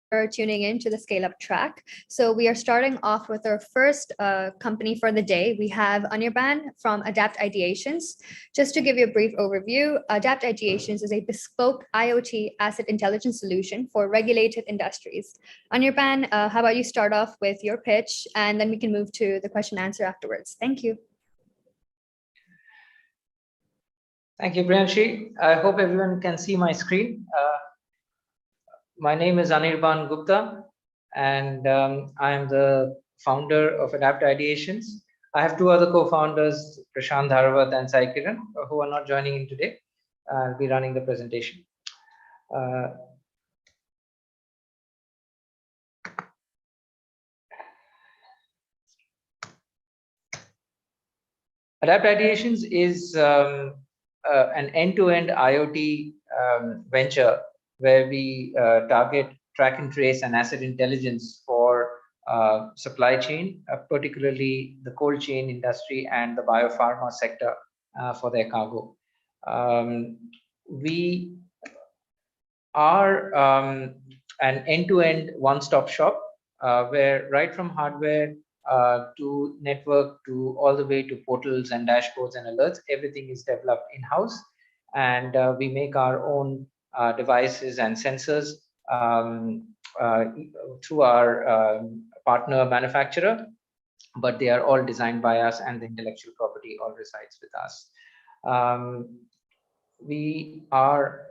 for tuning in to the Scaleup track. So we are starting off with our first company for the day. We have Anirban from Adapt Ideations. Just to give you a brief overview, Adapt Ideations is a bespoke IoT asset intelligence solution for regulated industries. Anirban, how about you start off with your pitch, and then we can move to the question and answer afterwards. Thank you. Thank you, Priyanshi. I hope everyone can see my screen. My name is Anirban Gupta, and I am the founder of Adapt Ideations. I have two other co-founders, Prashant Dharavat and Sai Kiran, who are not joining in today. I'll be running the presentation. Adapt Ideations is an end-to-end IoT venture where we target track and trace and asset intelligence for supply chain, particularly the cold chain industry and the biopharma sector for their cargo. We are an end-to-end one-stop shop where right from hardware to network to all the way to portals and dashboards and alerts, everything is developed in-house, and we make our own devices and sensors through our partner manufacturer, but they are all designed by us, and the intellectual property all resides with us. We are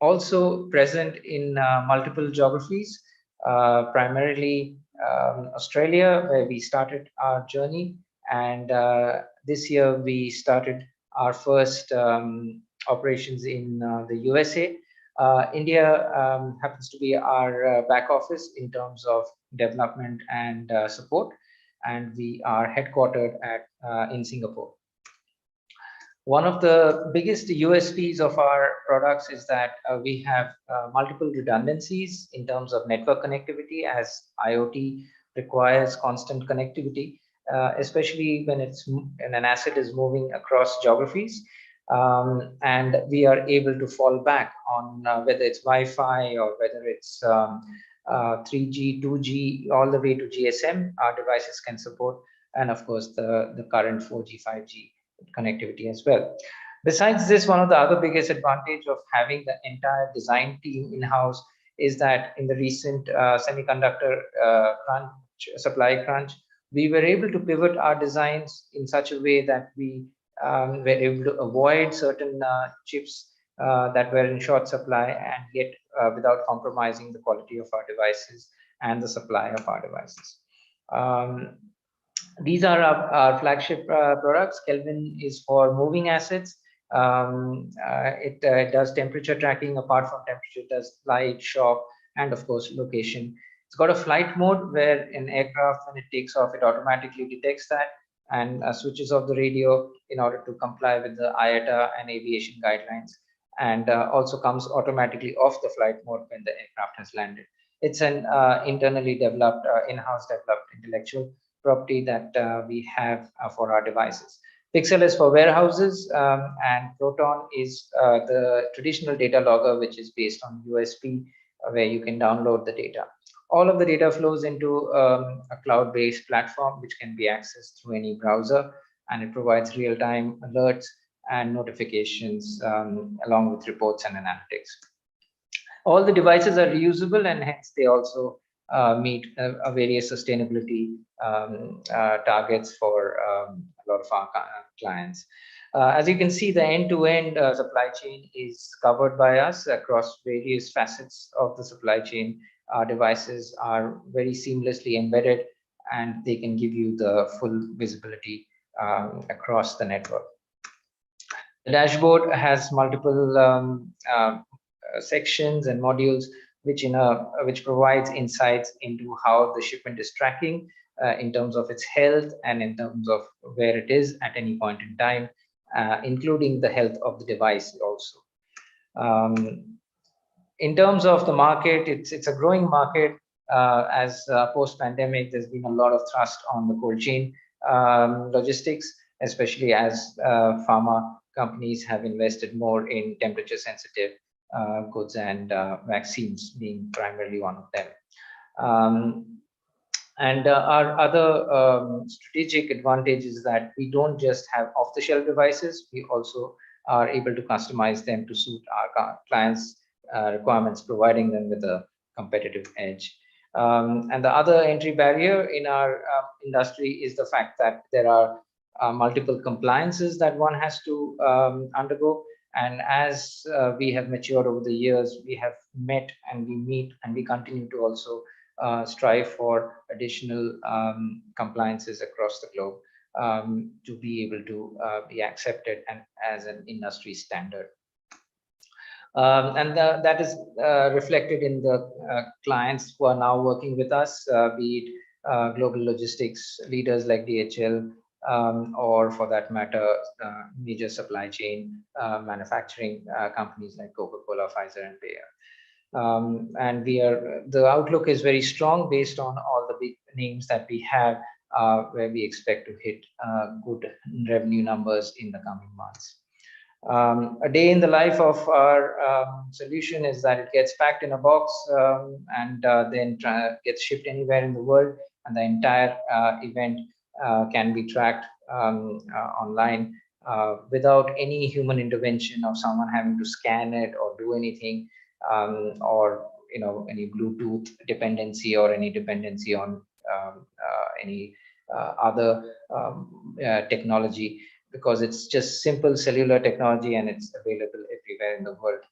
also present in multiple geographies, primarily Australia, where we started our journey, and this year we started our first operations in the USA. India happens to be our back office in terms of development and support, and we are headquartered in Singapore. One of the biggest USPs of our products is that we have multiple redundancies in terms of network connectivity, as IoT requires constant connectivity, especially when an asset is moving across geographies. And we are able to fall back on whether it's Wi-Fi or whether it's 3G, 2G, all the way to GSM, our devices can support, and of course the current 4G, 5G connectivity as well. Besides this, one of the other biggest advantage of having the entire design team in-house is that in the recent semiconductor supply crunch, we were able to pivot our designs in such a way that we were able to avoid certain chips that were in short supply, and yet without compromising the quality of our devices and the supply of our devices. These are our flagship products. Kelvin is for moving assets. It does temperature tracking. Apart from temperature, it does light, shock, and of course location. It's got a flight mode where an aircraft, when it takes off, it automatically detects that and switches off the radio in order to comply with the IATA and aviation guidelines, and also comes automatically off the flight mode when the aircraft has landed. It's an internally developed, in-house developed intellectual property that we have for our devices. Pixel is for warehouses, and Proton is the traditional data logger, which is based on USB, where you can download the data. All of the data flows into a cloud-based platform, which can be accessed through any browser, and it provides real-time alerts and notifications along with reports and analytics. All the devices are reusable, and hence they also meet various sustainability targets for a lot of our clients. As you can see, the end-to-end supply chain is covered by us across various facets of the supply chain. Our devices are very seamlessly embedded, and they can give you the full visibility across the network. The dashboard has multiple sections and modules which provides insights into how the shipment is tracking in terms of its health and in terms of where it is at any point in time, including the health of the device also. In terms of the market, it's a growing market. As post-pandemic, there's been a lot of thrust on the cold chain logistics, especially as pharma companies have invested more in temperature sensitive goods and vaccines being primarily one of them. And our other strategic advantage is that we don't just have off-the-shelf devices, we also are able to customize them to suit our clients' requirements, providing them with a competitive edge. And the other entry barrier in our industry is the fact that there are multiple compliances that one has to undergo. And as we have matured over the years, we have met and we meet and we continue to also strive for additional compliances across the globe to be able to be accepted and as an industry standard. And that is reflected in the clients who are now working with us, be it global logistics leaders like DHL, or for that matter, major supply chain manufacturing companies like Coca-Cola, Pfizer, and Bayer. And the outlook is very strong based on all the big names that we have, where we expect to hit good revenue numbers in the coming months. A day in the life of our solution is that it gets packed in a box and then gets shipped anywhere in the world, and the entire event can be tracked online without any human intervention of someone having to scan it or do anything, or any Bluetooth dependency or any dependency on any other technology, because it's just simple cellular technology and it's available everywhere in the world,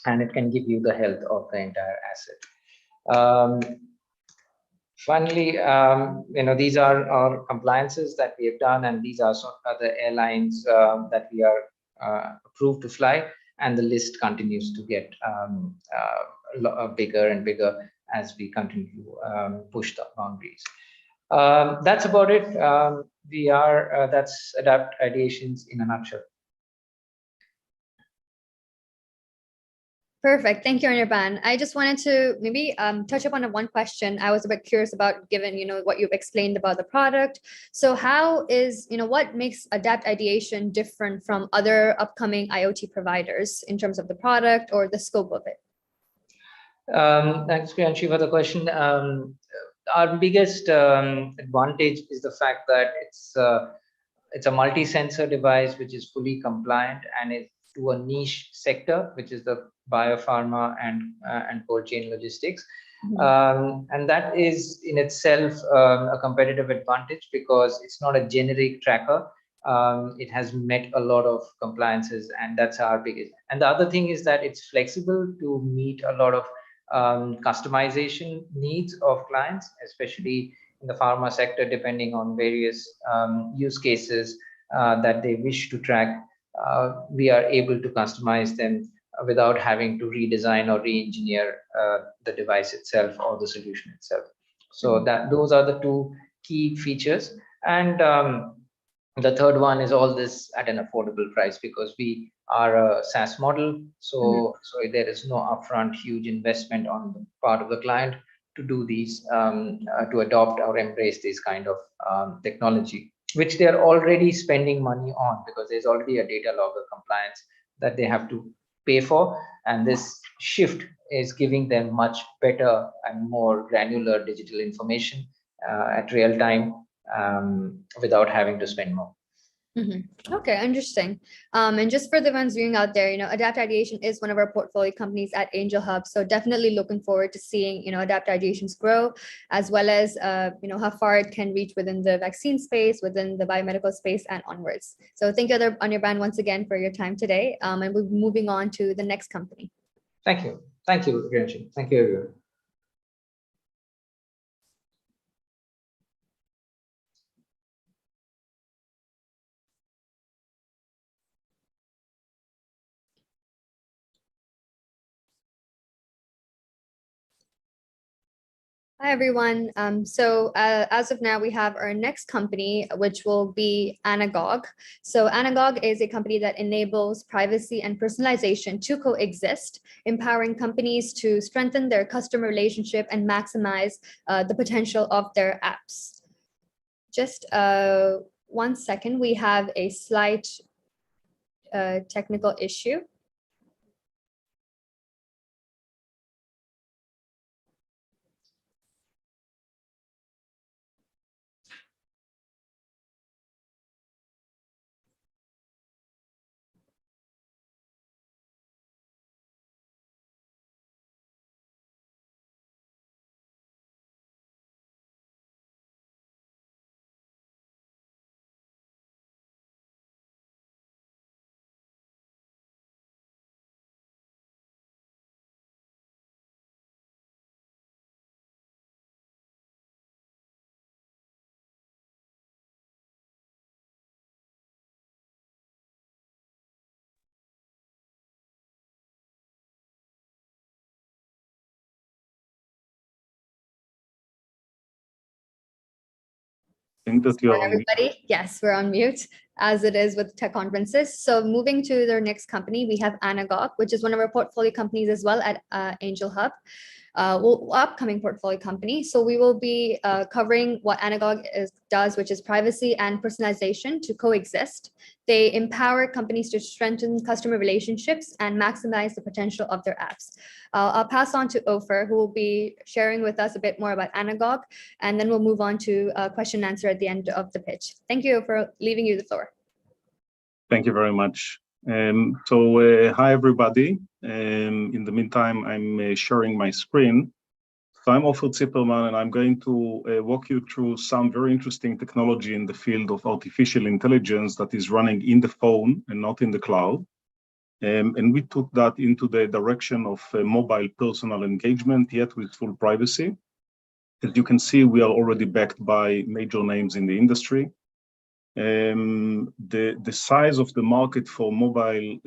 and it can give you the health of the entire asset. Finally, these are our compliances that we have done, and these are some other airlines that we are approved to fly, and the list continues to get bigger and bigger as we continue to push the boundaries. That's about it. That's Adapt Ideations in a nutshell. Perfect. Thank you, Anirban. I just wanted to maybe touch upon one question I was a bit curious about, given what you've explained about the product. So how is, what makes Adapt Ideation different from other upcoming IoT providers in terms of the product or the scope of it? Thanks, Priyanshi, for the question. Our biggest advantage is the fact that it's a multi-sensor device which is fully compliant, and it's to a niche sector, which is the biopharma and cold chain logistics. Mm-hmm. And that is in itself a competitive advantage, because it's not a generic tracker. It has met a lot of compliances, and that's our biggest. And the other thing is that it's flexible to meet a lot of customization needs of clients, especially in the pharma sector, depending on various use cases that they wish to track. We are able to customize them without having to redesign or re-engineer the device itself or the solution itself. So those are the two key features. And the third one is all this at an affordable price, because we are a SaaS model. So there is no upfront huge investment on the part of the client to do these, to adopt or embrace this kind of technology, which they are already spending money on, because there's already a data logger compliance that they have to pay for. And this shift is giving them much better and more granular digital information at real time, without having to spend more. Mm-hmm. Okay, interesting. And just for the ones viewing out there, Adapt Ideation is one of our portfolio companies at Angel Hub. So definitely looking forward to seeing, Adapt Ideations grow, as well as, how far it can reach within the vaccine space, within the biomedical space, and onwards. So thank you, Anirban, once again for your time today. And we'll be moving on to the next company. Thank you. Thank you, Priyanshi. Thank you, everyone. Hi, everyone. As of now, we have our next company, which will be Anagogue. So Anagogue is a company that enables privacy and personalization to coexist, empowering companies to strengthen their customer relationship and maximize the potential of their apps. Just 1 second, we have a slight technical issue. think that you're on mute. Everybody, yes, we're on mute, as it is with tech conferences. So moving to their next company, we have Anagoc, which is one of our portfolio companies as well at Angel Hub. Upcoming portfolio company. So we will be covering what Anagogue does, which is privacy and personalization to coexist. They empower companies to strengthen customer relationships and maximize the potential of their apps. I'll pass on to Ofer, who will be sharing with us a bit more about Anagogue, and then we'll move on to a question and answer at the end of the pitch. Thank you for leaving you the floor. Thank you very much. Hi, everybody. In the meantime, I'm sharing my screen. So I'm Ofer Zipperman, and I'm going to walk you through some very interesting technology in the field of artificial intelligence that is running in the phone and not in the cloud. And we took that into the direction of mobile personal engagement, yet with full privacy. As you can see, we are already backed by major names in the industry. The size of the market for mobile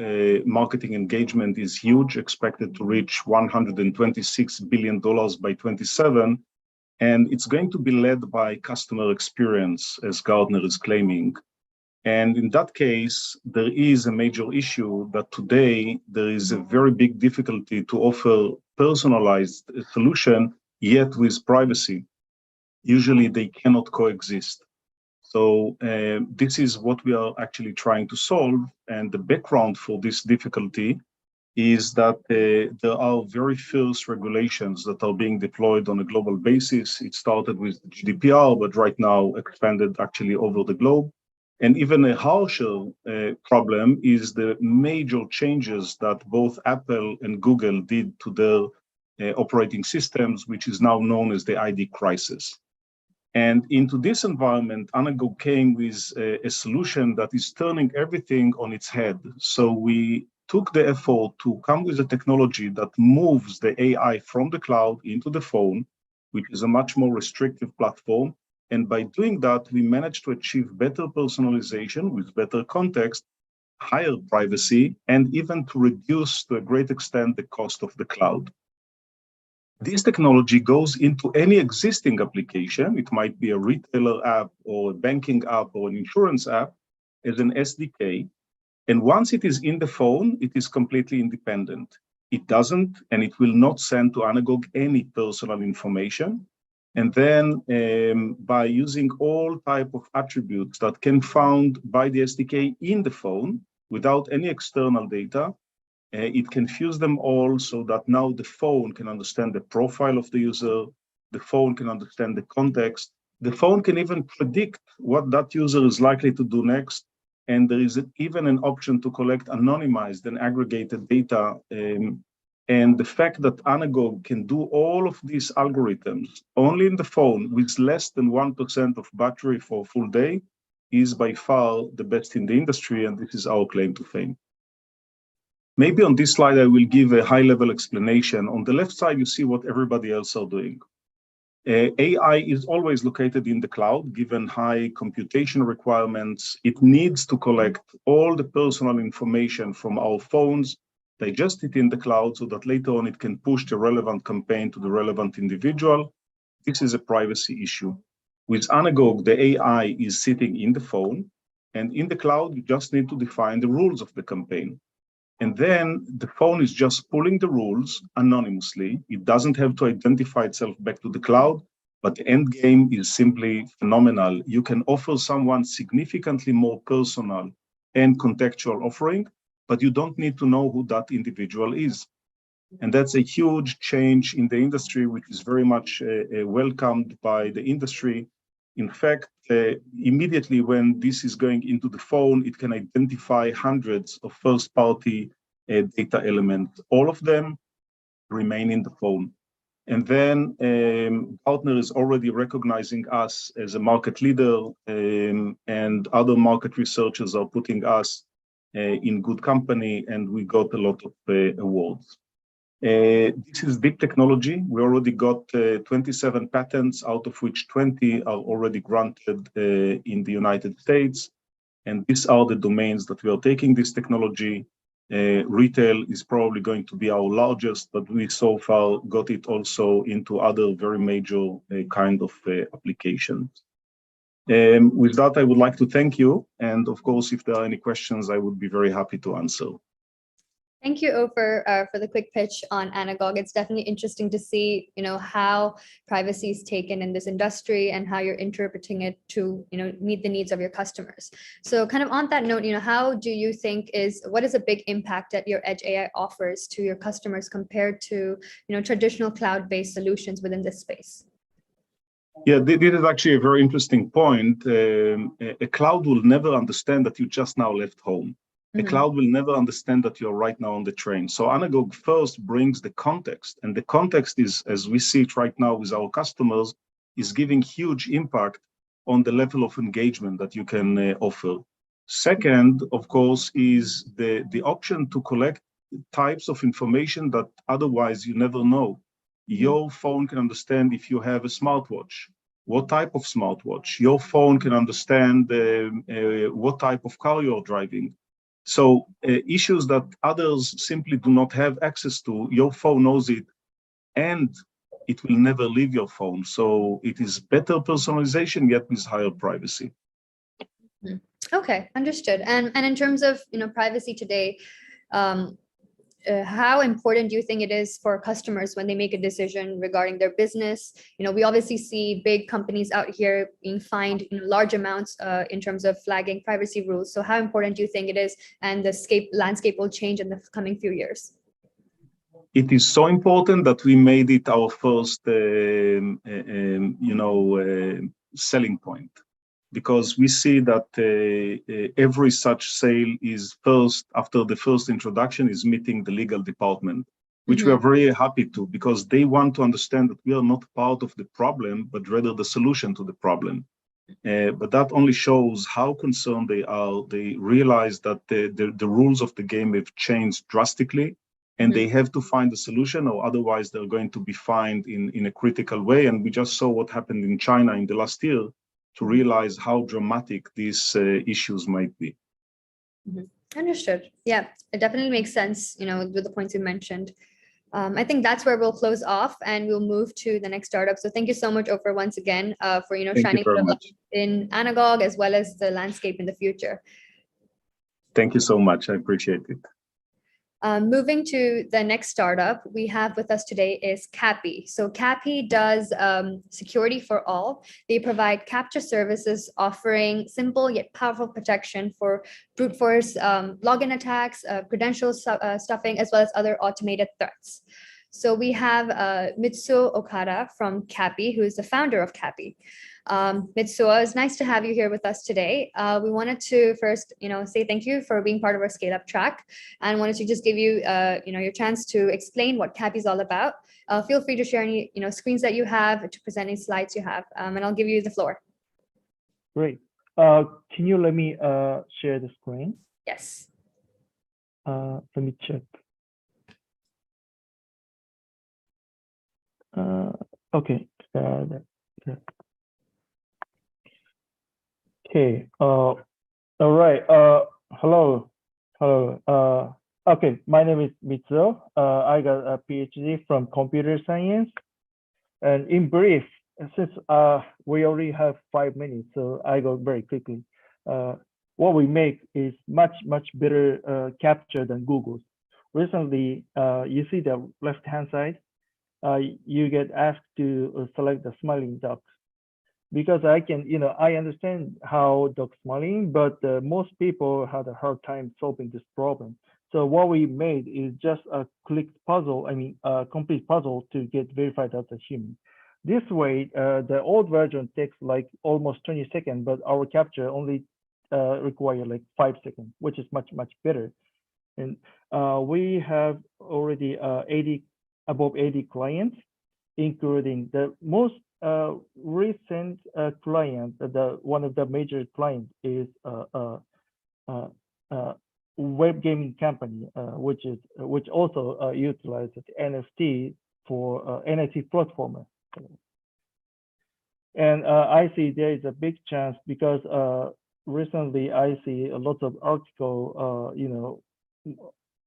marketing engagement is huge, expected to reach $126 billion by 2027, and it's going to be led by customer experience, as Gartner is claiming. And in that case, there is a major issue that today there is a very big difficulty to offer personalized solution, yet with privacy. Usually they cannot coexist. So this is what we are actually trying to solve. And the background for this difficulty is that there are very fierce regulations that are being deployed on a global basis. It started with GDPR, but right now expanded actually over the globe. And even a harsher problem is the major changes that both Apple and Google did to their operating systems, which is now known as the ID crisis. And into this environment, Anagoc came with a solution that is turning everything on its head. So we took the effort to come with a technology that moves the AI from the cloud into the phone, which is a much more restrictive platform. And by doing that, we managed to achieve better personalization with better context, higher privacy, and even to reduce to a great extent the cost of the cloud. This technology goes into any existing application. It might be a retailer app or a banking app or an insurance app as an SDK. And once it is in the phone, it is completely independent. It doesn't, and it will not send to Anagoc any personal information. And then by using all type of attributes that can be found by the SDK in the phone without any external data, it can fuse them all so that now the phone can understand the profile of the user, the phone can understand the context, the phone can even predict what that user is likely to do next, and there is even an option to collect anonymized and aggregated data. And the fact that Anagoc can do all of these algorithms only in the phone with less than 1% of battery for a full day is by far the best in the industry, and this is our claim to fame. Maybe on this slide, I will give a high-level explanation. On the left side, you see what everybody else are doing. AI is always located in the cloud, given high computation requirements. It needs to collect all the personal information from our phones, digest it in the cloud so that later on it can push the relevant campaign to the relevant individual. This is a privacy issue. With Anagoc, the AI is sitting in the phone, and in the cloud, you just need to define the rules of the campaign. And then the phone is just pulling the rules anonymously. It doesn't have to identify itself back to the cloud, but the end game is simply phenomenal. You can offer someone significantly more personal and contextual offering, but you don't need to know who that individual is. And that's a huge change in the industry, which is very much welcomed by the industry. In fact, immediately when this is going into the phone, it can identify hundreds of first-party data elements. All of them remain in the phone. And then Gartner is already recognizing us as a market leader, and other market researchers are putting us in good company, and we got a lot of awards. This is deep technology. We already got 27 patents, out of which 20 are already granted in the United States. And these are the domains that we are taking this technology. Retail is probably going to be our largest, but we so far got it also into other very major kind of applications. With that, I would like to thank you. And of course, if there are any questions, I would be very happy to answer. Thank you, Ofer, for the quick pitch on Anagogue. It's definitely interesting to see, how privacy is taken in this industry and how you're interpreting it to, meet the needs of your customers. So kind of on that note, how do you think what is a big impact that your Edge AI offers to your customers compared to, traditional cloud-based solutions within this space? Yeah, this is actually a very interesting point. A cloud will never understand that you just now left home. A cloud will never understand that you're right now on the train. So Anagogue first brings the context, and the context is, as we see it right now with our customers, is giving huge impact on the level of engagement that you can offer. Second, of course, is the option to collect types of information that otherwise you never know. Your phone can understand if you have a smartwatch. What type of smartwatch? Your phone can understand what type of car you're driving. So issues that others simply do not have access to, your phone knows it, and it will never leave your phone. So it is better personalization, yet with higher privacy. Okay, understood. And in terms of privacy today, how important do you think it is for customers when they make a decision regarding their business? We obviously see big companies out here being fined in large amounts in terms of flagging privacy rules. So how important do you think it is, and the landscape will change in the coming few years? It is so important that we made it our first, selling point, because we see that every such sale is first, after the first introduction, is meeting the legal department, which we are very happy to, because they want to understand that we are not part of the problem, but rather the solution to the problem. But that only shows how concerned they are. They realize that the rules of the game have changed drastically, and they have to find a solution, or otherwise they're going to be fined in a critical way. And we just saw what happened in China in the last year, to realize how dramatic these issues might be. Understood. Yeah, it definitely makes sense, with the points you mentioned. I think that's where we'll close off, and we'll move to the next startup. So thank you so much, Ofer, once again, for, shining the light in Anagogue as well as the landscape in the future. Thank you so much. I appreciate it. Moving to the next startup we have with us today is Cappy. So Cappy does security for all. They provide capture services offering simple yet powerful protection for brute force login attacks, credential stuffing, as well as other automated threats. So we have Mitsuo Okada from Cappy, who is the founder of Cappy. Mitsuo, it's nice to have you here with us today. We wanted to first, say thank you for being part of our Scaleup track, and wanted to just give you, your chance to explain what Cappy is all about. Feel free to share any, screens that you have, to present any slides you have, and I'll give you the floor. Great. Can you let me share the screen? Yes. Let me check. Okay. Okay. All right. Hello. Okay. My name is Mitsuo. I got a PhD from computer science. And in brief, since we already have 5 minutes, so I go very quickly. What we make is much better capture than Google's. Recently, you see the left-hand side. You get asked to select the smiling duck, because I understand how ducks smiling, but most people had a hard time solving this problem. So what we made is just a complete puzzle to get verified as a human. This way, the old version takes like almost 20 seconds, but our capture only require like 5 seconds, which is much better. And we have already above 80 clients, including the most recent client. One of the major clients is web gaming company, which also utilizes NFT for NFT platformer. And I see there is a big chance, because recently I see a lot of article,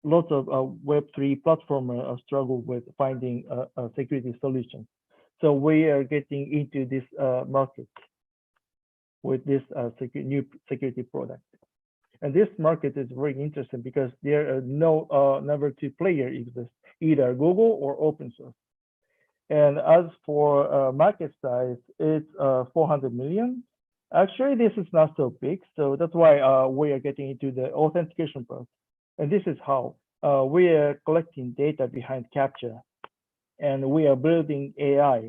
lots of Web3 platformers struggle with finding a security solution. So we are getting into this market. with this new security product. And this market is very interesting because there are no number two player exists, either Google or open source. And as for market size, it's 400 million. Actually, this is not so big, so that's why we are getting into the authentication process. And this is how we are collecting data behind captcha, and we are building AI.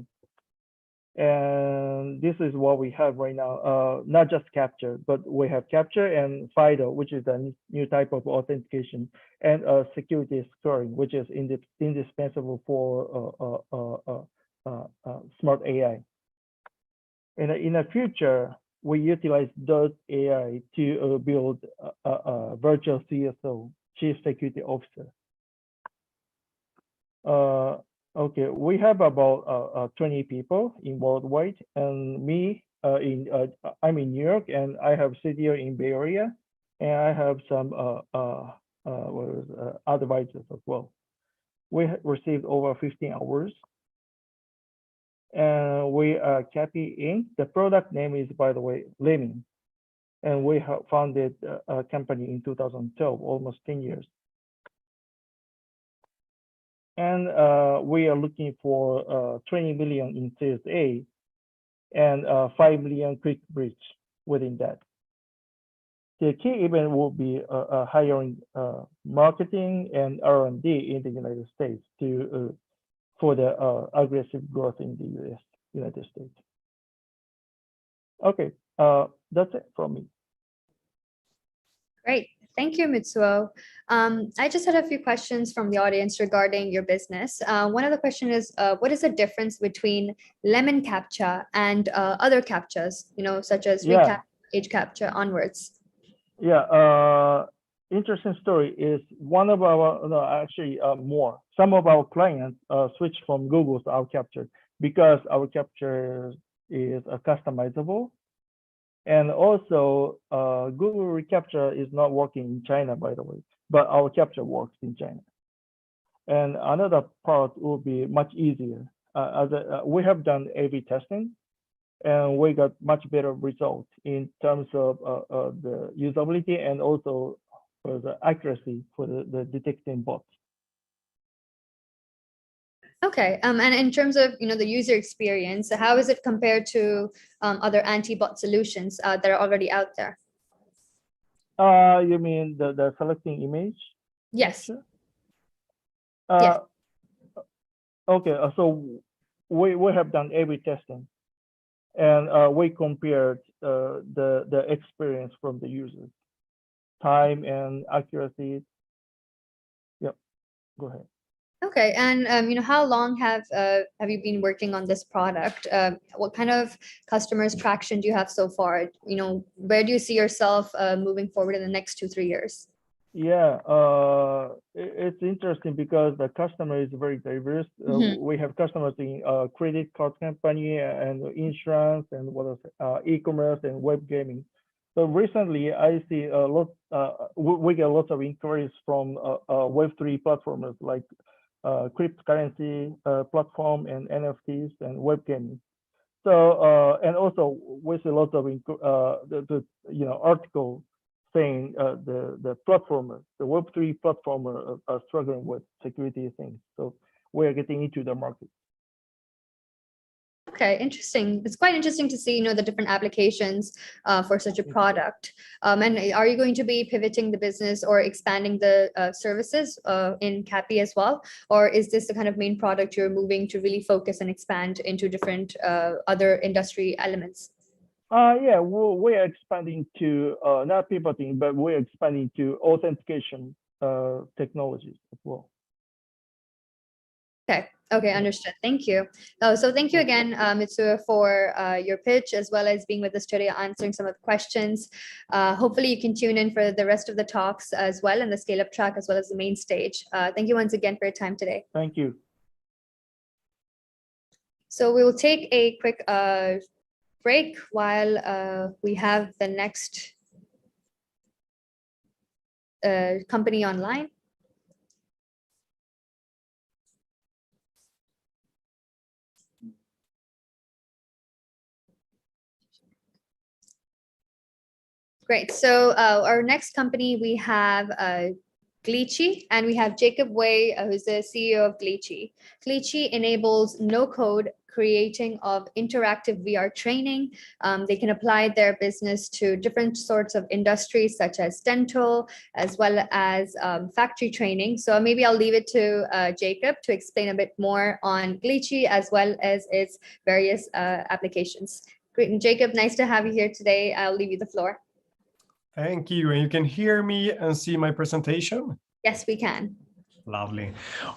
And this is what we have right now, not just captcha, but we have captcha and FIDO, which is a new type of authentication, and security scoring, which is indispensable for smart AI. And in the future, we utilize those AI to build a virtual CSO, Chief Security Officer. Okay, we have about 20 people in worldwide, and me I'm in New York, and I have CTO in Bay Area, and I have some advisors as well. We received over 15 hours, and we are Cappy Inc. The product name is, by the way, Lemon, and we have founded a company in 2012, almost 10 years. And we are looking for 20 million in Series A and 5 million quick bridge within that. The key event will be hiring marketing and R&D in the United States for the aggressive growth in the United States. Okay, that's it from me. Great. Thank you, Mitsuo. I just had a few questions from the audience regarding your business. One of the questions is, what is the difference between lemon captcha and other captchas, such as recap, age captcha onwards? Yeah, interesting story is one of our, no, actually more. Some of our clients switched from Google's our captcha because our captcha is customizable. And also, Google reCAPTCHA is not working in China, by the way, but our captcha works in China. And another part will be much easier. We have done A/B testing, and we got much better results in terms of the usability and also for the accuracy for the detecting bots. Okay, and in terms of the user experience, how is it compared to other anti-bot solutions that are already out there? You mean the selecting image? Yes. Yes. Okay, so we have done A/B testing, and we compared the experience from the users, time and accuracy. Yep, go ahead. Okay, and how long have you been working on this product? What kind of customers traction do you have so far? Where do you see yourself moving forward in the next 2-3 years? Yeah, it's interesting because the customer is very diverse. We have customers in credit card company and insurance and what else, e-commerce and web gaming. So recently, I see a lot. We get lots of inquiries from Web3 platformers like cryptocurrency platform and NFTs and web gaming. So and also with a lot of article saying the platformer, the Web3 platformer are struggling with security things. So we're getting into the market. Okay, interesting. It's quite interesting to see, the different applications for such a product. And are you going to be pivoting the business or expanding the services in CAPI as well? Or is this the kind of main product you're moving to really focus and expand into different other industry elements? Yeah, we are expanding to not pivoting, but we're expanding to authentication technologies as well. Okay, understood. Thank you. So thank you again, Mitsuo, for your pitch, as well as being with us today, answering some of the questions. Hopefully you can tune in for the rest of the talks as well, in the Scaleup track, as well as the main stage. Thank you once again for your time today. Thank you. So we will take a quick break while we have the next company online. Great. So our next company, we have Glitchy, and we have Jacob Way, who's the CEO of Glitchy. Glitchy enables no-code creating of interactive VR training. They can apply their business to different sorts of industries, such as dental, as well as factory training. So maybe I'll leave it to Jacob to explain a bit more on Glitchy, as well as its various applications. Great. And Jacob, nice to have you here today. I'll leave you the floor. Thank you. And you can hear me and see my presentation? Yes, we can. Lovely.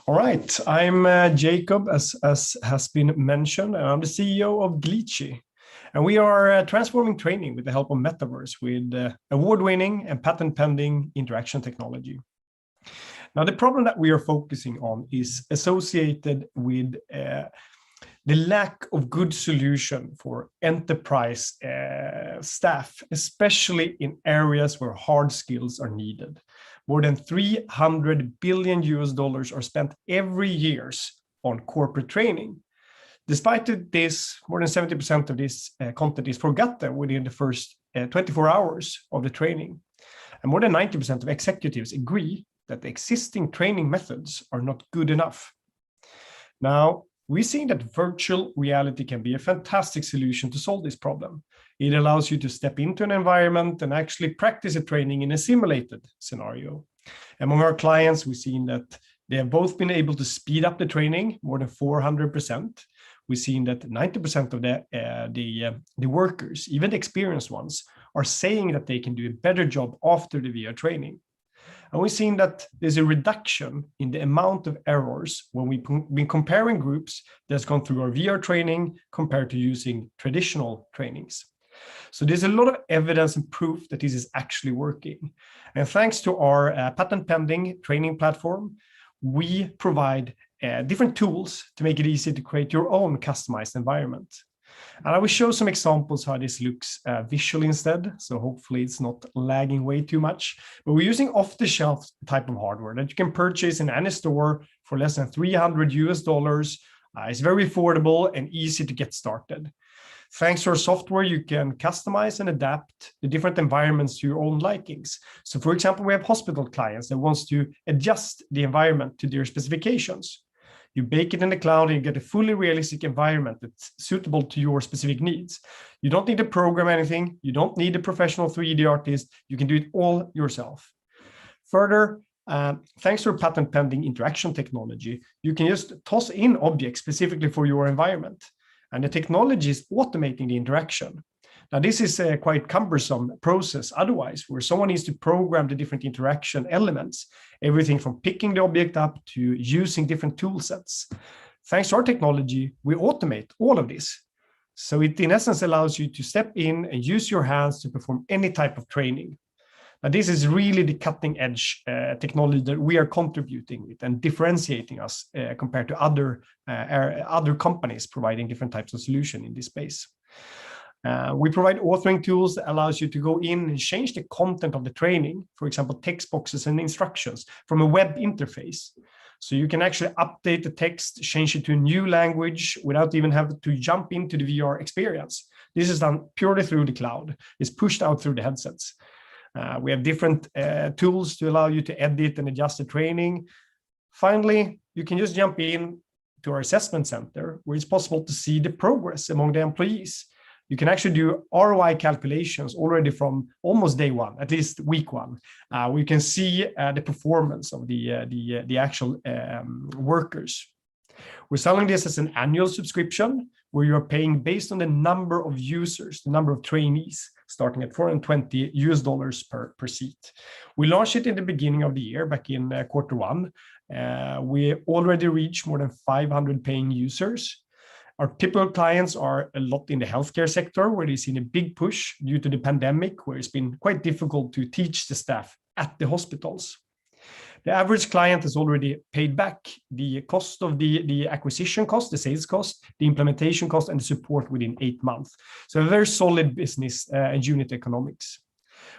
All right. I'm Jacob, as has been mentioned, and I'm the CEO of Glitchy. And we are transforming training with the help of Metaverse with award-winning and patent-pending interaction technology. Now, the problem that we are focusing on is associated with the lack of good solution for enterprise staff, especially in areas where hard skills are needed. More than $300 billion are spent every year on corporate training. Despite this, more than 70% of this content is forgotten within the first 24 hours of the training. And more than 90% of executives agree that the existing training methods are not good enough. Now, we see that virtual reality can be a fantastic solution to solve this problem. It allows you to step into an environment and actually practice a training in a simulated scenario. Among our clients, we've seen that they have both been able to speed up the training more than 400%. We've seen that 90% of the workers, even the experienced ones, are saying that they can do a better job after the VR training. And we've seen that there's a reduction in the amount of errors when we've been comparing groups that's gone through our VR training compared to using traditional trainings. So there's a lot of evidence and proof that this is actually working. And thanks to our patent pending training platform, we provide different tools to make it easy to create your own customized environment. And I will show some examples how this looks visually instead. So hopefully it's not lagging away too much. But we're using off-the-shelf type of hardware that you can purchase in any store for less than $300. It's very affordable and easy to get started. Thanks to our software, you can customize and adapt the different environments to your own likings. So for example, we have hospital clients that wants to adjust the environment to their specifications. You bake it in the cloud and you get a fully realistic environment that's suitable to your specific needs. You don't need to program anything. You don't need a professional 3D artist. You can do it all yourself. Further, thanks to our patent pending interaction technology, you can just toss in objects specifically for your environment. And the technology is automating the interaction. Now, this is a quite cumbersome process otherwise, where someone needs to program the different interaction elements, everything from picking the object up to using different tool sets. Thanks to our technology, we automate all of this. So it, in essence, allows you to step in and use your hands to perform any type of training. Now, this is really the cutting edge technology that we are contributing with and differentiating us compared to other companies providing different types of solution in this space. We provide authoring tools that allows you to go in and change the content of the training, for example, text boxes and instructions from a web interface. So you can actually update the text, change it to a new language without even having to jump into the VR experience. This is done purely through the cloud. It's pushed out through the headsets. We have different tools to allow you to edit and adjust the training. Finally, you can just jump in to our assessment center where it's possible to see the progress among the employees. You can actually do ROI calculations already from almost day one, at least week one. We can see the performance of the actual workers. We're selling this as an annual subscription where you're paying based on the number of users, the number of trainees, starting at $420 per seat. We launched it in the beginning of the year, back in Q1. We already reached more than 500 paying users. Our typical clients are a lot in the healthcare sector, where they've seen a big push due to the pandemic, where it's been quite difficult to teach the staff at the hospitals. The average client has already paid back the cost of the acquisition cost, the sales cost, the implementation cost, and the support within 8 months. So a very solid business and unit economics.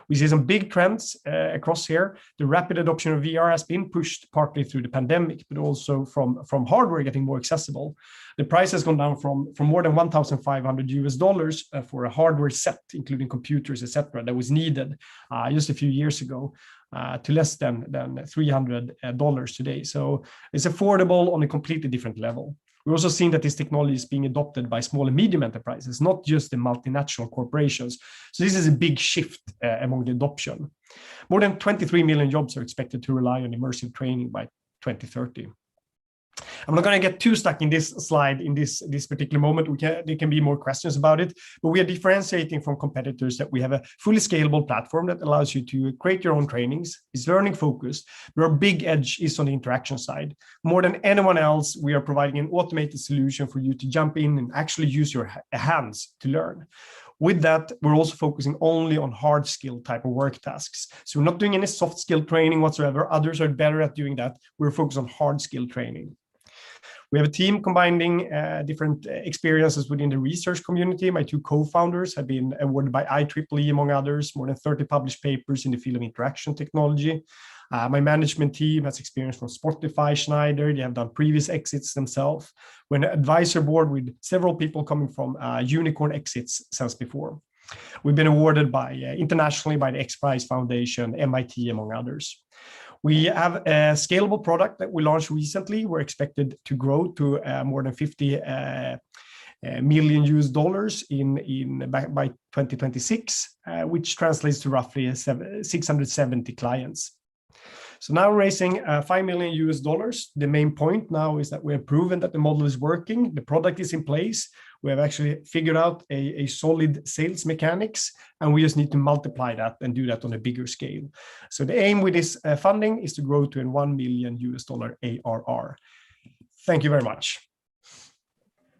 We see some big trends across here. The rapid adoption of VR has been pushed partly through the pandemic, but also from hardware getting more accessible. The price has gone down from more than $1,500 for a hardware set, including computers, etc., that was needed just a few years ago, to less than $300 today. So it's affordable on a completely different level. We're also seeing that this technology is being adopted by small and medium enterprises, not just the multinational corporations. So this is a big shift among the adoption. More than 23 million jobs are expected to rely on immersive training by 2030. I'm not going to get too stuck in this slide in this particular moment. There can be more questions about it, but we are differentiating from competitors that we have a fully scalable platform that allows you to create your own trainings. It's learning focused, but our big edge is on the interaction side. More than anyone else, we are providing an automated solution for you to jump in and actually use your hands to learn. With that, we're also focusing only on hard skill type of work tasks. So we're not doing any soft skill training whatsoever. Others are better at doing that. We're focused on hard skill training. We have a team combining different experiences within the research community. My two co-founders have been awarded by IEEE, among others, more than 30 published papers in the field of interaction technology. My management team has experience from Spotify, Schneider. They have done previous exits themselves. We're an advisor board with several people coming from unicorn exits since before. We've been awarded by internationally by the X Prize Foundation, MIT, among others. We have a scalable product that we launched recently. We're expected to grow to more than $50 million by 2026, which translates to roughly 670 clients. So now raising $5 million. The main point now is that we have proven that the model is working. The product is in place. We have actually figured out a solid sales mechanics, and we just need to multiply that and do that on a bigger scale. So the aim with this funding is to grow to a $1 million ARR. Thank you very much.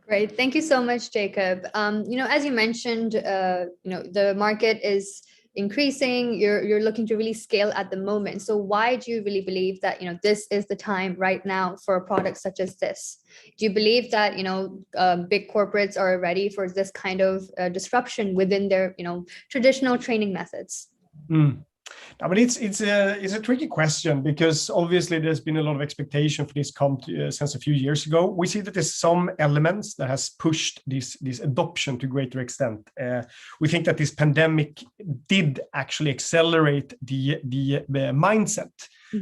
Great. Thank you so much, Jacob. As you mentioned, the market is increasing. You're looking to really scale at the moment. So why do you really believe that this is the time right now for a product such as this? Do you believe that big corporates are ready for this kind of disruption within their traditional training methods? I mean, it's a tricky question, because obviously there's been a lot of expectation for this since a few years ago. We see that there's some elements that has pushed this adoption to greater extent. We think that this pandemic did actually accelerate the mindset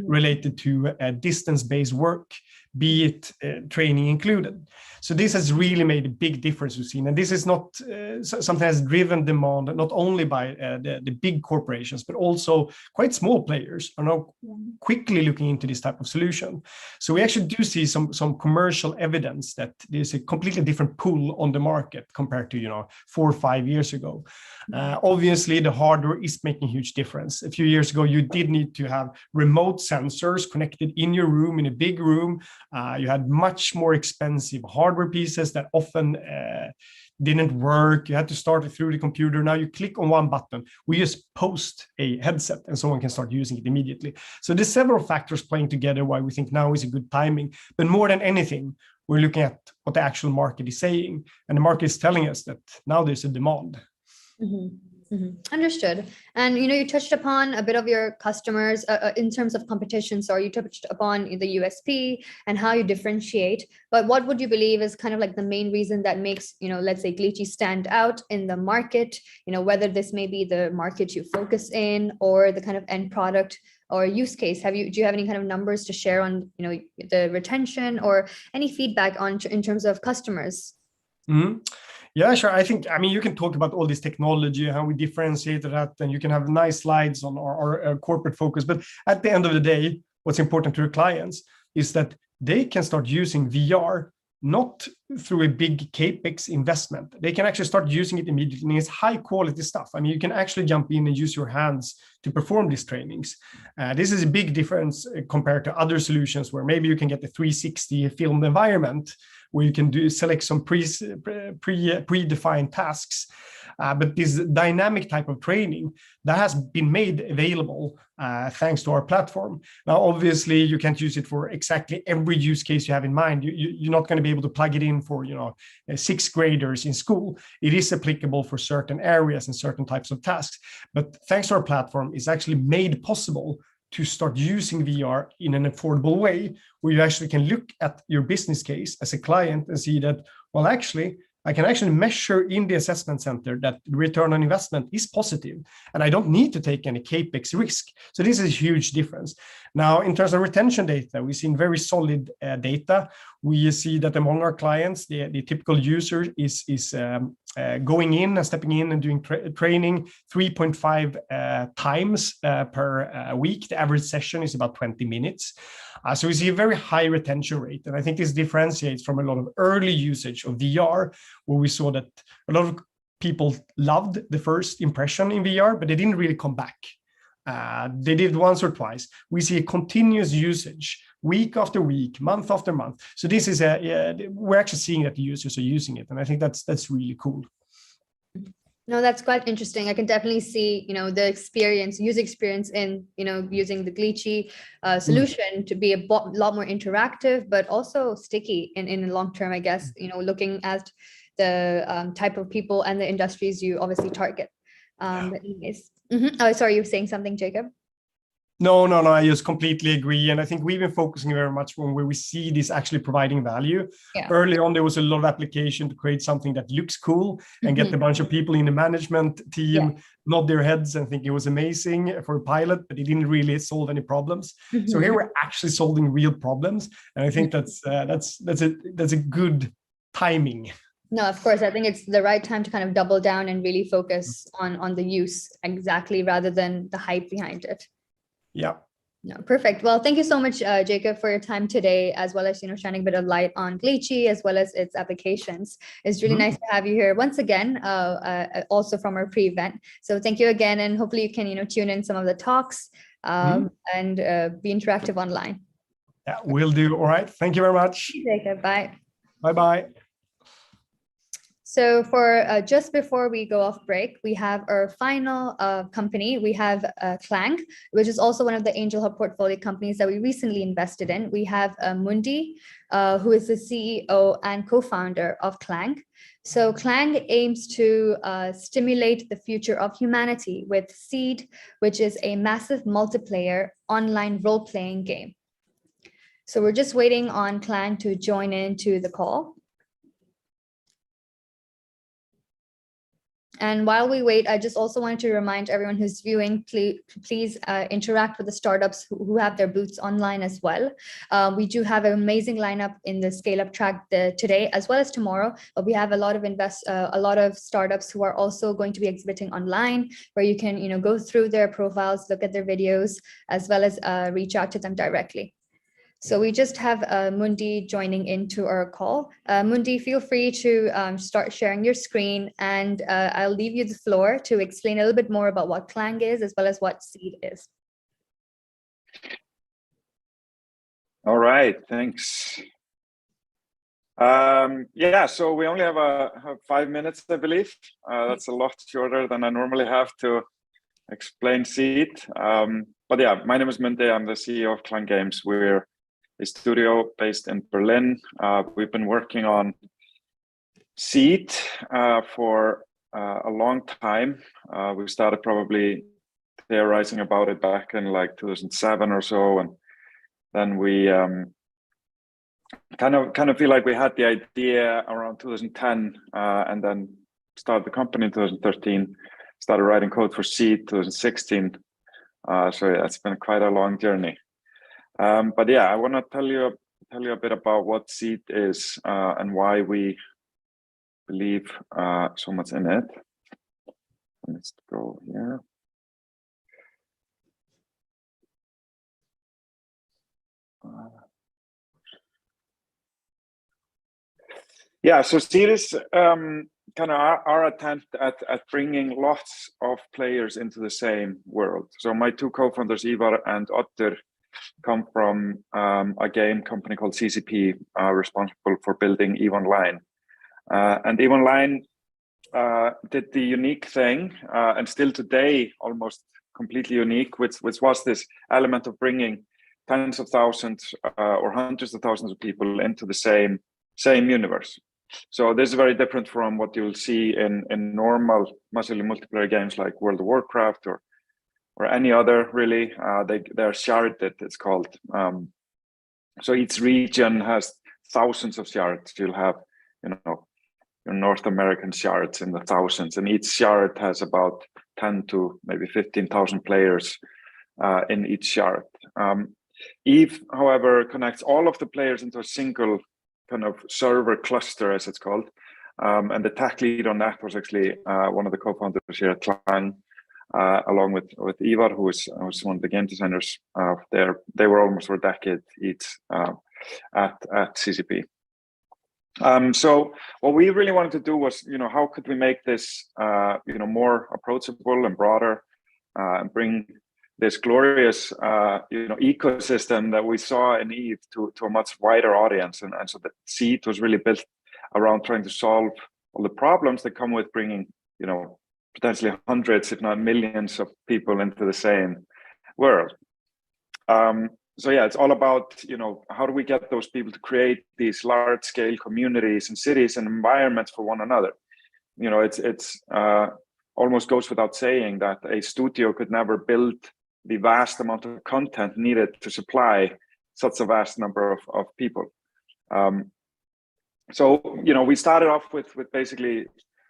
related to distance-based work, be it training included. So this has really made a big difference we've seen. And this is not something that has driven demand, not only by the big corporations, but also quite small players are now quickly looking into this type of solution. So we actually do see some commercial evidence that there's a completely different pull on the market compared to 4 or 5 years ago. Obviously, the hardware is making a huge difference. A few years ago, you did need to have remote sensors connected in your room, in a big room. You had much more expensive hardware pieces that often didn't work. You had to start it through the computer. Now you click on one button. We just post a headset and someone can start using it immediately. So there's several factors playing together why we think now is a good timing. But more than anything, we're looking at what the actual market is saying. And the market is telling us that now there's a demand. Understood. And you touched upon a bit of your customers in terms of competition. So you touched upon the USP and how you differentiate. But what would you believe is kind of like the main reason that makes let's say Glitchy stand out in the market? Whether this may be the market you focus in or the kind of end product or use case. Do you have any kind of numbers to share on the retention or any feedback in terms of customers? Yeah, sure. I mean, you can talk about all this technology, how we differentiate that, and you can have nice slides on our corporate focus. But at the end of the day, what's important to your clients is that they can start using VR not through a big capex investment. They can actually start using it immediately. And it's high quality stuff. I mean, you can actually jump in and use your hands to perform these trainings. This is a big difference compared to other solutions where maybe you can get the 360 filmed environment where you can select some predefined tasks. But this dynamic type of training that has been made available thanks to our platform. Now, obviously, you can't use it for exactly every use case you have in mind. You're not going to be able to plug it in for, sixth graders in school. It is applicable for certain areas and certain types of tasks. But thanks to our platform, it's actually made possible to start using VR in an affordable way, where you actually can look at your business case as a client and see that, well, actually, I can actually measure in the assessment center that the return on investment is positive, and I don't need to take any CapEx risk. So this is a huge difference. Now, in terms of retention data, we've seen very solid data. We see that among our clients, the typical user is going in and stepping in and doing training 3.5 times per week. The average session is about 20 minutes. So we see a very high retention rate. And I think this differentiates from a lot of early usage of VR, where we saw that a lot of people loved the first impression in VR, but they didn't really come back. They did once or twice. We see a continuous usage week after week, month after month. So this is we're actually seeing that the users are using it. And I think that's really cool. No, that's quite interesting. I can definitely see, the user experience in, using the Glitchy solution to be a lot more interactive, but also sticky in the long term, I guess, looking at the type of people and the industries you obviously target. But anyways. Oh, sorry, you were saying something, Jacob? No, I just completely agree. And I think we've been focusing very much on where we see this actually providing value. Yeah. Early on, there was a lot of application to create something that looks cool and get a bunch of people in the management team nod their heads and think it was amazing for a pilot, but it didn't really solve any problems. So here we're actually solving real problems. And I think that's a good timing. No, of course. I think it's the right time to kind of double down and really focus on the use exactly, rather than the hype behind it. Yeah. No, perfect. Well, thank you so much, Jacob, for your time today, as well as, shining a bit of light on Glitchy as well as its applications. It's really nice to have you here once again, also from our pre-event. So thank you again, and hopefully you can, tune in some of the talks and be interactive online. Yeah, will do. All right. Thank you very much. Jacob, bye. Bye-bye. So for just before we go off break, we have our final company. We have Clang, which is also one of the Angel Hub portfolio companies that we recently invested in. We have Mundi, who is the CEO and co-founder of Clang. So Clang aims to stimulate the future of humanity with Seed, which is a massive multiplayer online role-playing game. So we're just waiting on Clang to join into the call. And while we wait, I just also wanted to remind everyone who's viewing, please interact with the startups who have their booths online as well. We do have an amazing lineup in the Scaleup track today as well as tomorrow. But we have a lot of startups who are also going to be exhibiting online, where you can go through their profiles, look at their videos, as well as reach out to them directly. So we just have Mundi joining into our call. Mundi, feel free to start sharing your screen, and I'll leave you the floor to explain a little bit more about what Clang is, as well as what Seed is. All right, thanks. Yeah, so we only have 5 minutes, I believe. That's a lot shorter than I normally have to explain Seed. But yeah, my name is Mundi. I'm the CEO of Clang Games. We're a studio based in Berlin. We've been working on Seed for a long time. We started probably theorizing about it back in like 2007 or so, and then we kind of feel like we had the idea around 2010, and then started the company in 2013. Started writing code for Seed 2016. So yeah, it's been quite a long journey. But yeah, I want to tell you a bit about what Seed is and why we believe so much in it. Let's go here. Yeah, so Seed is kind of our attempt at bringing lots of players into the same world. So my two co-founders, Ivar and Otter, come from a game company called CCP, responsible for building EVE Online. And EVE Online did the unique thing, and still today almost completely unique, which was this element of bringing tens of thousands or hundreds of thousands of people into the same universe. So this is very different from what you'll see in normal massively multiplayer games like World of Warcraft or any other, really. They're sharded, it's called. So each region has thousands of shards. You'll have, your North American shards in the thousands, and each shard has about 10 to maybe 15,000 players in each shard. Eve, however, connects all of the players into a single kind of server cluster, as it's called. And the tech lead on that was actually one of the co-founders here at Clang, along with Ivar, who was one of the game designers there. They were almost for a decade each at CCP. So what we really wanted to do was, how could we make this, more approachable and broader, and bring this glorious, ecosystem that we saw in Eve to a much wider audience. And so the seed was really built around trying to solve all the problems that come with bringing, potentially hundreds, if not millions of people into the same world. So yeah, it's all about, how do we get those people to create these large scale communities and cities and environments for one another? It's almost goes without saying that a studio could never build the vast amount of content needed to supply such a vast number of people. So, we started off with basically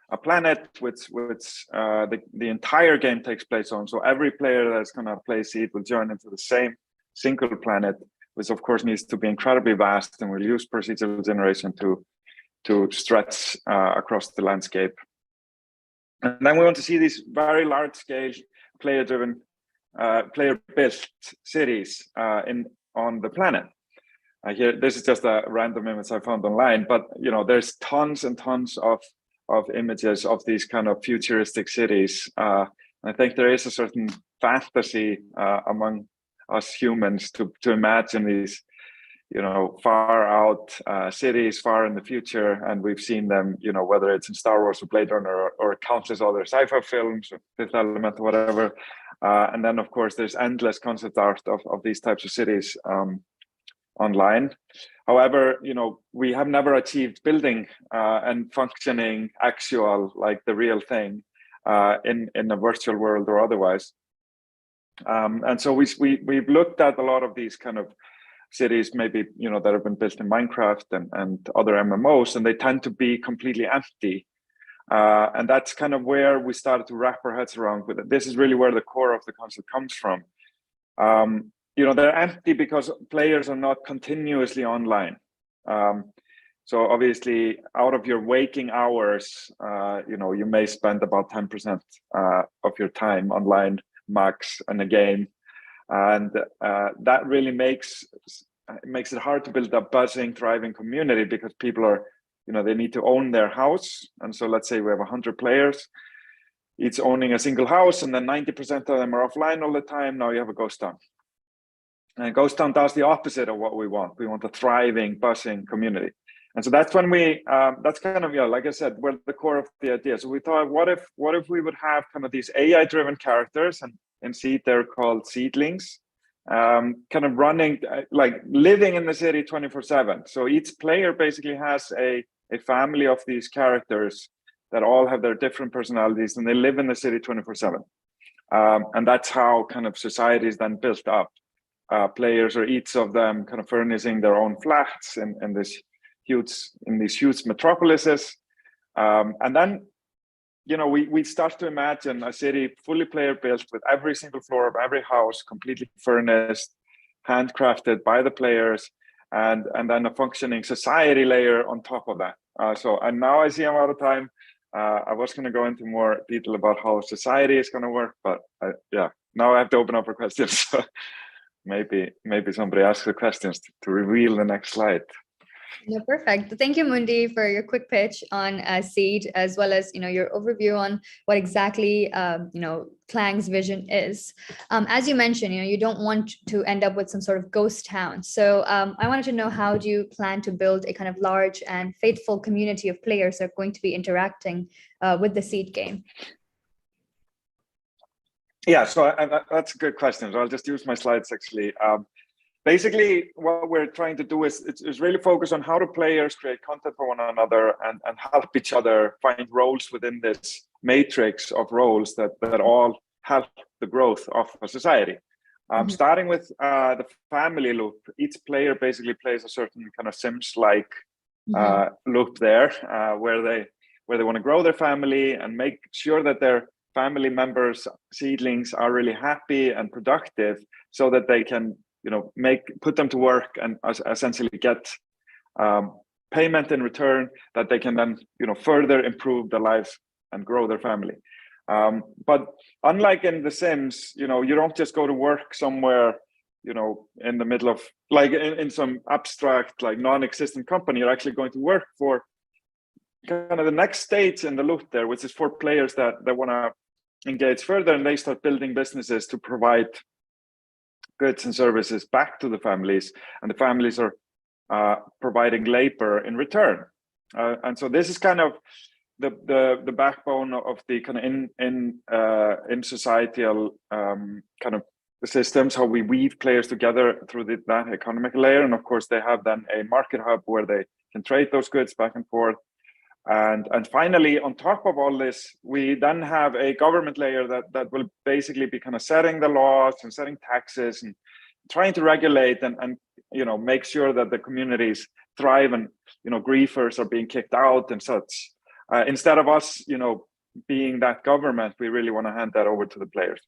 a planet which the entire game takes place on. So every player that's going to play Seed will join into the same single planet, which of course needs to be incredibly vast, and we'll use procedural generation to stretch across the landscape. And then we want to see these very large scale player-driven, player-built cities on the planet. Here, this is just a random image I found online, but there's tons and tons of images of these kind of futuristic cities. I think there is a certain fantasy among us humans to imagine these, far out cities, far in the future, and we've seen them, whether it's in Star Wars or Blade Runner or countless other sci-fi films, or Fifth Element or whatever. And then, of course, there's endless concept art of these types of cities online. However, we have never achieved building and functioning actual, like the real thing, in a virtual world or otherwise. And so we've looked at a lot of these kind of cities, maybe that have been built in Minecraft and other MMOs, and they tend to be completely empty. And that's kind of where we started to wrap our heads around with it. This is really where the core of the concept comes from. They're empty because players are not continuously online. So obviously, out of your waking hours, you may spend about 10% of your time online max in a game, and that really makes it hard to build a buzzing, thriving community, because people are, they need to own their house. And so let's say we have 100 players, each owning a single house, and then 90% of them are offline all the time. Now you have a ghost town. And Ghost Town does the opposite of what we want. We want a thriving, buzzing community. And so that's when that's kind of, like I said, we're the core of the idea. So we thought, what if we would have kind of these AI-driven characters, and in Seed, they're called seedlings, kind of running, like living in the city 24/7. So each player basically has a family of these characters that all have their different personalities, and they live in the city 24/7. And that's how kind of society is then built up. Players are each of them kind of furnishing their own flats in these huge metropolises, and then we start to imagine a city fully player built, with every single floor of every house completely furnished, handcrafted by the players, and then a functioning society layer on top of that. And now I see I'm out of time. I was going to go into more detail about how society is going to work, but now I have to open up for questions. So maybe somebody asks the questions to reveal the next slide. No, perfect. Thank you, Mundi, for your quick pitch on Seed, as well as your overview on what exactly Clang's vision is. As you mentioned, you don't want to end up with some sort of ghost town. So I wanted to know, how do you plan to build a kind of large and faithful community of players that are going to be interacting with the Seed game? Yeah, so that's a good question. So I'll just use my slides actually. Basically, what we're trying to do is really focus on how do players create content for one another and help each other find roles within this matrix of roles that all help the growth of a society. Starting with the family loop, each player basically plays a certain kind of Sims-like loop there, where they want to grow their family and make sure that their family members, seedlings, are really happy and productive, so that they can put them to work and essentially get payment in return that they can then further improve their lives and grow their family. But unlike in The Sims, you don't just go to work somewhere in the middle of, like, in some abstract, like, non-existent company. You're actually going to work for kind of the next stage in the loop there, which is for players that want to engage further, and they start building businesses to provide goods and services back to the families, and the families are providing labor in return. And so this is kind of the backbone of the kind of in societal kind of systems, how we weave players together through that economic layer. And of course, they have then a market hub where they can trade those goods back and forth. And finally, on top of all this, we then have a government layer that will basically be kind of setting the laws and setting taxes and trying to regulate and make sure that the communities thrive, and griefers are being kicked out and such. Instead of us being that government, we really want to hand that over to the players.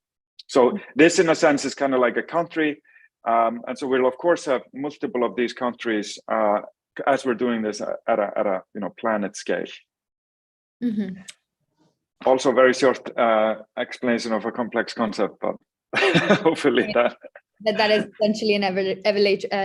So this, in a sense, is kind of like a country, and so we'll of course have multiple of these countries as we're doing this at a planet scale. Also, very short explanation of a complex concept, but hopefully that is essentially an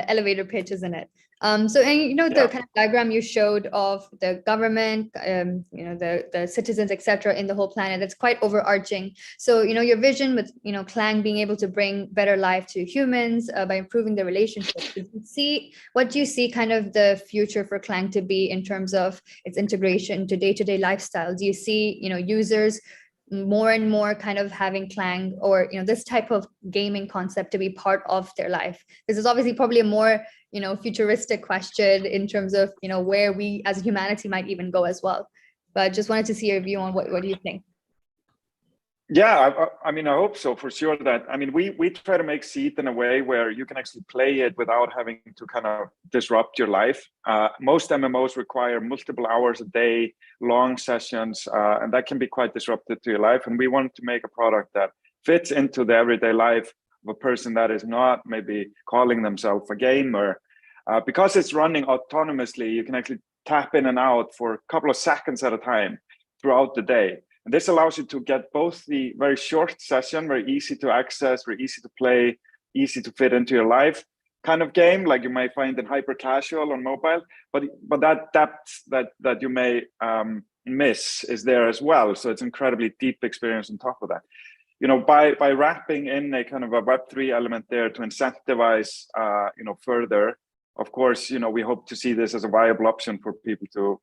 elevator pitch, isn't it? So, and the kind of diagram you showed of the government, the citizens, etc., in the whole planet, that's quite overarching. So, your vision with Clang being able to bring better life to humans by improving the relationships. What do you see kind of the future for Clang to be in terms of its integration to day-to-day lifestyle? Do you see users more and more kind of having Clang or this type of gaming concept to be part of their life? This is obviously probably a more futuristic question in terms of where we as humanity might even go as well, but just wanted to see your view on what do you think? Yeah, I mean, I hope so, for sure. That, I mean, we try to make Seed in a way where you can actually play it without having to kind of disrupt your life. Most MMOs require multiple hours a day, long sessions, and that can be quite disruptive to your life. And we want to make a product that fits into the everyday life of a person that is not maybe calling themselves a gamer. Because it's running autonomously, you can actually tap in and out for a couple of seconds at a time throughout the day. And this allows you to get both the very short session, very easy to access, very easy to play, easy to fit into your life kind of game, like you might find in hyper casual on mobile, but that depth that you may miss is there as well. So it's incredibly deep experience on top of that. By wrapping in a kind of a Web3 element there to incentivize, further, of course, we hope to see this as a viable option for people to,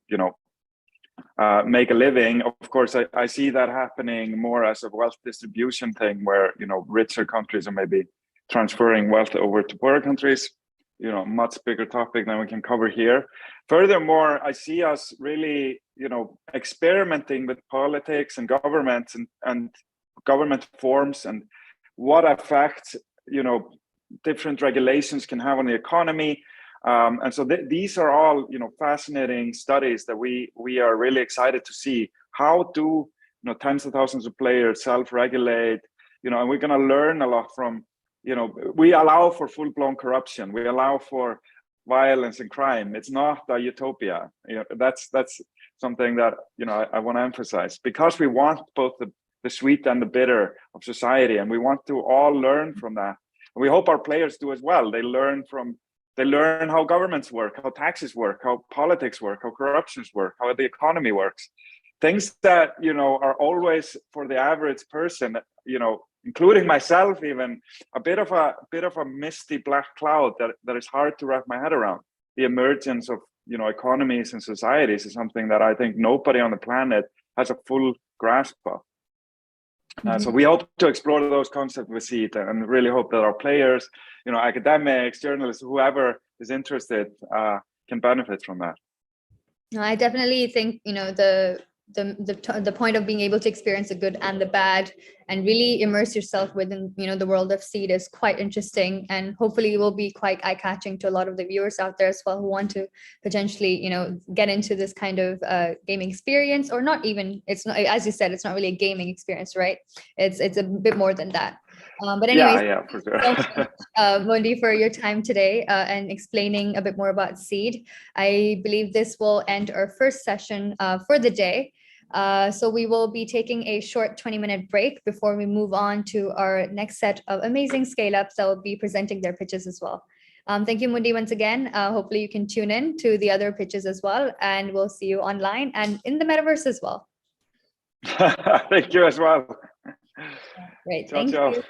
make a living. Of course, I see that happening more as a wealth distribution thing where, richer countries are maybe transferring wealth over to poorer countries, much bigger topic than we can cover here. Furthermore, I see us really, experimenting with politics and governments and government forms and what effect, different regulations can have on the economy. And so these are all, fascinating studies that we are really excited to see. How do, tens of thousands of players self-regulate, and we're going to learn a lot from, we allow for full-blown corruption. We allow for violence and crime. It's not a utopia. That's something that, I want to emphasize, because we want both the sweet and the bitter of society. And we want to all learn from that. And we hope our players do as well. They learn from They learn how governments work, how taxes work, how politics work, how corruptions work, how the economy works. Things that, you know, are always for the average person, you know, including myself, even a bit of a misty black cloud that is hard to wrap my head around. The emergence of, you know, economies and societies is something that I think nobody on the planet has a full grasp of. So we hope to explore those concepts with Seed, and really hope that our players, you know, academics, journalists, whoever is interested, can benefit from that. No, I definitely think, you know, the point of being able to experience the good and the bad and really immerse yourself within, you know, the world of Seed is quite interesting, and hopefully will be quite eye-catching to a lot of the viewers out there as well who want to potentially, you know, get into this kind of gaming experience, or not even, it's not, as you said, it's not really a gaming experience, right? It's a bit more than that. But anyways, yeah, for sure. Mundi, for your time today and explaining a bit more about Seed. I believe this will end our first session for the day. So we will be taking a short 20-minute break before we move on to our next set of amazing scale-ups that will be presenting their pitches as well. Thank you, Mundi, once again. Hopefully you can tune in to the other pitches as well, and we'll see you online and in the metaverse as well. Thank you as well. Great, Ciao, thank you. ciao.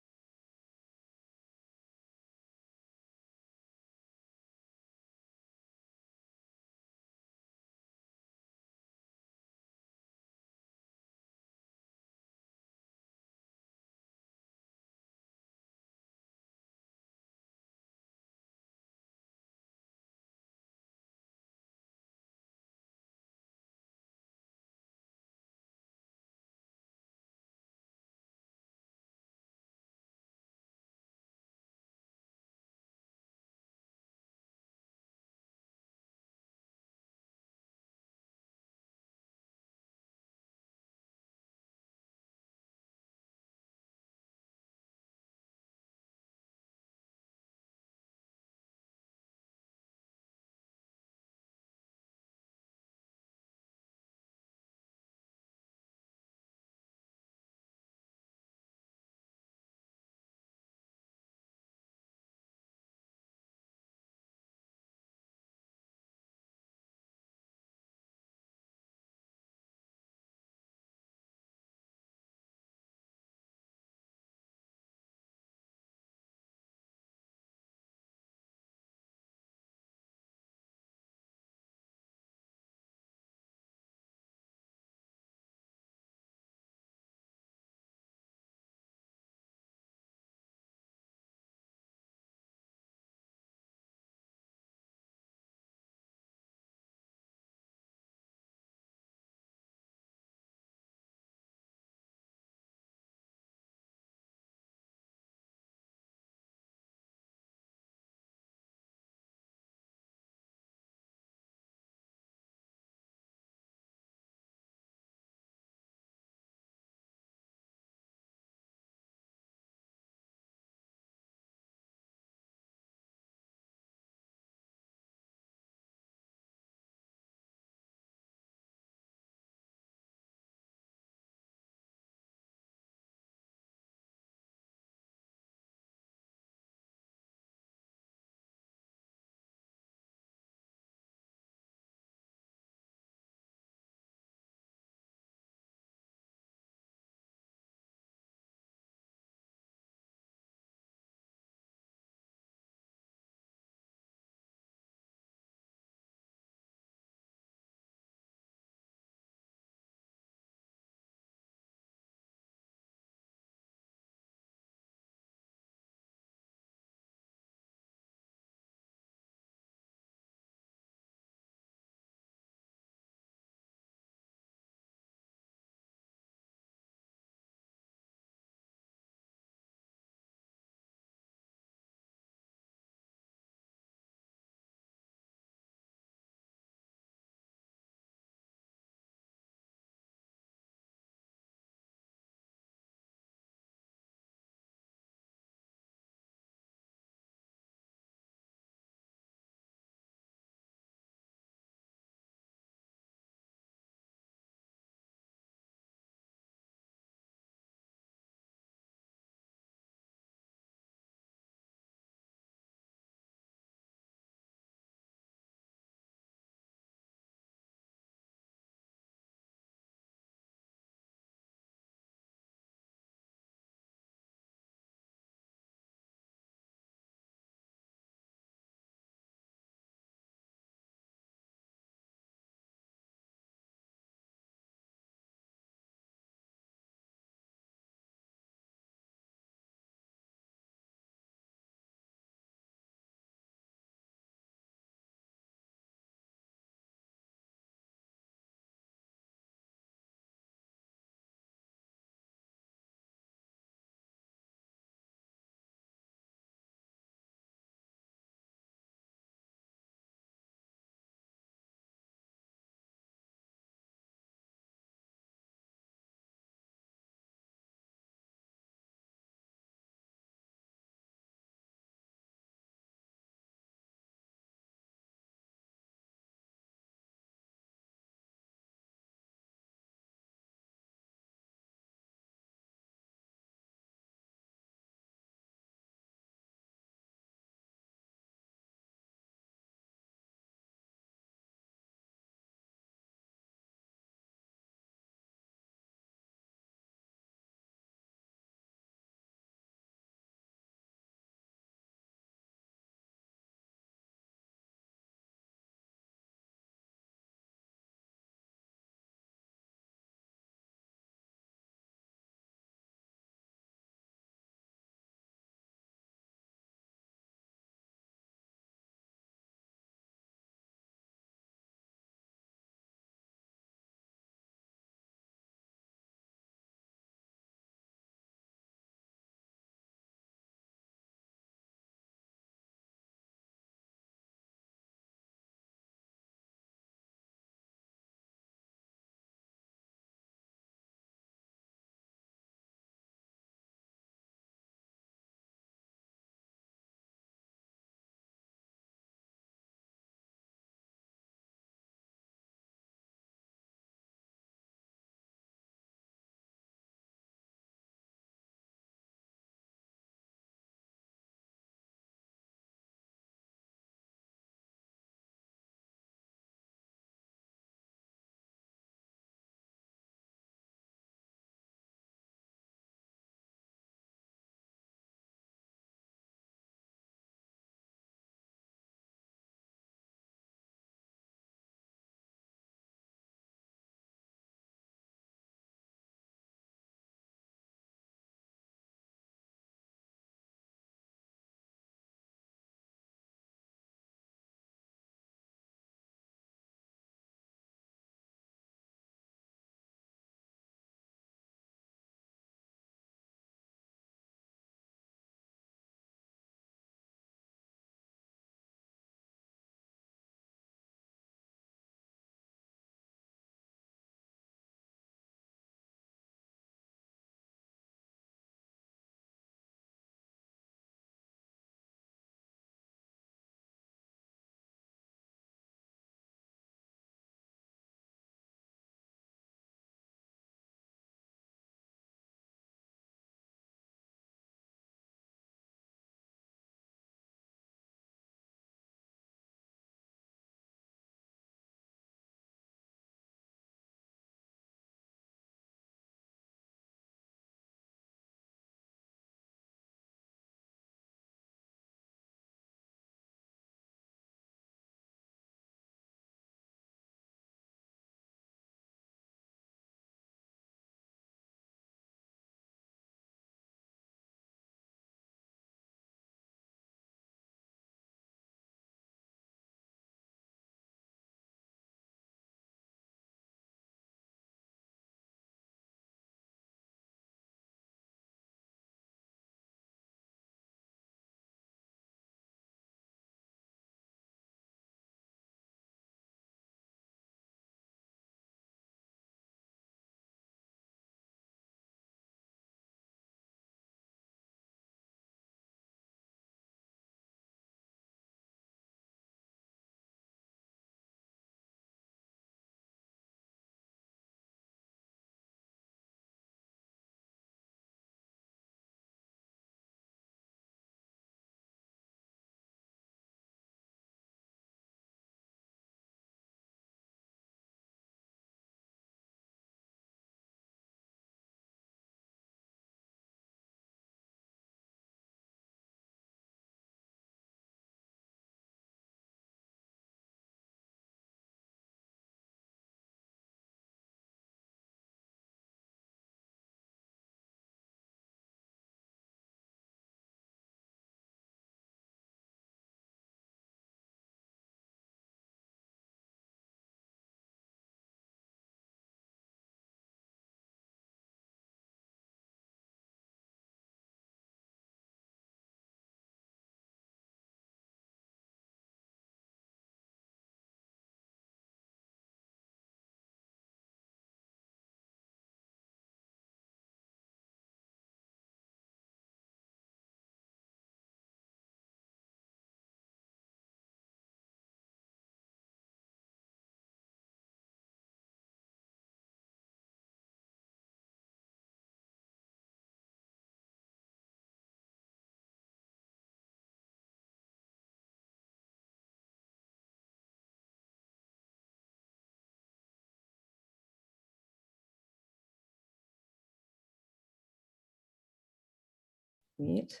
Mute.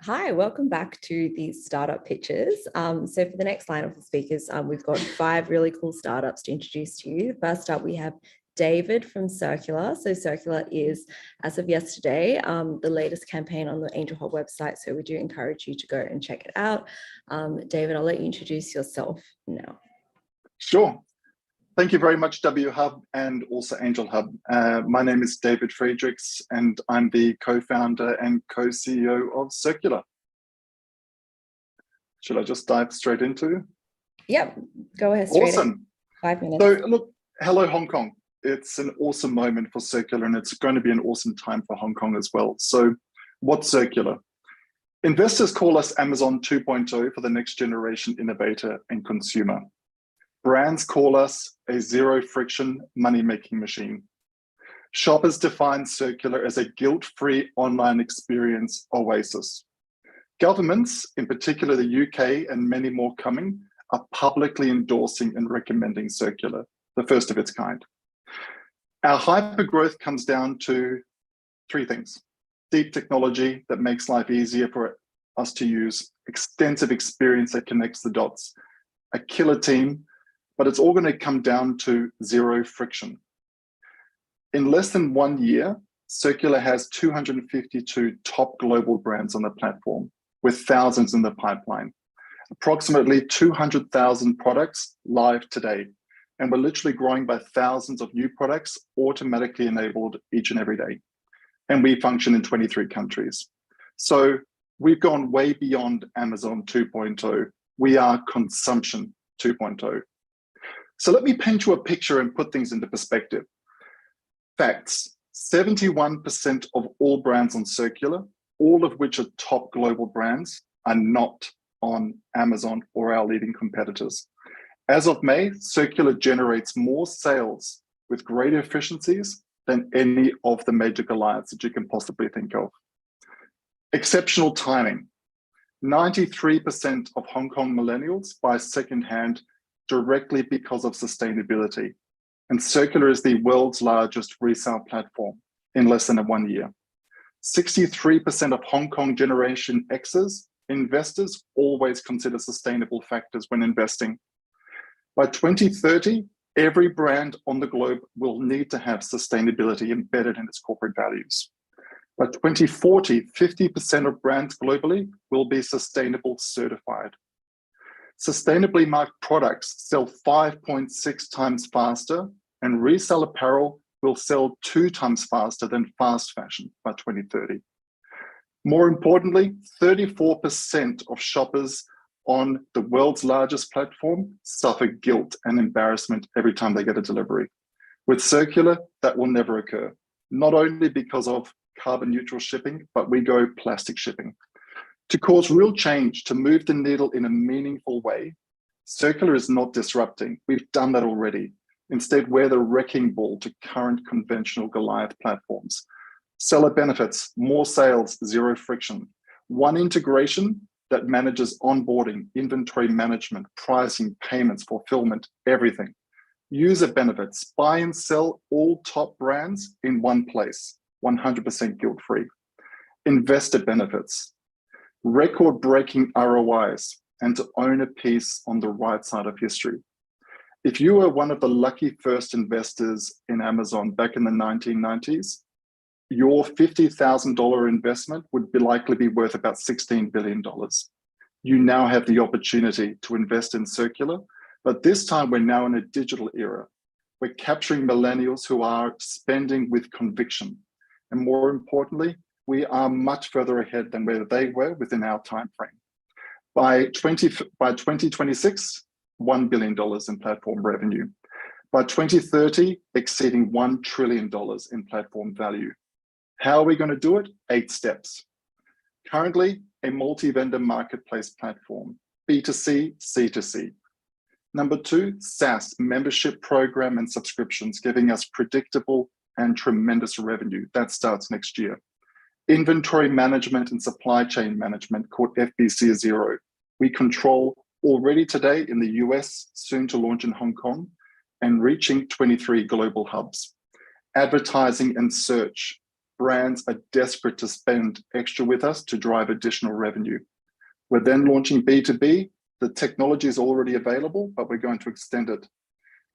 Hi, welcome back to the startup pitches. So for the next line of the speakers, we've got 5 really cool startups to introduce to you. First up, we have David from Circular. So Circular is, as of yesterday, the latest campaign on the Angel Hub website. So we do encourage you to go and check it out. David, I'll let you introduce yourself now. Sure. Thank you very much, W Hub and also Angel Hub. My name is David Friedrichs, and I'm the co-founder and co-CEO of Circular. Should I just dive straight into? Yep, go ahead. Straight Awesome. in. 5 minutes. So look, hello Hong Kong. It's an awesome moment for Circular, and it's going to be an awesome time for Hong Kong as well. So what's Circular? Investors call us Amazon 2.0 for the next generation innovator and consumer. Brands call us a zero-friction money-making machine. Shoppers define Circular as a guilt-free online experience oasis. Governments, in particular the UK and many more coming, are publicly endorsing and recommending Circular, the first of its kind. Our hyper-growth comes down to 3 things. Deep technology that makes life easier for us to use, extensive experience that connects the dots, a killer team, but it's all going to come down to zero friction. In less than 1 year, Circular has 252 top global brands on the platform, with thousands in the pipeline. Approximately 200,000 products live today, and we're literally growing by thousands of new products automatically enabled each and every day. And we function in 23 countries. So we've gone way beyond Amazon 2.0. We are consumption 2.0. So let me paint you a picture and put things into perspective. Facts: 71% of all brands on Circular, all of which are top global brands, are not on Amazon or our leading competitors. As of May, Circular generates more sales with greater efficiencies than any of the major Goliaths that you can possibly think of. Exceptional timing. 93% of Hong Kong millennials buy secondhand directly because of sustainability. And Circular is the world's largest resale platform in less than 1 year. 63% of Hong Kong Generation X's investors always consider sustainable factors when investing. By 2030, every brand on the globe will need to have sustainability embedded in its corporate values. By 2040, 50% of brands globally will be sustainable certified. Sustainably marked products sell 5.6 times faster, and resale apparel will sell 2 times faster than fast fashion by 2030. More importantly, 34% of shoppers on the world's largest platform suffer guilt and embarrassment every time they get a delivery. With Circular, that will never occur, not only because of carbon neutral shipping, but we go plastic shipping. To cause real change, to move the needle in a meaningful way, Circular is not disrupting. We've done that already. Instead, we're the wrecking ball to current conventional Goliath platforms. Seller benefits, more sales, zero friction. One integration that manages onboarding, inventory management, pricing, payments, fulfillment, everything. User benefits, buy and sell all top brands in one place, 100% guilt-free. Investor benefits, record-breaking ROIs, and to own a piece on the right side of history. If you were one of the lucky first investors in Amazon back in the 1990s, your $50,000 investment would likely be worth about $16 billion. You now have the opportunity to invest in Circular, but this time we're now in a digital era. We're capturing millennials who are spending with conviction. And more importantly, we are much further ahead than where they were within our time frame. By 2026, $1 billion in platform revenue. By 2030, exceeding $1 trillion in platform value. How are we going to do it? 8 steps. Currently, a multi-vendor marketplace platform, B2C, C2C. Number 2, SaaS, membership program and subscriptions, giving us predictable and tremendous revenue. That starts next year. Inventory management and supply chain management, called FBC 0. We control already today in the US, soon to launch in Hong Kong, and reaching 23 global hubs. Advertising and search, brands are desperate to spend extra with us to drive additional revenue. We're then launching B2B. The technology is already available, but we're going to extend it.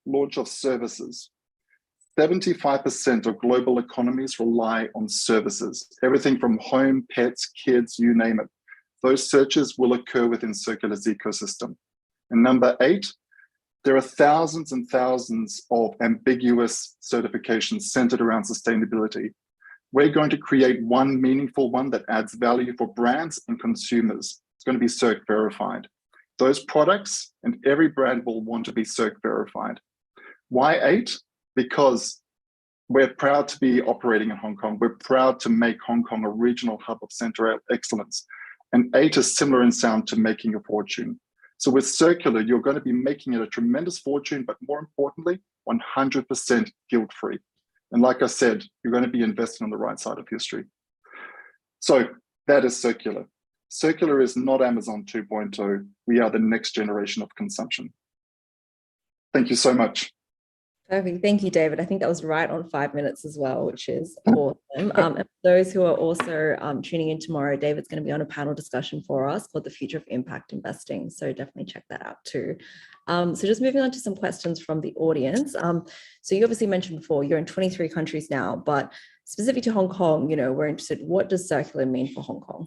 Launch of services. 75% of global economies rely on services, everything from home, pets, kids, you name it. Those searches will occur within Circular's ecosystem. And number 8, there are thousands and thousands of ambiguous certifications centered around sustainability. We're going to create one meaningful one that adds value for brands and consumers. It's going to be Circ verified. Those products and every brand will want to be Circ verified. Why 8? Because we're proud to be operating in Hong Kong. We're proud to make Hong Kong a regional hub of center of excellence. And 8 is similar in sound to making a fortune. So with Circular, you're going to be making it a tremendous fortune, but more importantly, 100% guilt-free. And like I said, you're going to be investing on the right side of history. So that is Circular. Circular is not Amazon 2.0. We are the next generation of consumption. Thank you so much. Perfect. Thank you, David. I think that was right on 5 minutes as well, which is awesome. And for those who are also tuning in tomorrow, David's going to be on a panel discussion for us called The Future of Impact Investing. So definitely check that out too. So just moving on to some questions from the audience. So you obviously mentioned before, you're in 23 countries now, but specific to Hong Kong, we're interested, what does Circular mean for Hong Kong?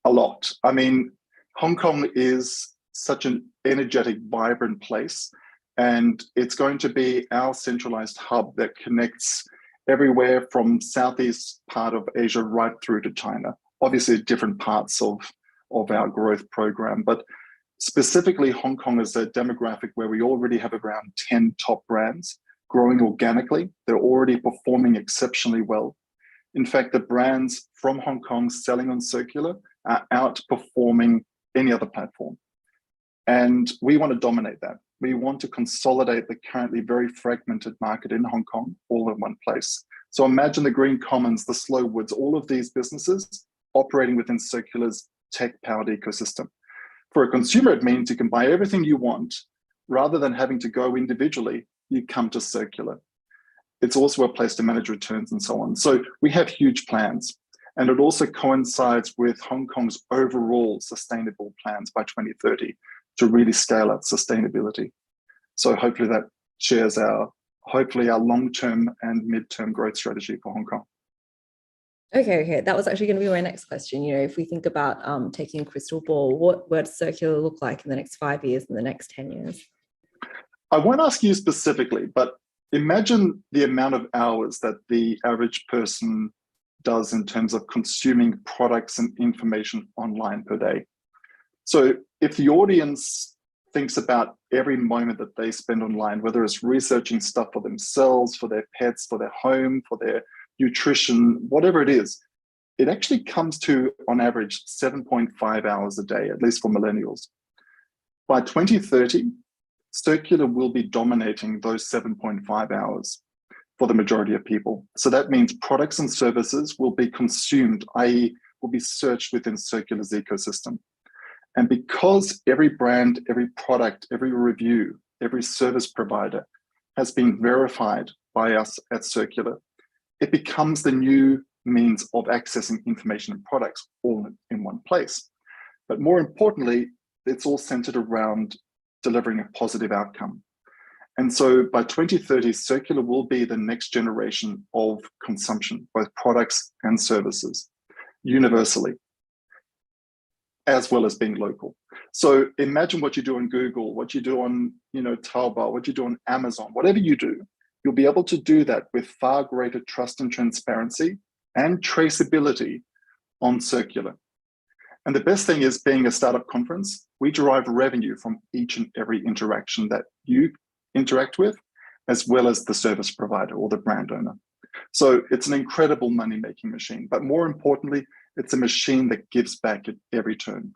A lot. I mean, Hong Kong is such an energetic, vibrant place. And it's going to be our centralized hub that connects everywhere from southeast part of Asia right through to China. Obviously, different parts of our growth program, but specifically Hong Kong is a demographic where we already have around 10 top brands growing organically. They're already performing exceptionally well. In fact, the brands from Hong Kong selling on Circular are outperforming any other platform. And we want to dominate that. We want to consolidate the currently very fragmented market in Hong Kong all in one place. So imagine the Green Commons, the Slow Woods, all of these businesses operating within Circular's tech-powered ecosystem. For a consumer, it means you can buy everything you want. Rather than having to go individually, you come to Circular. It's also a place to manage returns and so on. So we have huge plans. And it also coincides with Hong Kong's overall sustainable plans by 2030. To really scale up sustainability. So hopefully that shares our long-term and mid-term growth strategy for Hong Kong. Okay. That was actually going to be my next question. If we think about taking a crystal ball, what does Circular look like in the next 5 years, in the next 10 years? I won't ask you specifically, but imagine the amount of hours that the average person does in terms of consuming products and information online per day. So if the audience thinks about every moment that they spend online, whether it's researching stuff for themselves, for their pets, for their home, for their nutrition, whatever it is, it actually comes to, on average, 7.5 hours a day, at least for millennials. By 2030, Circular will be dominating those 7.5 hours for the majority of people. So that means products and services will be consumed, i.e. will be searched within Circular's ecosystem. And because every brand, every product, every review, every service provider has been verified by us at Circular, it becomes the new means of accessing information and products all in one place. But more importantly, it's all centered around delivering a positive outcome. And so by 2030, Circular will be the next generation of consumption, both products and services, universally, as well as being local. So imagine what you do on Google, what you do on Taobao, what you do on Amazon, whatever you do, you'll be able to do that with far greater trust and transparency and traceability on Circular. And the best thing is, being a startup conference, we derive revenue from each and every interaction that you interact with, as well as the service provider or the brand owner. So it's an incredible money-making machine, but more importantly, it's a machine that gives back at every turn.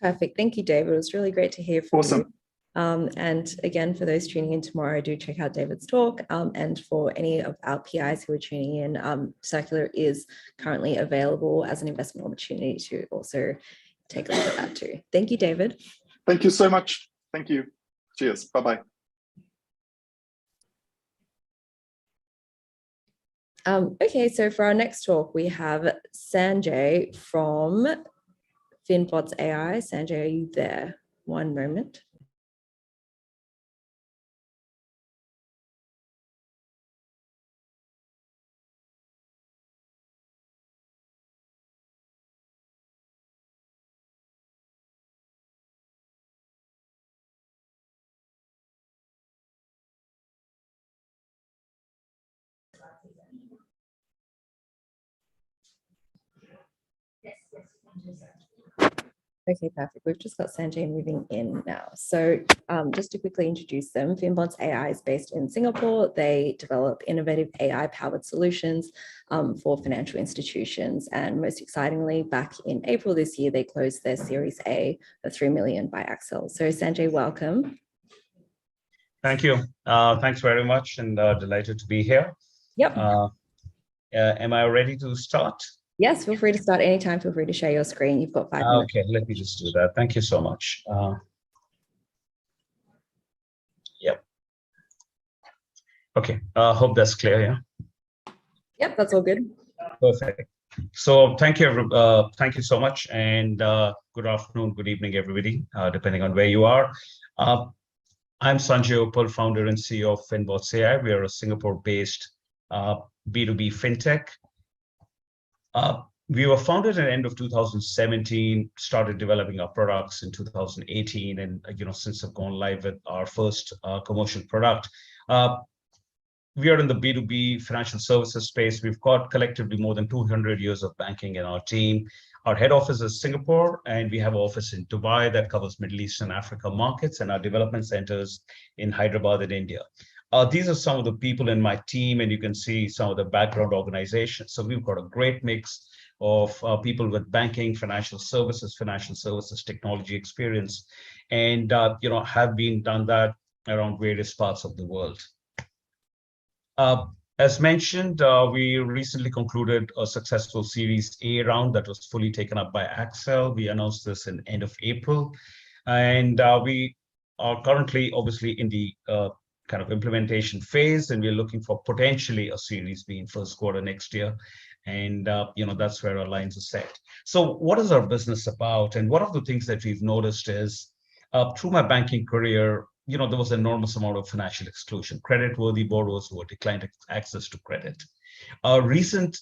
Perfect. Thank you, David. It was really great to hear from you. And again, for those tuning in tomorrow, do check out David's talk. And for any of our PIs who are tuning in, Circular is currently available as an investment opportunity to also take a look at that too. Thank you, David. Thank you so much. Thank you. Cheers. Bye-bye. Okay, so for our next talk, we have Sanjay from Finbots AI. Sanjay, are you there? One moment. Okay, perfect. We've just got Sanjay moving in now. So just to quickly introduce them, Finbots AI is based in Singapore. They develop innovative AI-powered solutions for financial institutions. And most excitingly, back in April this year, they closed their Series A of 3 million by Axel. So Sanjay, welcome. Thank you. Thanks very much, and delighted to be here. Yep. Am I ready to start? Yes, feel free to start anytime. Feel free to share your screen. You've got 5 minutes. Okay, let me just do that. Thank you so much. Yep. Okay, hope that's clear, yeah? Yep, that's all good. Perfect. So thank you so much, and good afternoon, good evening, everybody, depending on where you are. I'm Sanjay Uppal, founder and CEO of Finbots AI. We are a Singapore-based B2B fintech. We were founded at the end of 2017, started developing our products in 2018, and since have gone live with our first commercial product. We are in the B2B financial services space. We've got collectively more than 200 years of banking in our team. Our head office is Singapore, and we have an office in Dubai that covers Middle East and Africa markets, and our development centers in Hyderabad and India. These are some of the people in my team, and you can see some of the background organizations. So we've got a great mix of people with banking, financial services technology experience, and have been done that around various parts of the world. As mentioned, we recently concluded a successful Series A round that was fully taken up by Axel. We announced this in end of April, and we are currently obviously in the kind of implementation phase, and we're looking for potentially a Series B in first quarter next year. And that's where our lines are set. So what is our business about? And one of the things that we've noticed is through my banking career, there was an enormous amount of financial exclusion, credit-worthy borrowers who were declined access to credit. Recent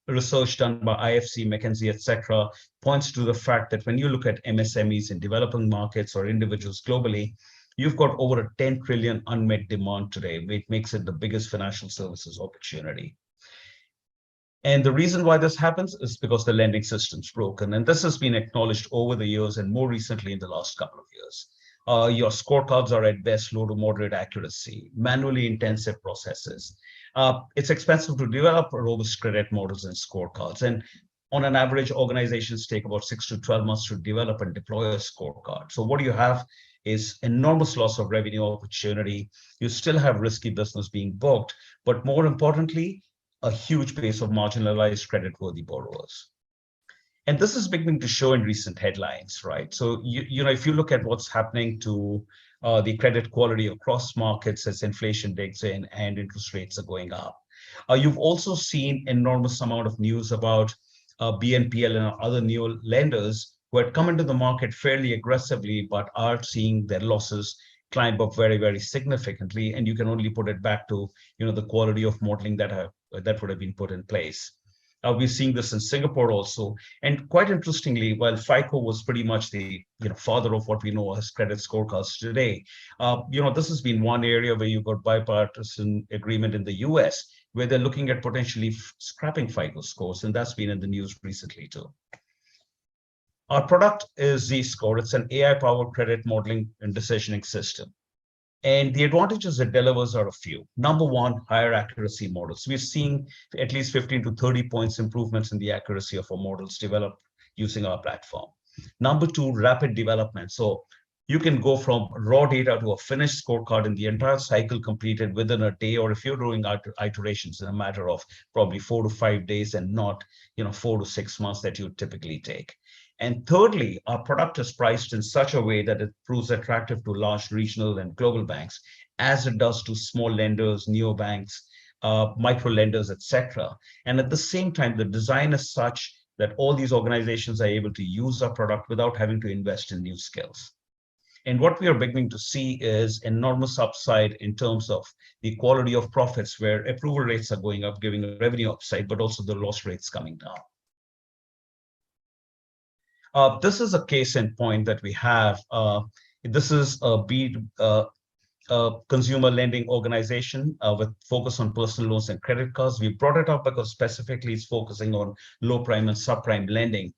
research done by IFC, McKinsey, etc., points to the fact that when you look at MSMEs in developing markets or individuals globally, you've got over a 10 trillion unmet demand today, which makes it the biggest financial services opportunity. And the reason why this happens is because the lending system's broken. And this has been acknowledged over the years and more recently in the last couple of years. Your scorecards are at best low to moderate accuracy, manually intensive processes. It's expensive to develop robust credit models and scorecards. And on an average, organizations take about 6 to 12 months to develop and deploy a scorecard. So what you have is enormous loss of revenue opportunity. You still have risky business being booked, but more importantly, a huge base of marginalized credit-worthy borrowers. And this is beginning to show in recent headlines, right? So, if you look at what's happening to the credit quality across markets as inflation digs in and interest rates are going up. You've also seen enormous amount of news about BNPL and other new lenders who had come into the market fairly aggressively, but are seeing their losses climb up very, very significantly. And you can only put it back to, the quality of modeling that would have been put in place. We're seeing this in Singapore also. And quite interestingly, while FICO was pretty much the father of what we know as credit scorecards today, this has been one area where you've got bipartisan agreement in the US, where they're looking at potentially scrapping FICO scores. And that's been in the news recently too. Our product is Z-Score. It's an AI-powered credit modeling and decisioning system. And the advantages it delivers are a few. Number one, higher accuracy models. We're seeing at least 15 to 30 points improvements in the accuracy of our models developed using our platform. Number two, rapid development. So you can go from raw data to a finished scorecard in the entire cycle completed within a day, or if you're doing iterations in a matter of probably 4 to 5 days and not 4 to 6 months that you would typically take. And thirdly, our product is priced in such a way that it proves attractive to large regional and global banks, as it does to small lenders, neobanks, micro lenders, etc. And at the same time, the design is such that all these organizations are able to use our product without having to invest in new skills. And what we are beginning to see is enormous upside in terms of the quality of profits, where approval rates are going up, giving a revenue upside, but also the loss rates coming down. This is a case in point that we have. This is a consumer lending organization with focus on personal loans and credit cards. We brought it up because specifically it's focusing on low prime and subprime lending.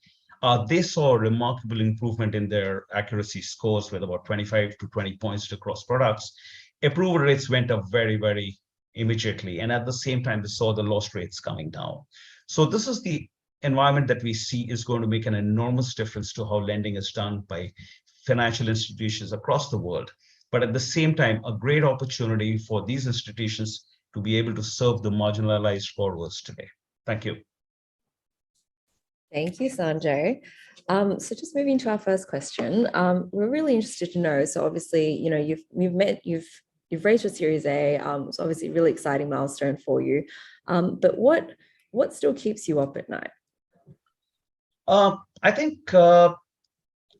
They saw a remarkable improvement in their accuracy scores with about 25 to 20 points across products. Approval rates went up very, very immediately. And at the same time, they saw the loss rates coming down. So this is the environment that we see is going to make an enormous difference to how lending is done by financial institutions across the world. But at the same time, a great opportunity for these institutions to be able to serve the marginalized borrowers today. Thank you. Thank you, Sanjay. So just moving to our first question, we're really interested to know. So obviously, you know, you've raised your Series A. It's obviously a really exciting milestone for you. But what still keeps you up at night? I think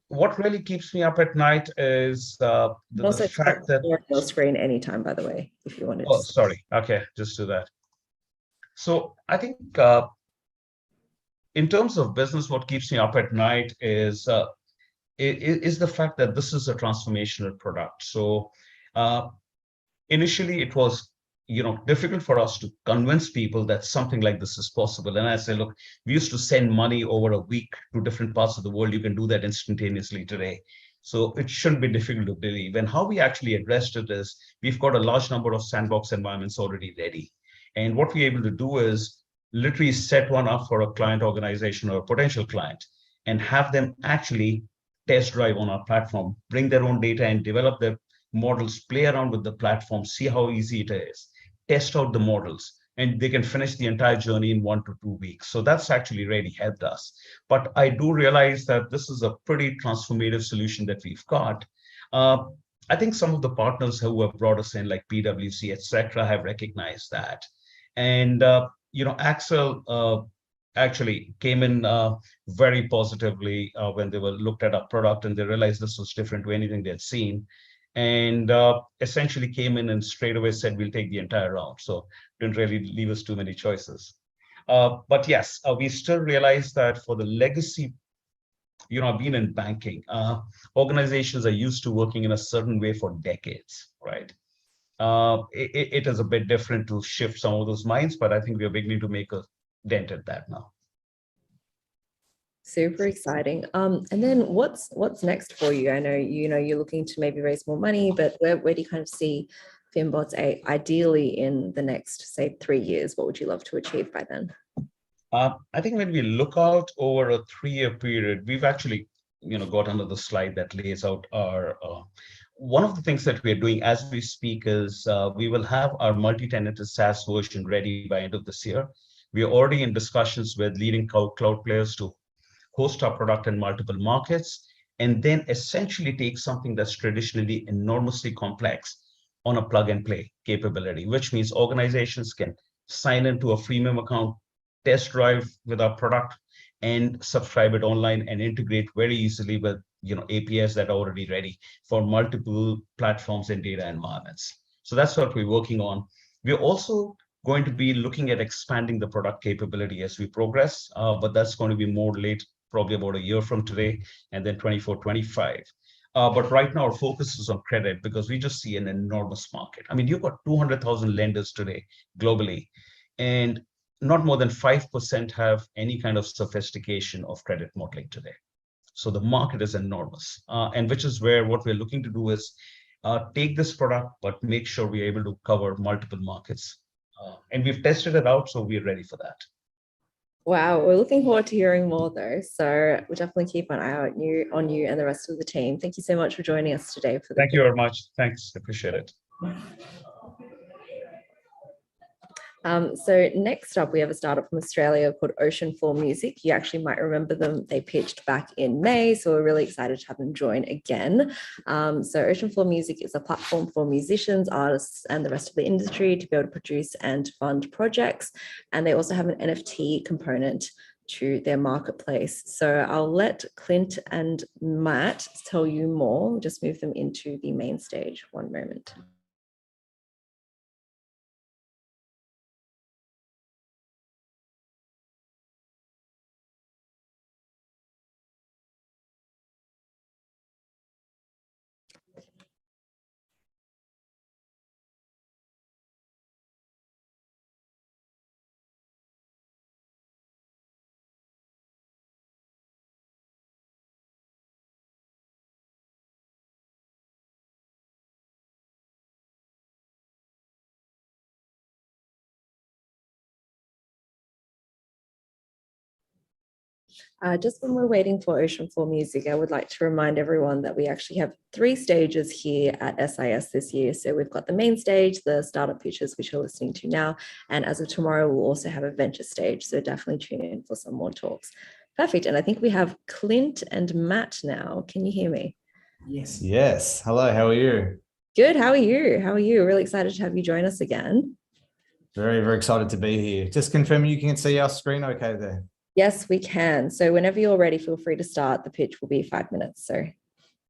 what really keeps me up at night is the fact that your screen anytime, by the way, if you wanted. Oh, sorry. Okay, just do that. So I think in terms of business, what keeps me up at night is the fact that this is a transformational product. So initially, it was difficult for us to convince people that something like this is possible. And I say, look, we used to send money over a week to different parts of the world. You can do that instantaneously today. So it shouldn't be difficult to believe. And how we actually addressed it is we've got a large number of sandbox environments already ready. And what we're able to do is literally set one up for a client organization or a potential client and have them actually test drive on our platform, bring their own data and develop their models, play around with the platform, see how easy it is, test out the models, and they can finish the entire journey in 1 to 2 weeks. So that's actually really helped us. But I do realize that this is a pretty transformative solution that we've got. I think some of the partners who have brought us in, like PwC, etc., have recognized that. And Axel actually came in very positively when they were looked at our product and they realized this was different to anything they had seen. And essentially came in and straight away said, we'll take the entire round. So didn't really leave us too many choices. But yes, we still realize that for the legacy, I've been in banking. Organizations are used to working in a certain way for decades, right? It is a bit different to shift some of those minds, but I think we are beginning to make a dent at that now. Super exciting. And then what's next for you? I know you're looking to maybe raise more money, but where do you kind of see Finbots ideally in the next, say, 3 years? What would you love to achieve by then? I think when we look out over a 3-year period, we've actually got another slide that lays out our one of the things that we are doing as we speak is we will have our multi-tenanted SaaS version ready by end of this year. We are already in discussions with leading cloud players to host our product in multiple markets, and then essentially take something that's traditionally enormously complex on a plug and play capability, which means organizations can sign into a freemium account, test drive with our product, and subscribe it online and integrate very easily with APIs that are already ready for multiple platforms and data environments. So that's what we're working on. We're also going to be looking at expanding the product capability as we progress, but that's going to be more late, probably about a year from today, and then 24, 25. But right now, our focus is on credit because we just see an enormous market. I mean, you've got 200,000 lenders today globally, and not more than 5% have any kind of sophistication of credit modeling today. So the market is enormous, and which is where what we're looking to do is take this product, but make sure we're able to cover multiple markets. And we've tested it out, so we're ready for that. Wow, we're looking forward to hearing more though. So we'll definitely keep an eye on you and the rest of the team. Thank you so much for joining us today. Thank you very much. Thanks, appreciate it. So next up, we have a startup from Australia called Ocean Floor Music. You actually might remember them. They pitched back in May, so we're really excited to have them join again. So Ocean Floor Music is a platform for musicians, artists, and the rest of the industry to be able to produce and fund projects. And they also have an NFT component to their marketplace. So I'll let Clint and Matt tell you more. We'll just move them into the main stage. One moment. Just when we're waiting for Ocean Floor Music, I would like to remind everyone that we actually have 3 stages here at SIS this year. So we've got the main stage, the startup pitches, which you're listening to now. And as of tomorrow, we'll also have a venture stage. So definitely tune in for some more talks. Perfect. And I think we have Clint and Matt now. Can you hear me? Yes. Yes. Hello, how are you? Good. How are you? How are you? Really excited to have you join us again. Very, very excited to be here. Just confirm you can see our screen okay there. Yes, we can. So whenever you're ready, feel free to start. The pitch will be 5 minutes. So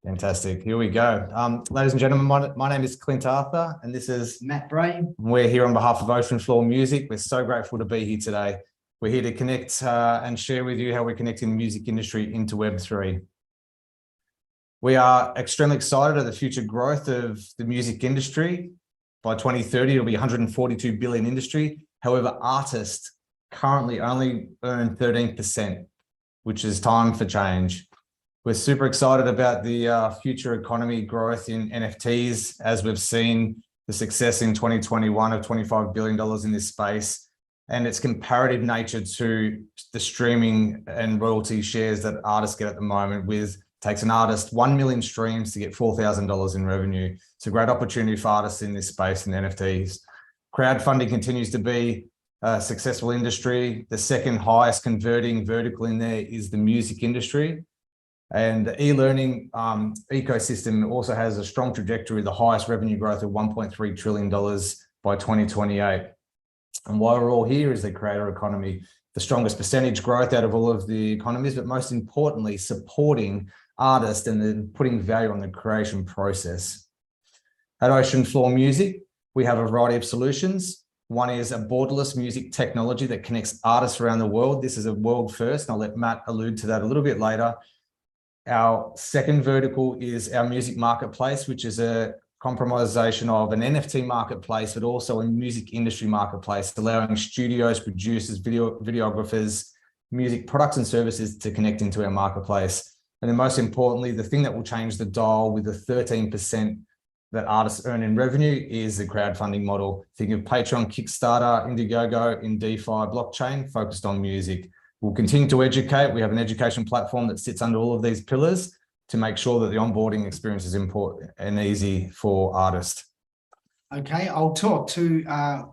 fantastic. Here we go. Ladies and gentlemen, my name is Clint Arthur, and this is Matt Bray. We're here on behalf of Ocean Floor Music. We're so grateful to be here today. We're here to connect and share with you how we're connecting the music industry into Web3. We are extremely excited at the future growth of the music industry. By 2030, it'll be 142 billion industry. However, artists currently only earn 13%, which is time for change. We're super excited about the future economy growth in NFTs, as we've seen the success in 2021 of $25 billion in this space, and its comparative nature to the streaming and royalty shares that artists get at the moment. Takes an artist 1 million streams to get $4,000 in revenue. It's a great opportunity for artists in this space in NFTs. Crowdfunding continues to be a successful industry. The second highest converting vertical in there is the music industry. And the e-learning ecosystem also has a strong trajectory, the highest revenue growth of $1.3 trillion by 2028. And why we're all here is the creator economy, the strongest percentage growth out of all of the economies, but most importantly, supporting artists and then putting value on the creation process. At Ocean Floor Music, we have a variety of solutions. One is a borderless music technology that connects artists around the world. This is a world first, and I'll let Matt allude to that a little bit later. Our second vertical is our music marketplace, which is a compromisation of an NFT marketplace, but also a music industry marketplace, allowing studios, producers, videographers, music products and services to connect into our marketplace. And then most importantly, the thing that will change the dial with the 13% that artists earn in revenue is the crowdfunding model. Think of Patreon, Kickstarter, Indiegogo in DeFi blockchain focused on music. We'll continue to educate. We have an education platform that sits under all of these pillars to make sure that the onboarding experience is important and easy for artists. Okay, I'll talk to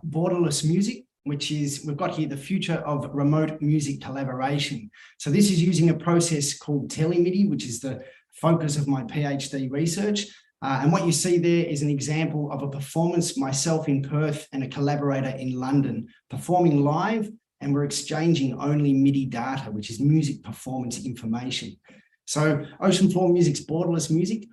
borderless music, which is, we've got here the future of remote music collaboration. So this is using a process called telemidi, which is the focus of my PhD research. And what you see there is an example of a performance, myself in Perth and a collaborator in London, performing live, and we're exchanging only MIDI data, which is music performance information. So Ocean Floor Music's borderless music,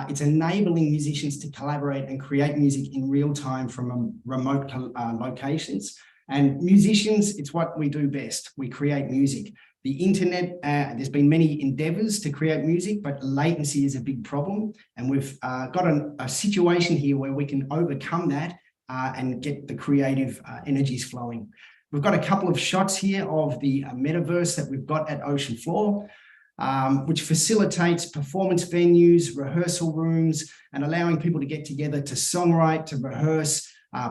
it's enabling musicians to collaborate and create music in real time from remote locations. And musicians, it's what we do best. We create music. The internet, there's been many endeavors to create music, but latency is a big problem. And we've got a situation here where we can overcome that and get the creative energies flowing. We've got a couple of shots here of the metaverse that we've got at Ocean Floor, which facilitates performance venues, rehearsal rooms, and allowing people to get together to songwrite, to rehearse,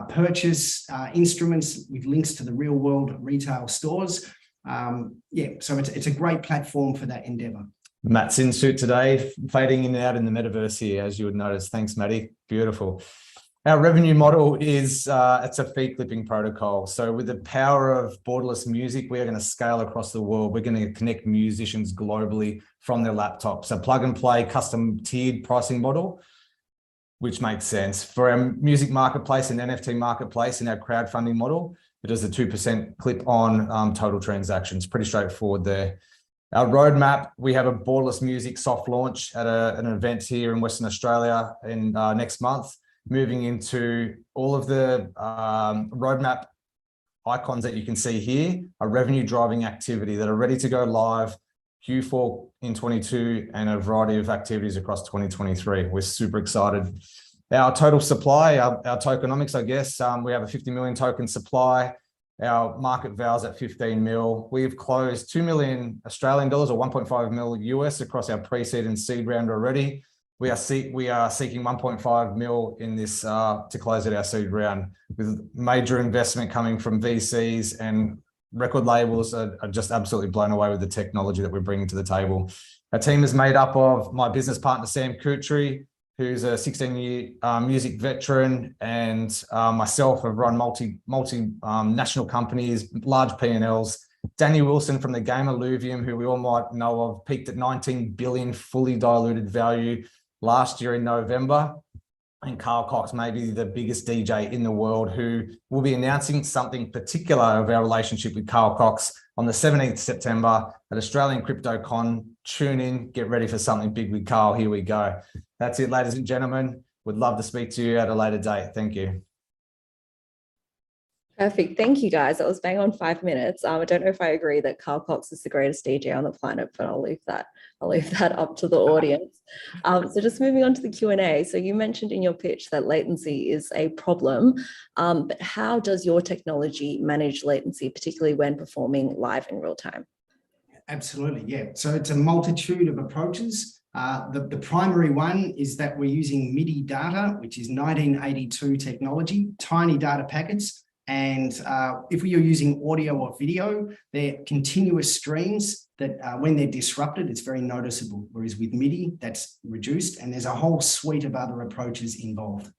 purchase instruments with links to the real world retail stores. So it's a great platform for that endeavor. Matt's in suit today, fading in and out in the metaverse here, as you would notice. Thanks, Matty. Beautiful. Our revenue model is it's a fee clipping protocol. So with the power of borderless music, we are going to scale across the world. We're going to connect musicians globally from their laptop. So plug and play, custom tiered pricing model, which makes sense. For our music marketplace and NFT marketplace and our crowdfunding model, it is a 2% clip on total transactions. Pretty straightforward there. Our roadmap, we have a borderless music soft launch at an event here in Western Australia in next month. Moving into all of the roadmap icons that you can see here are revenue driving activity that are ready to go live Q4 in 22 and a variety of activities across 2023. We're super excited. Our total supply, our tokenomics, I guess, we have a 50 million token supply. Our market value at 15 mil. We've closed 2 million Australian dollars or 1.5 mil US across our pre-seed and seed round already. We are seeking 1.5 mil in this to close at our seed round, with major investment coming from VCs, and record labels are just absolutely blown away with the technology that we're bringing to the table. Our team is made up of my business partner, Sam Kutry, who's a 16-year music veteran, and myself. Have run multi-national companies, large P&Ls. Danny Wilson from the game Illuvium, who we all might know of, peaked at 19 billion fully diluted value last year in November. And Carl Cox, maybe the biggest DJ in the world, who will be announcing something particular of our relationship with Carl Cox on the 17th September at Australian CryptoCon. Tune in, get ready for something big with Carl. Here we go. That's it, ladies and gentlemen. Would love to speak to you at a later date. Thank you. Perfect. Thank you, guys. That was bang on 5 minutes. I don't know if I agree that Carl Cox is the greatest DJ on the planet, but I'll leave that up to the audience. So just moving on to the Q&A. So you mentioned in your pitch that latency is a problem, but how does your technology manage latency, particularly when performing live in real time? Absolutely, yeah. So it's a multitude of approaches. The primary one is that we're using MIDI data, which is 1982 technology, tiny data packets. And if we are using audio or video, they're continuous streams that when they're disrupted, it's very noticeable. Whereas with MIDI, that's reduced, and there's a whole suite of other approaches involved.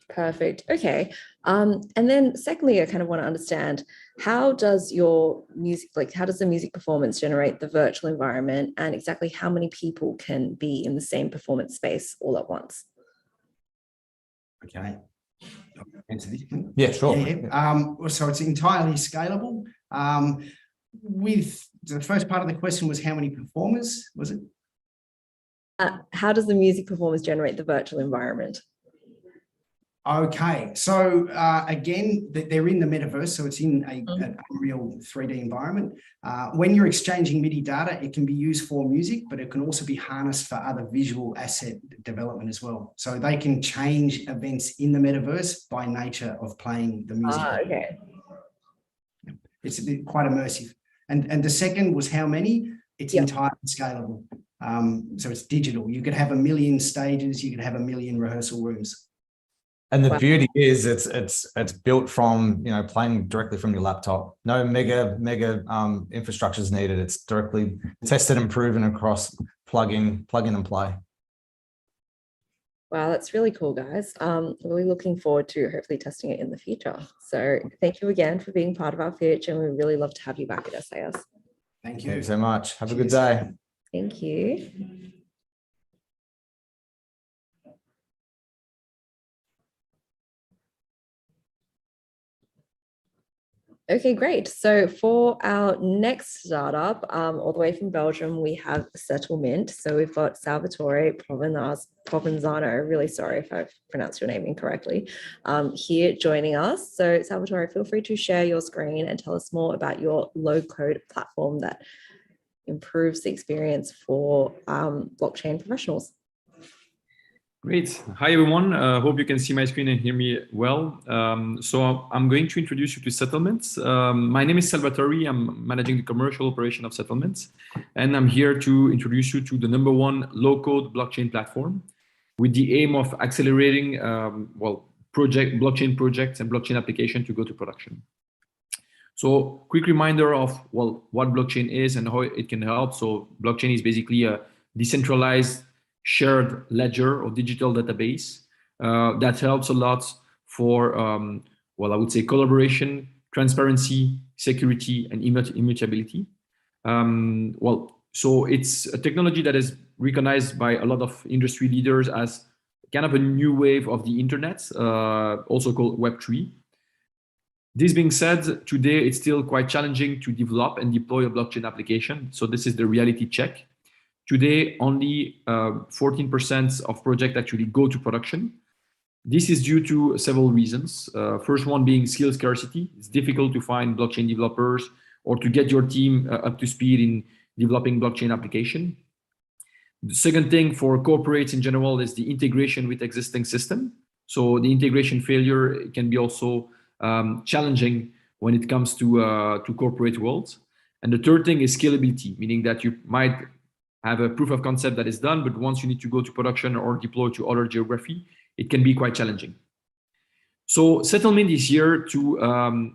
Perfect. Okay. And then secondly, I kind of want to understand, how does your music, how does the music performance generate the virtual environment, and exactly how many people can be in the same performance space all at once? Okay. Yeah, sure. Yeah. So it's entirely scalable. With the first part of the question was how many performers, was it? How does the music performance generate the virtual environment? Okay, so again, they're in the metaverse, so it's in an Unreal 3D environment. When you're exchanging MIDI data, it can be used for music, but it can also be harnessed for other visual asset development as well. So they can change events in the metaverse by nature of playing the music. Okay. It's quite immersive. And the second was how many? It's entirely scalable. So it's digital. You could have 1 million stages, you could have 1 million rehearsal rooms. And the beauty is it's built from, playing directly from your laptop. No mega infrastructure is needed. It's directly tested and proven across plug in and play. Wow, that's really cool, guys. Really looking forward to hopefully testing it in the future. So thank you again for being part of our pitch, and we really love to have you back at SAS. Thank you. Thank you so much. Have a good day. Thank you. Okay, great. So for our next startup, all the way from Belgium, we have Settlement. So we've got Salvatore Provenzano, really sorry if I've pronounced your name incorrectly, here joining us. So Salvatore, feel free to share your screen and tell us more about your low-code platform that improves the experience for blockchain professionals. Great. Hi, everyone. Hope you can see my screen and hear me well. So I'm going to introduce you to Settlements. My name is Salvatore. I'm managing the commercial operation of Settlements. And I'm here to introduce you to the #1 low-code blockchain platform with the aim of accelerating blockchain projects and blockchain application to go to production. So quick reminder of what blockchain is and how it can help. So blockchain is basically a decentralized shared ledger or digital database that helps a lot for, well, I would say collaboration, transparency, security, and immutability. Well, so it's a technology that is recognized by a lot of industry leaders as kind of a new wave of the internet, also called Web3. This being said, today it's still quite challenging to develop and deploy a blockchain application. So this is the reality check. Today, only 14% of projects actually go to production. This is due to several reasons. First one being skill scarcity. It's difficult to find blockchain developers or to get your team up to speed in developing blockchain application. The second thing for corporates in general is the integration with existing system. So the integration failure can be also challenging when it comes to corporate world. And the third thing is scalability, meaning that you might have a proof of concept that is done, but once you need to go to production or deploy to other geography, it can be quite challenging. So Settlement is here to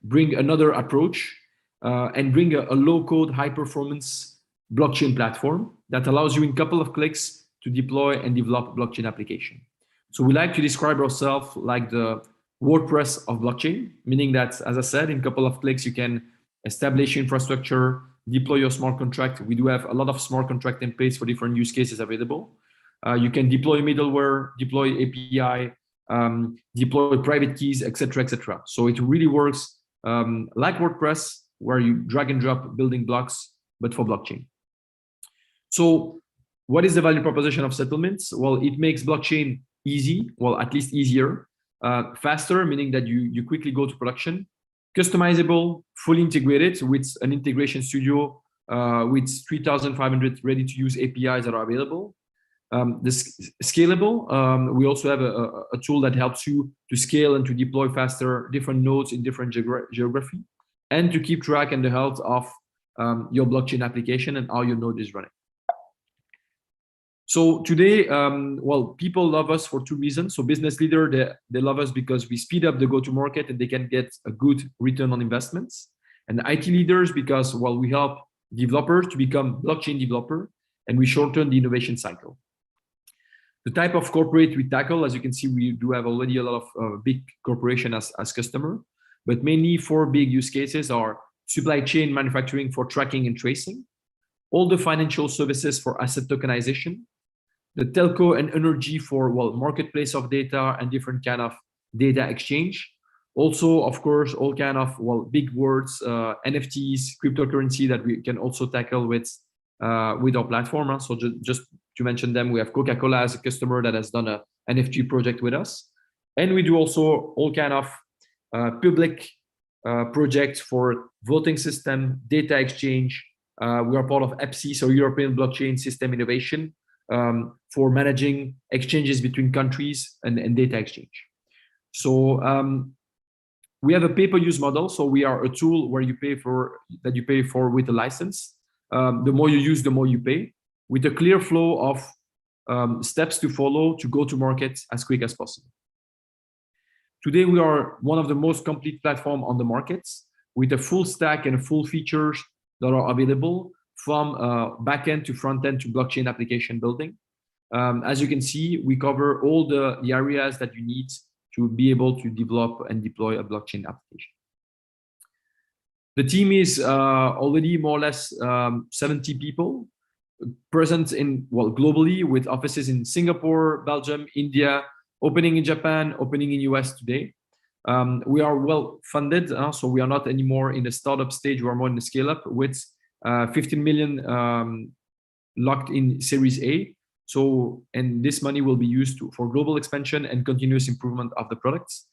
bring another approach and bring a low-code, high-performance blockchain platform that allows you in a couple of clicks to deploy and develop blockchain application. So we like to describe ourselves like the WordPress of blockchain, meaning that, as I said, in a couple of clicks, you can establish infrastructure, deploy your smart contract. We do have a lot of smart contract templates for different use cases available. You can deploy middleware, deploy API, deploy private keys, etc., etc. So it really works like WordPress, where you drag and drop building blocks, but for blockchain. So what is the value proposition of settlements? Well, it makes blockchain easy, well, at least easier, faster, meaning that you quickly go to production, customizable, fully integrated with an integration studio with 3,500 ready-to-use APIs that are available. Scalable, we also have a tool that helps you to scale and to deploy faster different nodes in different geography, and to keep track and the health of your blockchain application and how your node is running. So today, well, people love us for two reasons. So business leader, they love us because we speed up the go-to-market and they can get a good return on investments. And IT leaders because, well, we help developers to become blockchain developer and we shorten the innovation cycle. The type of corporate we tackle, as you can see, we do have already a lot of big corporation as customer, but mainly 4 big use cases are supply chain manufacturing for tracking and tracing, all the financial services for asset tokenization, the telco and energy for, well, marketplace of data and different kind of data exchange. Also, of course, all kind of, well, big words, NFTs, cryptocurrency that we can also tackle with our platform. So just to mention them, we have Coca-Cola as a customer that has done a NFT project with us. And we do also all kind of public projects for voting system, data exchange. We are part of EPSI, so European Blockchain System Innovation, for managing exchanges between countries and data exchange. So we have a pay-per-use model. So we are a tool where you pay for with a license. The more you use, the more you pay, with a clear flow of steps to follow to go to market as quick as possible. Today, we are one of the most complete platform on the markets with a full stack and full features that are available from backend to front end to blockchain application building. As you can see, we cover all the areas that you need to be able to develop and deploy a blockchain application. The team is already more or less 70 people present in, well, globally with offices in Singapore, Belgium, India, opening in Japan, opening in US today. We are well funded, so we are not anymore in the startup stage, we are more in the scale up with 15 million locked in Series A. So, and this money will be used for global expansion and continuous improvement of the products.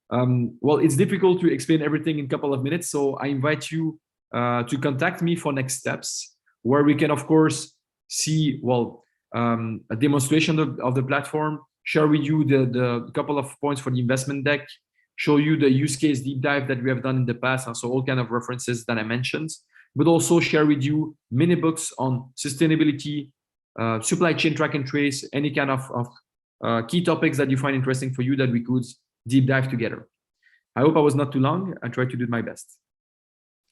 Well, it's difficult to explain everything in a couple of minutes, so I invite you to contact me for next steps, where we can, of course, see, well, a demonstration of the platform, share with you the couple of points for the investment deck, show you the use case deep dive that we have done in the past, and so all kind of references that I mentioned, but also share with you mini books on sustainability, supply chain track and trace, any kind of key topics that you find interesting for you that we could deep dive together. I hope I was not too long. I tried to do my best.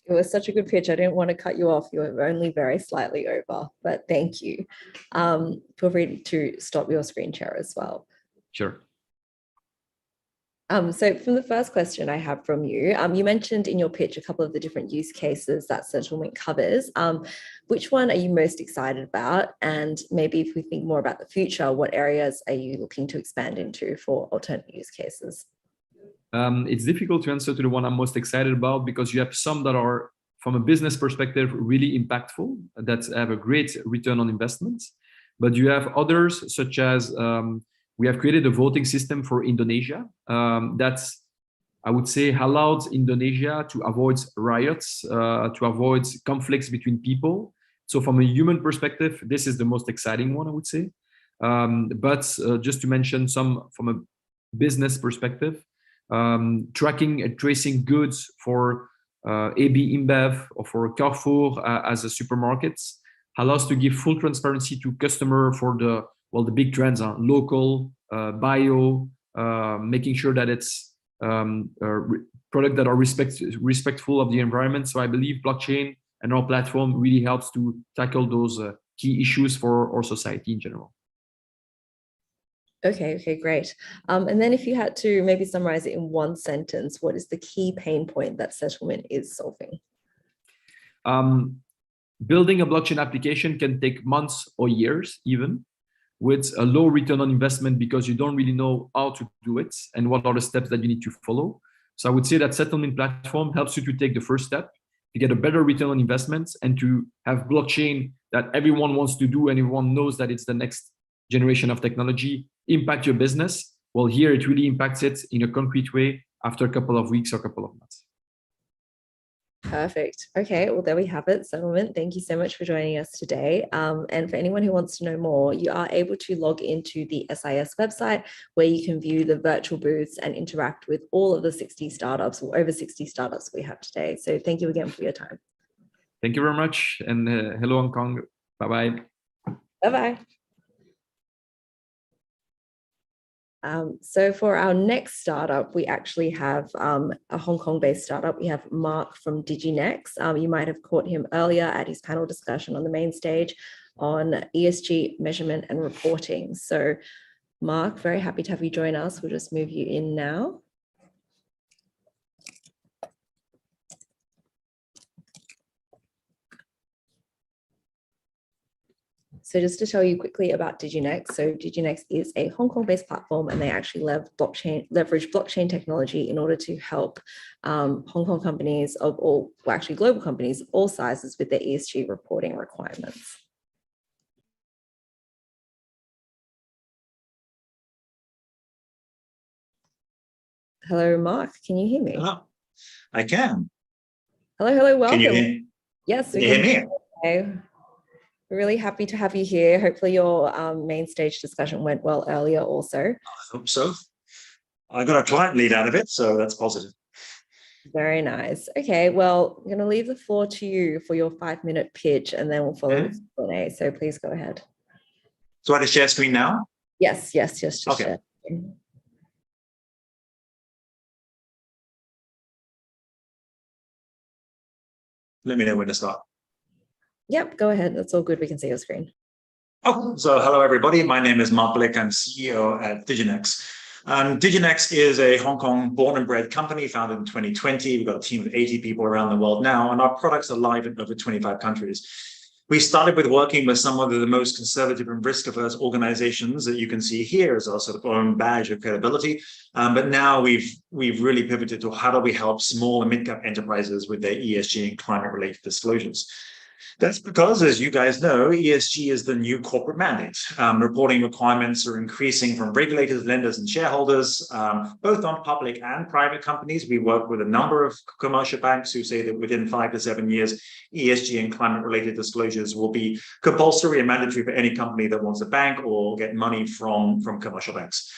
It was such a good pitch. I didn't want to cut you off. You were only very slightly over, but thank you. Feel free to stop your screen share as well. Sure. So from the first question I have from you, you mentioned in your pitch a couple of the different use cases that Settlement covers. Which one are you most excited about? And maybe if we think more about the future, what areas are you looking to expand into for alternate use cases? It's difficult to answer to the one I'm most excited about because you have some that are, from a business perspective, really impactful, that have a great return on investment. But you have others, such as we have created a voting system for Indonesia that's, I would say, allowed Indonesia to avoid riots, to avoid conflicts between people. So from a human perspective, this is the most exciting one, I would say. But just to mention some from a business perspective, tracking and tracing goods for AB InBev or for Carrefour as a supermarkets allows to give full transparency to customer for the big trends are local, bio, making sure that it's product that are respectful of the environment. So I believe blockchain and our platform really helps to tackle those key issues for our society in general. Okay, great. And then if you had to maybe summarize it in one sentence, what is the key pain point that Settlement is solving? Building a blockchain application can take months or years even, with a low return on investment because you don't really know how to do it and what are the steps that you need to follow. So I would say that Settlement platform helps you to take the first step, to get a better return on investments and to have blockchain that everyone wants to do and everyone knows that it's the next generation of technology, impact your business. Well, here it really impacts it in a concrete way after a couple of weeks or a couple of months. Perfect. Okay, well, there we have it. Settlement, thank you so much for joining us today. And for anyone who wants to know more, you are able to log into the SIS website where you can view the virtual booths and interact with all of the 60 startups or over 60 startups we have today. So thank you again for your time. Thank you very much. And hello, Hong Kong. Bye-bye. Bye-bye. So for our next startup, we actually have a Hong Kong-based startup. We have Mark from DigiNext. You might have caught him earlier at his panel discussion on the main stage on ESG measurement and reporting. So Mark, very happy to have you join us. We'll just move you in now. So just to tell you quickly about DigiNext. So DigiNext is a Hong Kong-based platform and they actually leverage blockchain technology in order to help Hong Kong companies of all, well, actually global companies of all sizes with their ESG reporting requirements. Hello, Mark, can you hear me? Hello, I can. Hello, welcome. Can you hear? Yes, can you hear me? Okay. We're really happy to have you here. Hopefully your main stage discussion went well earlier also. I hope so. I got a client lead out of it, so that's positive. Very nice. Okay, well, I'm going to leave the floor to you for your 5-minute pitch and then we'll follow with Q&A. So please go ahead. So I have to share screen now? Yes, just okay. share. Let me know when to start. Yep, go ahead. That's all good. We can see your screen. Oh, so hello, everybody. My name is Mark Blick. I'm CEO at DigiNext. DigiNext is a Hong Kong born and bred company founded in 2020. We've got a team of 80 people around the world now, and our products are live in over 25 countries. We started with working with some of the most conservative and risk-averse organizations that you can see here as our sort of own badge of credibility. But now we've really pivoted to how do we help small and mid-cap enterprises with their ESG and climate-related disclosures. That's because, as you guys know, ESG is the new corporate mandate. Reporting requirements are increasing from regulators, lenders, and shareholders, both on public and private companies. We work with a number of commercial banks who say that within 5 to 7 years, ESG and climate-related disclosures will be compulsory and mandatory for any company that wants a bank or get money from commercial banks.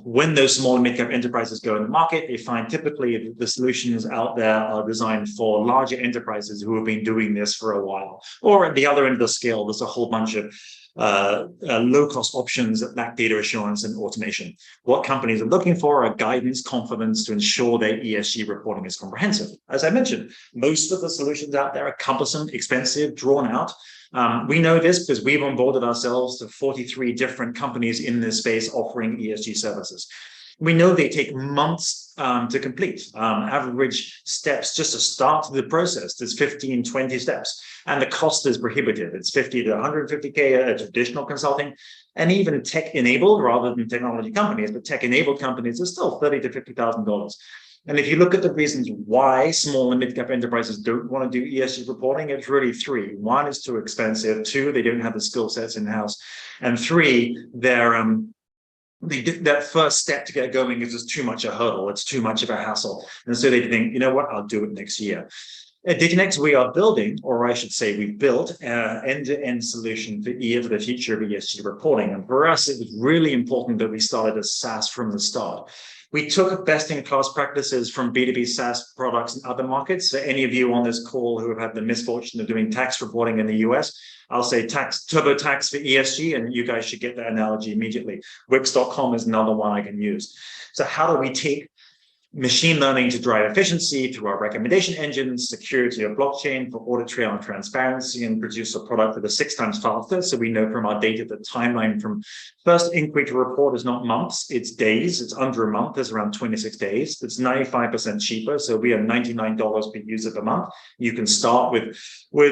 When those small and mid-cap enterprises go in the market, they find typically the solutions out there are designed for larger enterprises who have been doing this for a while. Or at the other end of the scale, there's a whole bunch of low-cost options that lack data assurance and automation. What companies are looking for are guidance, confidence to ensure their ESG reporting is comprehensive. As I mentioned, most of the solutions out there are cumbersome, expensive, drawn out. We know this because we've onboarded ourselves to 43 different companies in this space offering ESG services. We know they take months to complete. Average steps just to start the process, there's 15, 20 steps. And the cost is prohibitive. It's 50 to 150K at traditional consulting. And even tech-enabled, rather than technology companies, but tech-enabled companies are still $30,000 to $50,000. And if you look at the reasons why small and mid-cap enterprises don't want to do ESG reporting, it's really three. One, is too expensive. Two, they don't have the skill sets in-house. And three, that first step to get going is just too much a hurdle. It's too much of a hassle. And so they think, you know what, I'll do it next year. At Diginex, we are building, or I should say we've built an end-to-end solution for the future of ESG reporting. And for us, it was really important that we started as SaaS from the start. We took best-in-class practices from B2B SaaS products in other markets. So any of you on this call who have had the misfortune of doing tax reporting in the US, I'll say TurboTax for ESG, and you guys should get that analogy immediately. Wix.com is another one I can use. So how do we take machine learning to drive efficiency through our recommendation engines, security of blockchain for audit trail and transparency, and produce a product that is 6 times faster? So we know from our data that timeline from first inquiry to report is not months, it's days. It's under a month, it's around 26 days. It's 95% cheaper. So we are $99 per user per month. You can start with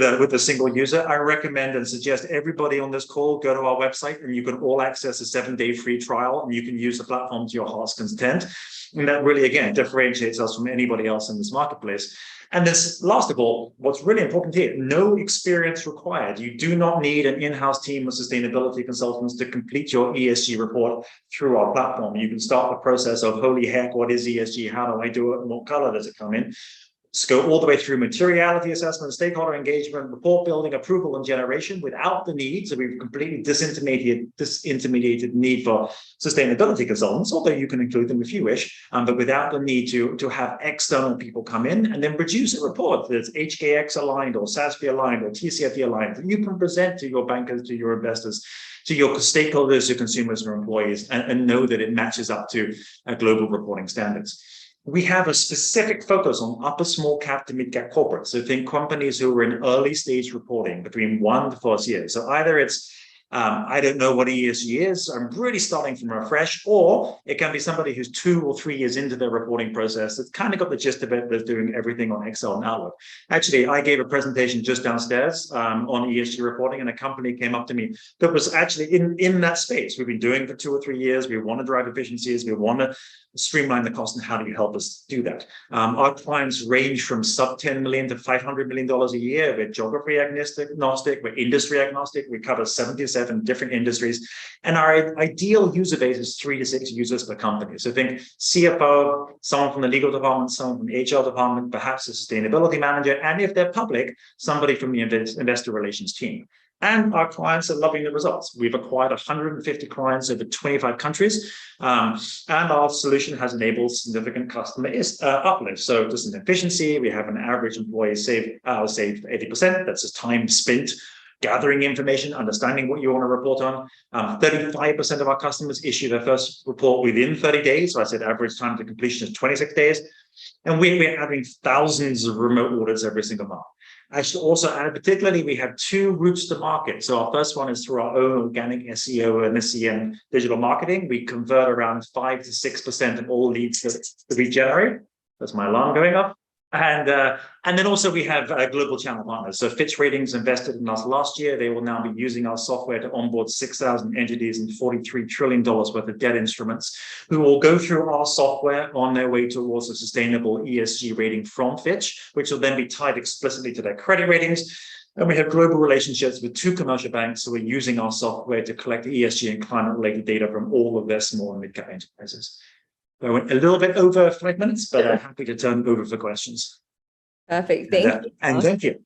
a single user. I recommend and suggest everybody on this call go to our website, and you can all access a 7-day free trial, and you can use the platform to your heart's content. And that really, again, differentiates us from anybody else in this marketplace. And this, last of all, what's really important here, no experience required. You do not need an in-house team of sustainability consultants to complete your ESG report through our platform. You can start the process of, holy heck, what is ESG? How do I do it? And what color does it come in? Just go all the way through materiality assessment, stakeholder engagement, report building, approval, and generation without the need. So we've completely disintermediated need for sustainability consultants, although you can include them if you wish, but without the need to have external people come in and then produce a report that's HKX aligned or SASB aligned or TCFD aligned that you can present to your bankers, to your investors, to your stakeholders, your consumers, or employees, and know that it matches up to global reporting standards. We have a specific focus on upper small cap to mid cap corporates. So think companies who are in early stage reporting between 1 to 4 years. So either it's I don't know what ESG is, I'm really starting from afresh, or it can be somebody who's 2 or 3 years into their reporting process that's kind of got the gist of it, that's doing everything on Excel and Outlook. Actually, I gave a presentation just downstairs on ESG reporting, and a company came up to me that was actually in that space. We've been doing it for 2 or 3 years. We want to drive efficiencies. We want to streamline the cost, and how do you help us do that? Our clients range from sub $10 million to $500 million a year. We're geography agnostic, we're industry agnostic. We cover 77 different industries, and our ideal user base is 3 to 6 users per company. So think CFO, someone from the legal department, someone from the HR department, perhaps a sustainability manager, and if they're public, somebody from the investor relations team. And our clients are loving the results. We've acquired 150 clients over 25 countries, and our solution has enabled significant customer uplift. So just an efficiency, we have an average employee saved 80%. That's just time spent gathering information, understanding what you want to report on. 35% of our customers issue their first report within 30 days. So I said average time to completion is 26 days. And we're having thousands of remote audits every single month. I should also add, particularly, we have 2 routes to market. So our first one is through our own organic SEO and SEM digital marketing. We convert around 5 to 6% of all leads that we generate. That's my alarm going up. And then also we have global channel partners. So Fitch Ratings invested in us last year. They will now be using our software to onboard 6,000 entities and $43 trillion worth of debt instruments, who will go through our software on their way towards a sustainable ESG rating from Fitch, which will then be tied explicitly to their credit ratings. And we have global relationships with 2 commercial banks who are using our software to collect ESG and climate-related data from all of their small and mid-cap enterprises. I went a little bit over 5 minutes, but I'm happy to turn it over for questions. Perfect. Thank you. And thank you.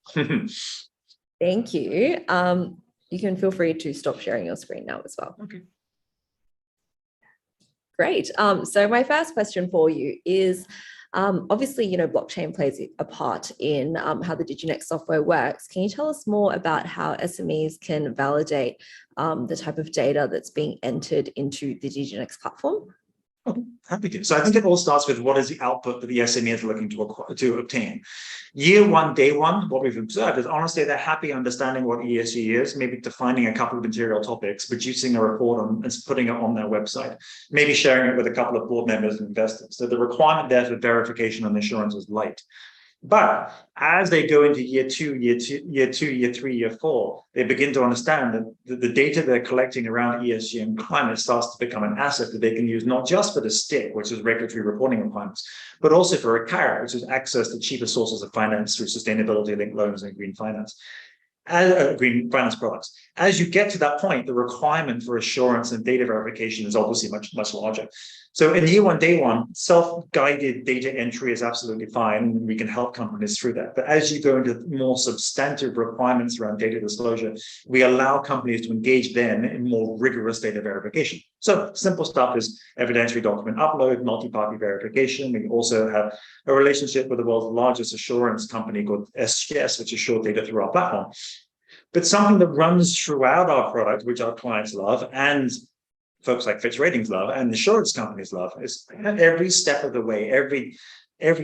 Thank you. You can feel free to stop sharing your screen now as well. Okay. Great. So my first question for you is, obviously, blockchain plays a part in how the Diginex software works. Can you tell us more about how SMEs can validate the type of data that's being entered into the Diginex platform? Oh, happy to. So I think it all starts with what is the output that the SME is looking to obtain. Year one, day one, what we've observed is honestly they're happy understanding what ESG is, maybe defining a couple of material topics, producing a report and putting it on their website, maybe sharing it with a couple of board members and investors. So the requirement there for verification and assurance is light. But as they go into year two, year three, year four, they begin to understand that the data they're collecting around ESG and climate starts to become an asset that they can use not just for the stick, which is regulatory reporting requirements, but also for a carrot, which is access to cheaper sources of finance through sustainability-linked loans and green finance. Green finance products. As you get to that point, the requirement for assurance and data verification is obviously much larger. So in year one, day one, self-guided data entry is absolutely fine. We can help companies through that. But as you go into more substantive requirements around data disclosure, we allow companies to engage then in more rigorous data verification. So simple stuff is evidentiary document upload, multi-party verification. We also have a relationship with the world's largest assurance company called SGS, which assures data through our platform. But something that runs throughout our product, which our clients love, and folks like Fitch Ratings love, and insurance companies love, is every step of the way, every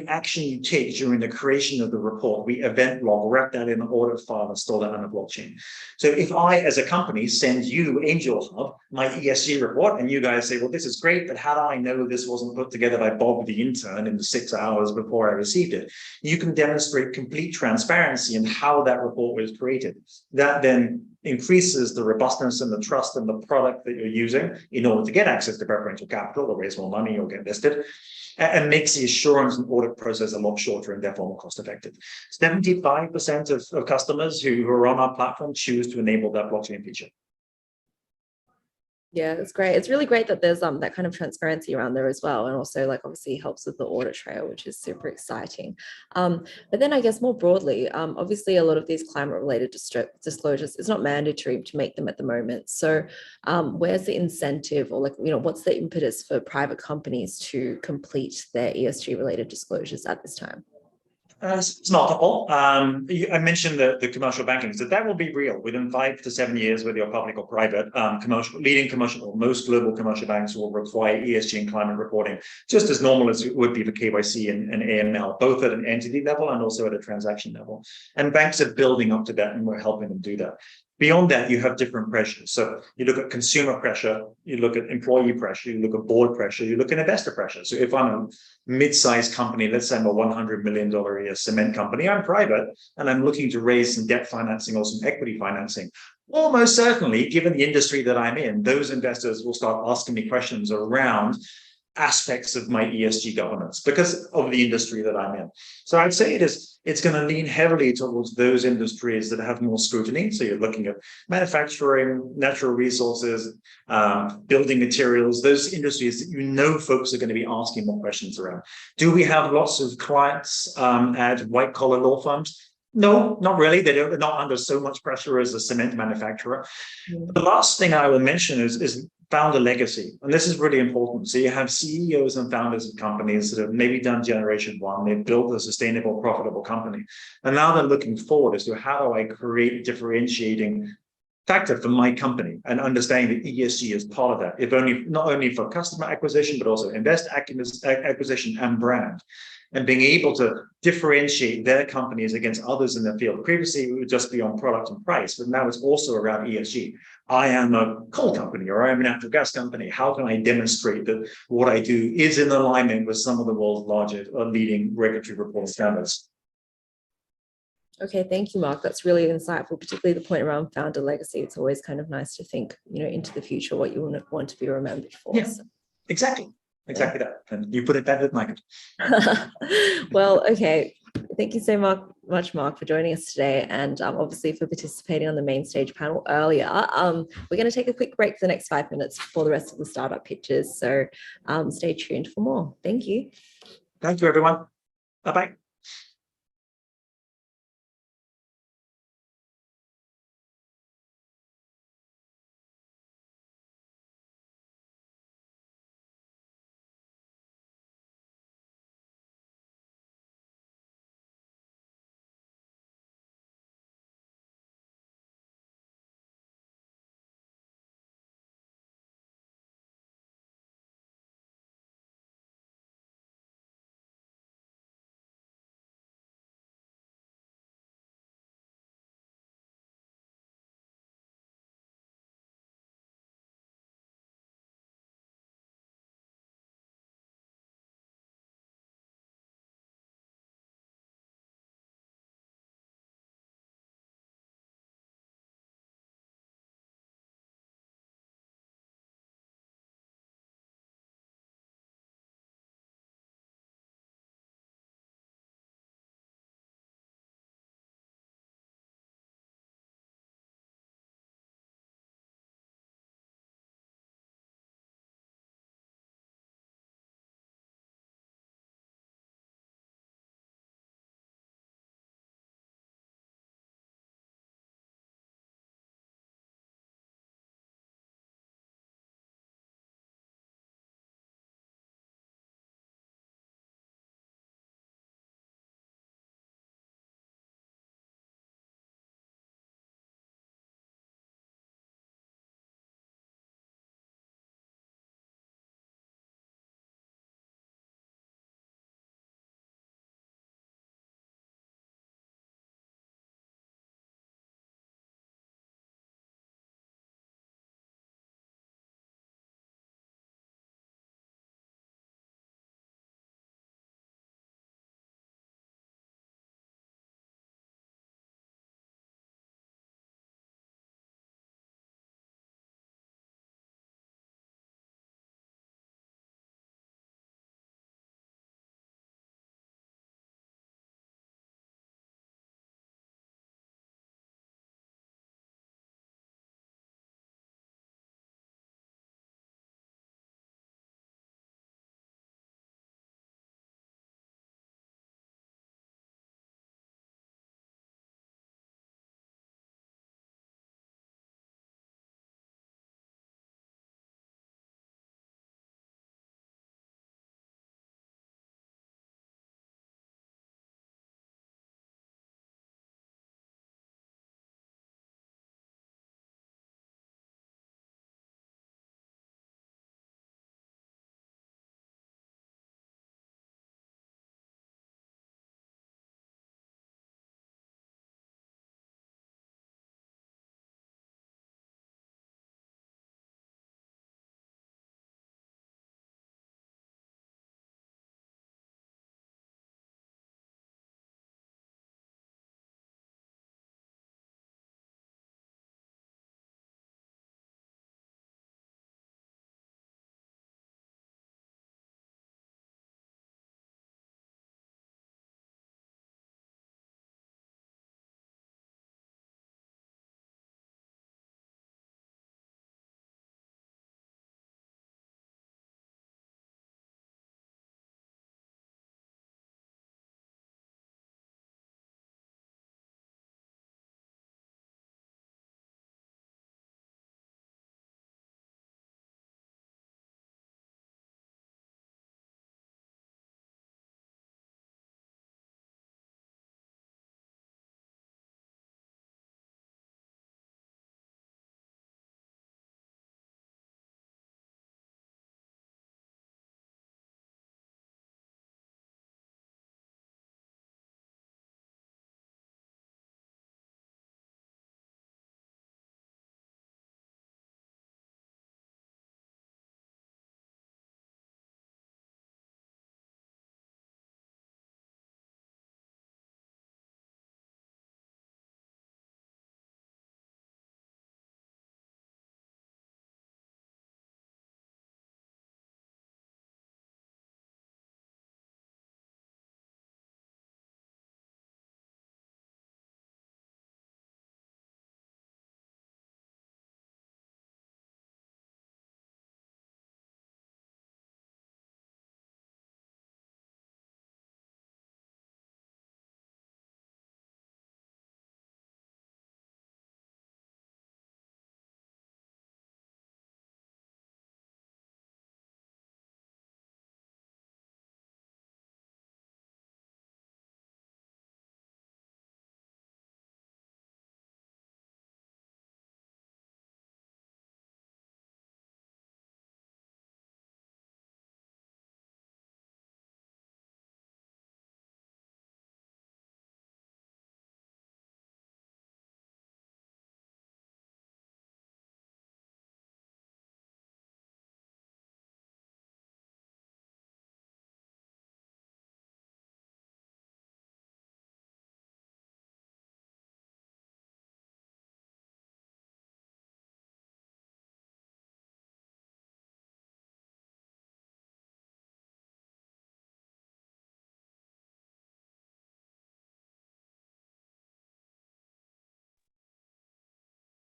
action you take during the creation of the report, we event log, wrap that in an audit file, and store that on a blockchain. So if I, as a company, send you, Angel Hub, my ESG report, and you guys say, well, this is great, but how do I know this wasn't put together by Bob the intern in the 6 hours before I received it? You can demonstrate complete transparency in how that report was created. That then increases the robustness and the trust in the product that you're using in order to get access to preferential capital or raise more money or get listed, and makes the assurance and audit process a lot shorter and therefore more cost effective. 75% of customers who are on our platform choose to enable that blockchain feature. Yeah, it's great. It's really great that there's that kind of transparency around there as well, and also obviously helps with the audit trail, which is super exciting. But then I guess more broadly, obviously a lot of these climate related disclosures, it's not mandatory to make them at the moment. So where's the incentive, or what's the impetus for private companies to complete their ESG related disclosures at this time? It's multiple. I mentioned the commercial banking, so that will be real within 5 to 7 years, whether you're public or private. Leading commercial, or most global commercial banks will require ESG and climate reporting, just as normal as it would be for KYC and AML, both at an entity level and also at a transaction level. And banks are building up to that, and we're helping them do that. Beyond that, you have different pressures. So you look at consumer pressure, you look at employee pressure, you look at board pressure, you look at investor pressure. So if I'm a mid-sized company, let's say I'm a $100 million a year cement company, I'm private, and I'm looking to raise some debt financing or some equity financing. Almost certainly, given the industry that I'm in, those investors will start asking me questions around aspects of my ESG governance because of the industry that I'm in. So I'd say it's going to lean heavily towards those industries that have more scrutiny. So you're looking at manufacturing, natural resources, building materials, those industries that folks are going to be asking more questions around. Do we have lots of clients at white collar law firms? No, not really. They're not under so much pressure as a cement manufacturer. The last thing I will mention is founder legacy. And this is really important. So you have CEOs and founders of companies that have maybe done generation one. They've built a sustainable, profitable company. And now they're looking forward as to how do I create a differentiating factor for my company, and understanding that ESG is part of that, not only for customer acquisition, but also investor acquisition and brand. And being able to differentiate their companies against others in the field. Previously, it would just be on product and price, but now it's also around ESG. I am a coal company, or I'm a natural gas company. How can I demonstrate that what I do is in alignment with some of the world's largest or leading regulatory reporting standards? Okay, thank you, Mark. That's really insightful, particularly the point around founder legacy. It's always kind of nice to think, into the future, what you want to be remembered for. Yeah, so. Exactly that. And you put it better than I could. Well, okay. Thank you so much, Mark, for joining us today, and obviously for participating on the main stage panel earlier. We're going to take a quick break for the next 5 minutes before the rest of the startup pitches. So stay tuned for more. Thank you. Thank you, everyone. Bye-bye.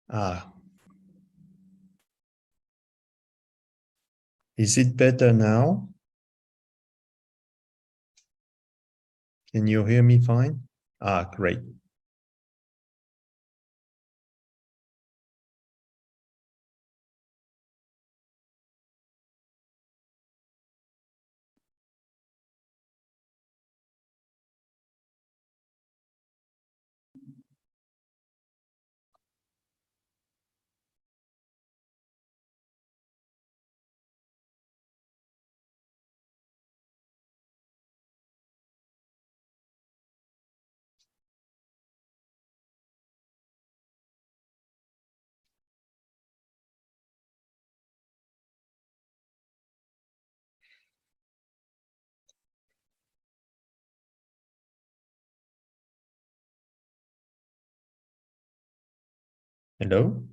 Ah. Is it better now? Can you hear me fine? Ah, great. Hello?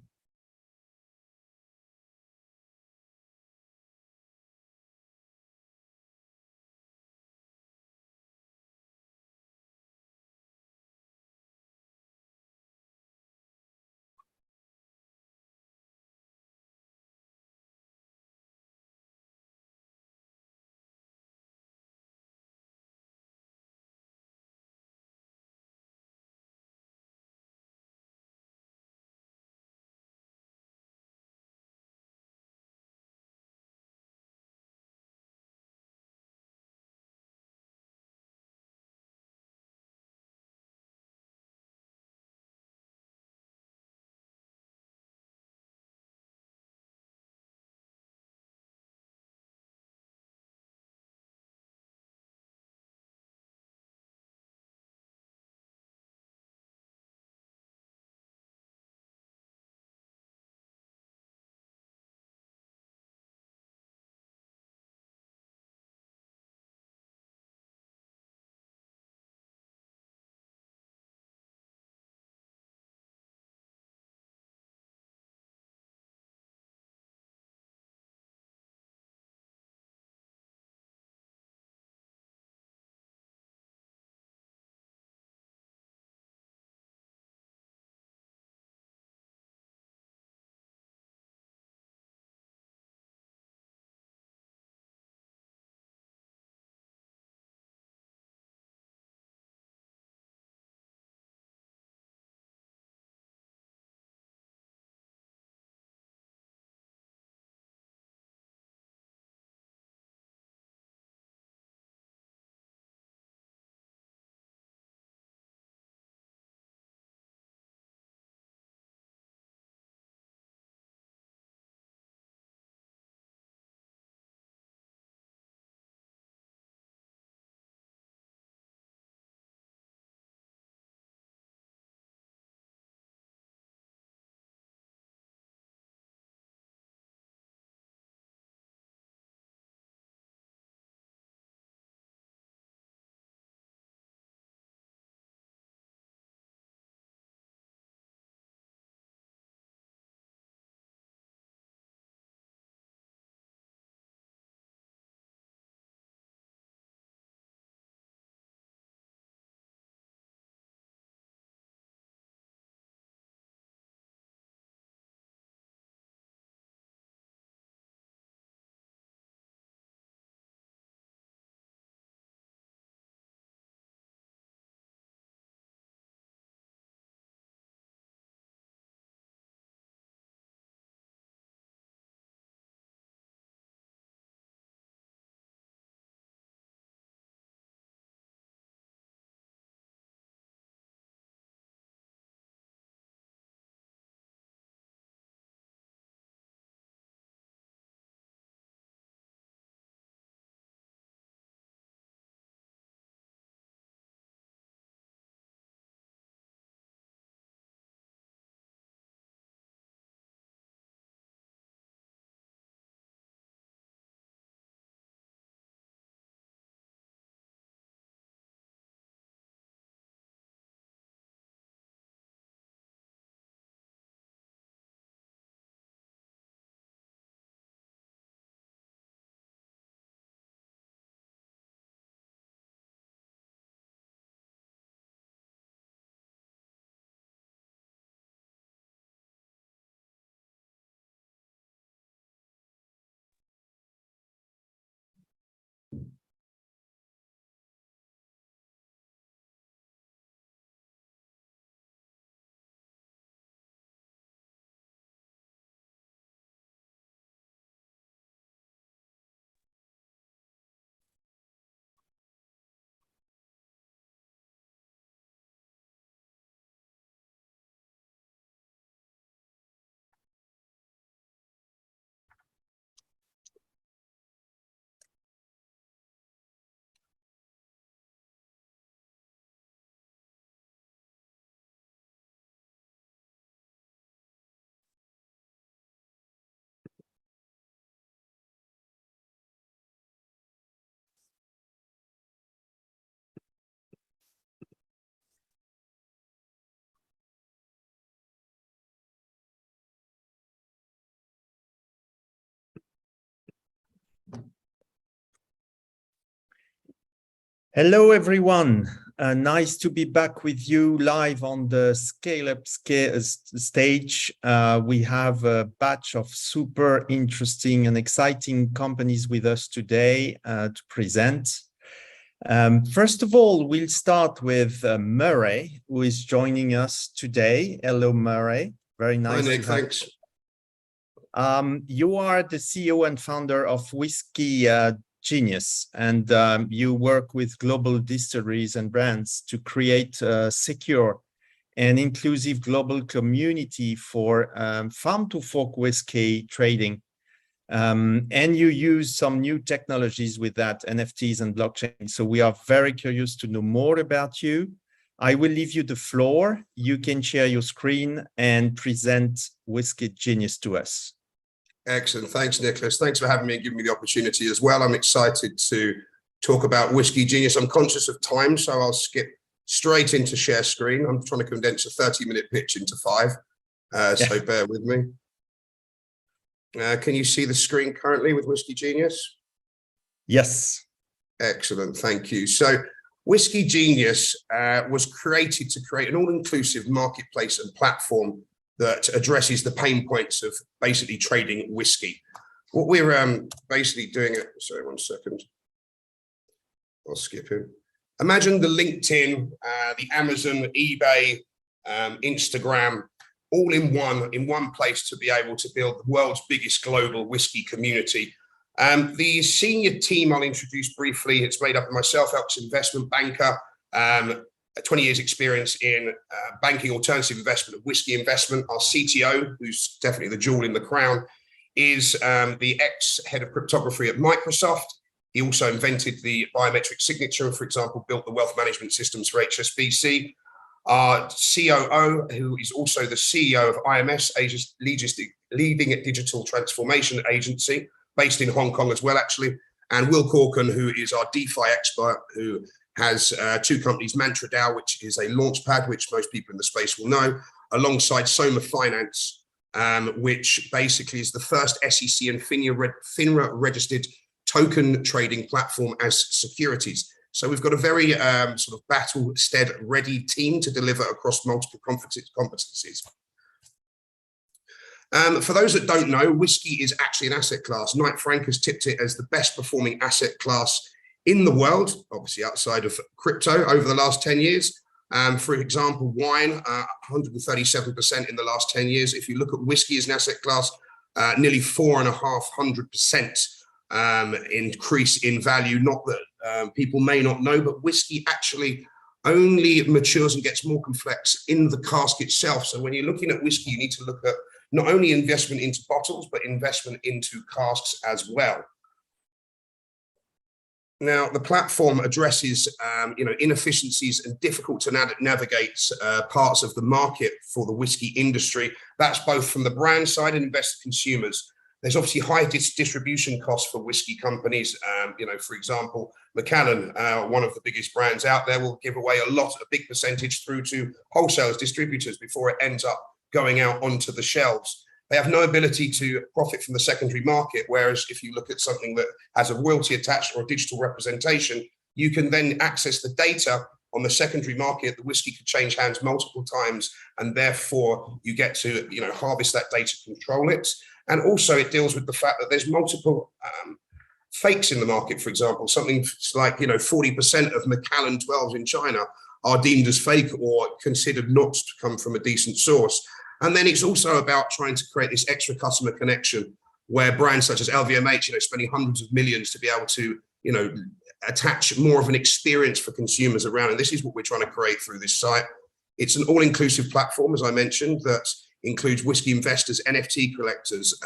Hello, everyone. Nice to be back with you live on the Scaleup stage. We have a batch of super interesting and exciting companies with us today to present. First of all, we'll start with Murray, who is joining us today. Hello, Murray. Very nice. Hi, Nick. Thanks. You are the CEO and founder of Whiskey Genius, and you work with global distilleries and brands to create a secure and inclusive global community for farm-to-fork whiskey trading. And you use some new technologies with that, NFTs and blockchain. So we are very curious to know more about you. I will leave you the floor. You can share your screen and present Whiskey Genius to us. Excellent. Thanks, Nicholas. Thanks for having me and giving me the opportunity as well. I'm excited to talk about Whiskey Genius. I'm conscious of time, so I'll skip straight into share screen. I'm trying to condense a 30-minute pitch into 5, so bear with me. Can you see the screen currently with Whiskey Genius? Yes. Excellent. Thank you. So Whiskey Genius was created to create an all-inclusive marketplace and platform that addresses the pain points of basically trading whiskey. What we're basically doing, sorry, 1 second. I'll skip it. Imagine the LinkedIn, the Amazon, eBay, Instagram, all in one place to be able to build the world's biggest global whiskey community. The senior team I'll introduce briefly, it's made up of myself, ex-investment banker, 20 years experience in banking, alternative investment, and whiskey investment. Our CTO, who's definitely the jewel in the crown, is the ex-head of cryptography at Microsoft. He also invented the biometric signature and, for example, built the wealth management systems for HSBC. Our COO, who is also the CEO of IMS, Asia's leading digital transformation agency, based in Hong Kong as well, actually. And Will Corkin, who is our DeFi expert, who has 2 companies, MantraDAO, which is a launchpad, which most people in the space will know, alongside Soma Finance, which basically is the first SEC and FINRA registered token trading platform as securities. So we've got a very sort of battle-stead ready team to deliver across multiple competencies. For those that don't know, whiskey is actually an asset class. Knight Frank has tipped it as the best performing asset class in the world, obviously outside of crypto, over the last 10 years. For example, wine, 137% in the last 10 years. If you look at whiskey as an asset class, nearly 4.5% increase in value. Not that people may not know, but whiskey actually only matures and gets more complex in the cask itself. So when you're looking at whiskey, you need to look at not only investment into bottles, but investment into casks as well. Now, the platform addresses inefficiencies and difficult to navigate parts of the market for the whiskey industry. That's both from the brand side and investor consumers. There's obviously high distribution costs for whiskey companies. For example, Macallan, one of the biggest brands out there, will give away a big percentage through to wholesalers, distributors, before it ends up going out onto the shelves. They have no ability to profit from the secondary market, whereas if you look at something that has a royalty attached or a digital representation, you can then access the data on the secondary market. The whiskey could change hands multiple times, and therefore you get to harvest that data, control it. And also it deals with the fact that there's multiple fakes in the market. For example, something like 40% of Macallan 12s in China are deemed as fake or considered not to come from a decent source. And then it's also about trying to create this extra customer connection where brands such as LVMH, spending hundreds of millions to be able to, attach more of an experience for consumers around. And this is what we're trying to create through this site. It's an all-inclusive platform, as I mentioned, that includes whiskey investors, NFT collectors.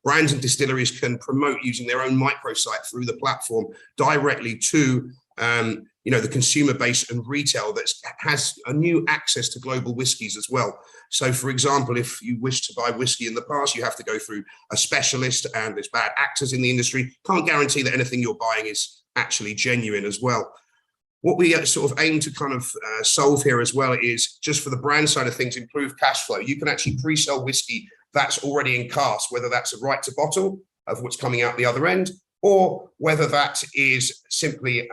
Brands and distilleries can promote using their own microsite through the platform directly to the consumer base and retail that has a new access to global whiskies as well. So, for example, if you wish to buy whiskey in the past, you have to go through a specialist, and there's bad actors in the industry. Can't guarantee that anything you're buying is actually genuine as well. What we sort of aim to kind of solve here as well is just for the brand side of things, improve cash flow. You can actually pre-sell whiskey that's already in cask, whether that's a right to bottle of what's coming out the other end, or whether that is simply,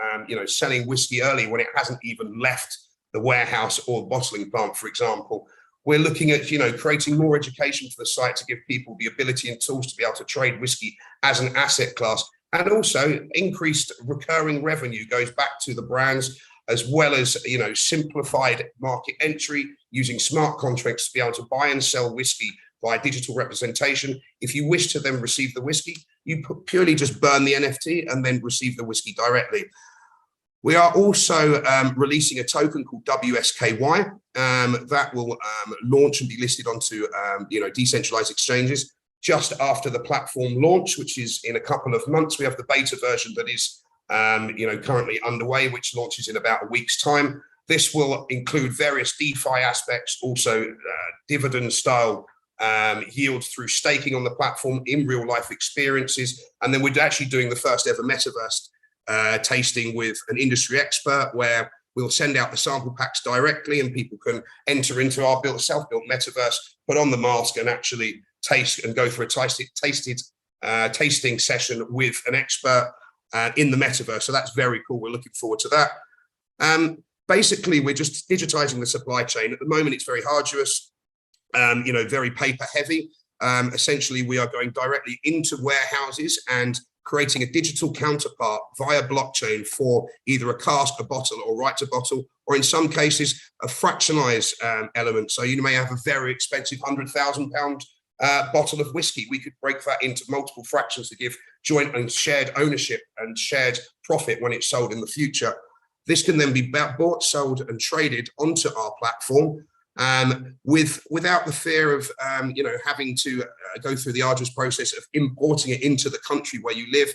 selling whiskey early when it hasn't even left the warehouse or the bottling plant, for example. We're looking at, creating more education for the site to give people the ability and tools to be able to trade whiskey as an asset class, and also increased recurring revenue goes back to the brands, as well as, simplified market entry using smart contracts to be able to buy and sell whiskey via digital representation. If you wish to then receive the whiskey, you purely just burn the NFT and then receive the whiskey directly. We are also releasing a token called WSKY that will launch and be listed onto decentralized exchanges just after the platform launch, which is in a couple of months. We have the beta version that is currently underway, which launches in about a week's time. This will include various DeFi aspects, also dividend style yields through staking on the platform in real life experiences. And then we're actually doing the first ever metaverse tasting with an industry expert, where we'll send out the sample packs directly and people can enter into our self-built metaverse, put on the mask and actually taste and go through a tasting session with an expert in the metaverse. So that's very cool. We're looking forward to that. Basically, we're just digitizing the supply chain. At the moment, it's very arduous, very paper heavy. Essentially, we are going directly into warehouses and creating a digital counterpart via blockchain for either a cask, a bottle, or right to bottle, or in some cases, a fractionalized element. So you may have a very expensive £100,000 bottle of whiskey. We could break that into multiple fractions to give joint and shared ownership and shared profit when it's sold in the future. This can then be bought, sold, and traded onto our platform without the fear of having to go through the arduous process of importing it into the country where you live.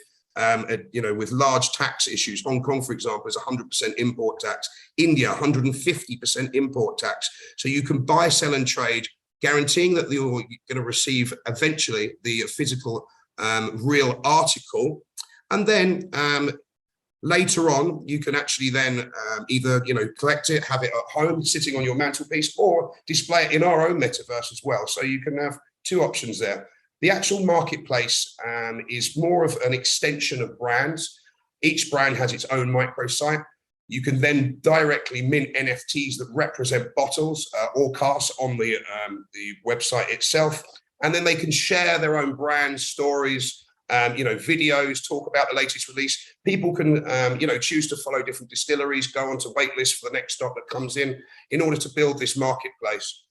With large tax issues. Hong Kong, for example, is 100% import tax. India, 150% import tax. So you can buy, sell, and trade, guaranteeing that you're going to receive eventually the physical real article. And then later on, you can actually then either collect it, have it at home, sitting on your mantelpiece, or display it in our own metaverse as well. So you can have two options there. The actual marketplace is more of an extension of brands. Each brand has its own microsite. You can then directly mint NFTs that represent bottles or casks on the website itself. And then they can share their own brand stories, videos, talk about the latest release. People can, choose to follow different distilleries, go onto wait lists for the next stock that comes in order to build this marketplace.